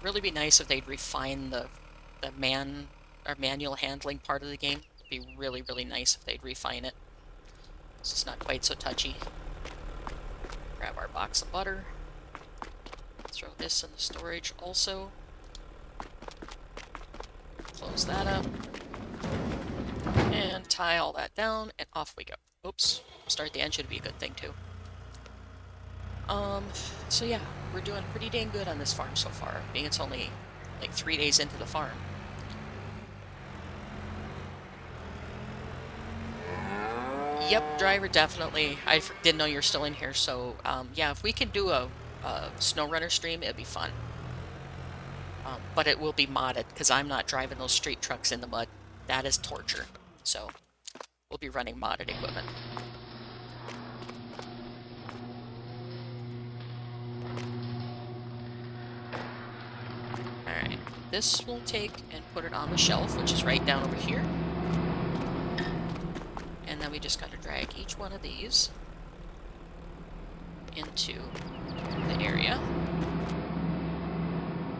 A: Really be nice if they'd refine the manual handling part of the game. It'd be really, really nice if they'd refine it. So it's not quite so touchy. Grab our box of butter. Throw this in the storage also. Close that up. And tie all that down, and off we go. Oops. Start the engine would be a good thing too. So yeah, we're doing pretty dang good on this farm so far, being it's only like 3 days into the farm. Yep, driver, definitely. I didn't know you were still in here, so yeah, if we can do a SnowRunner stream, it'd be fun. But it will be modded, because I'm not driving those street trucks in the mud. That is torture. So, we'll be running modded equipment. Alright, this we'll take and put it on the shelf, which is right down over here. And then we just gotta drag each one of these into the area.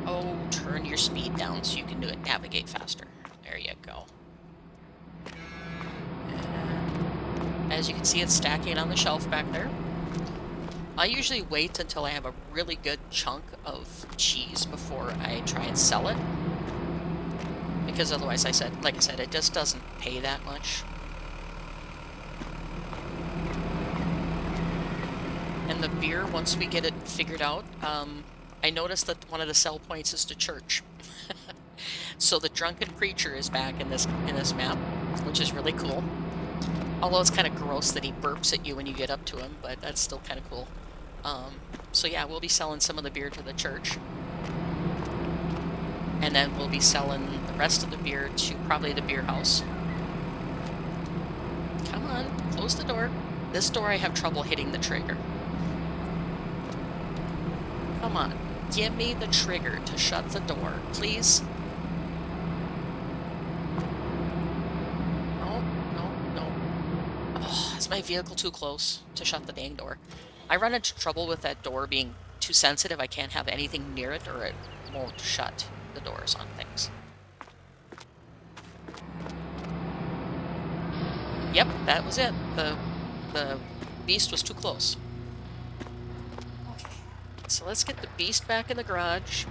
A: Oh, turn your speed down so you can do it, navigate faster. There you go. And as you can see, it's stacking on the shelf back there. I usually wait until I have a really good chunk of cheese before I try and sell it. Because otherwise, like I said, it just doesn't pay that much. And the beer, once we get it figured out, I noticed that one of the sell points is the church. So the drunken preacher is back in this map, which is really cool. Although it's kind of gross that he burps at you when you get up to him, but that's still kind of cool. So yeah, we'll be selling some of the beer to the church. And then we'll be selling the rest of the beer to probably the beer house. Come on, close the door. This door I have trouble hitting the trigger. Come on, give me the trigger to shut the door, please. No, no, no. Oh, is my vehicle too close to shut the dang door? I run into trouble with that door being too sensitive. I can't have anything near it or it won't shut the doors on things. Yep, that was it. The beast was too close. So let's get the beast back in the garage.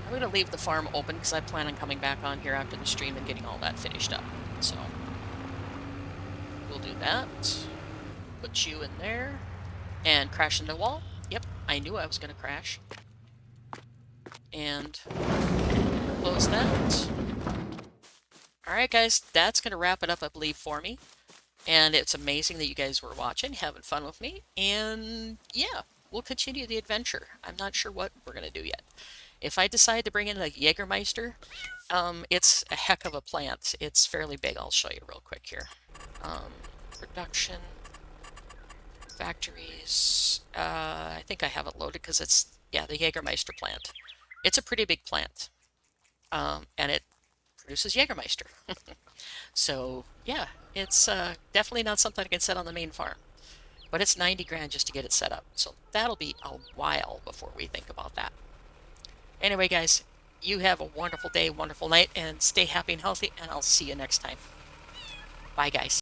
A: I'm going to leave the farm open because I plan on coming back on here after the stream and getting all that finished up. So we'll do that. Put you in there. And crash into the wall. Yep, I knew I was going to crash. And close that. All right, guys, that's going to wrap it up, I believe, for me. And it's amazing that you guys were watching, having fun with me. And yeah, we'll continue the adventure. I'm not sure what we're going to do yet. If I decide to bring in a Jägermeister, it's a heck of a plant. It's fairly big. I'll show you real quick here. Production, factories. I think I have it loaded because it's, yeah, the Jägermeister plant. It's a pretty big plant. And it produces Jägermeister. So yeah, it's definitely not something I can set on the main farm. But it's 90 grand just to get it set up. So that'll be a while before we think about that. Anyway, guys, you have a wonderful day, wonderful night, and stay happy and healthy, and I'll see you next time. Bye, guys.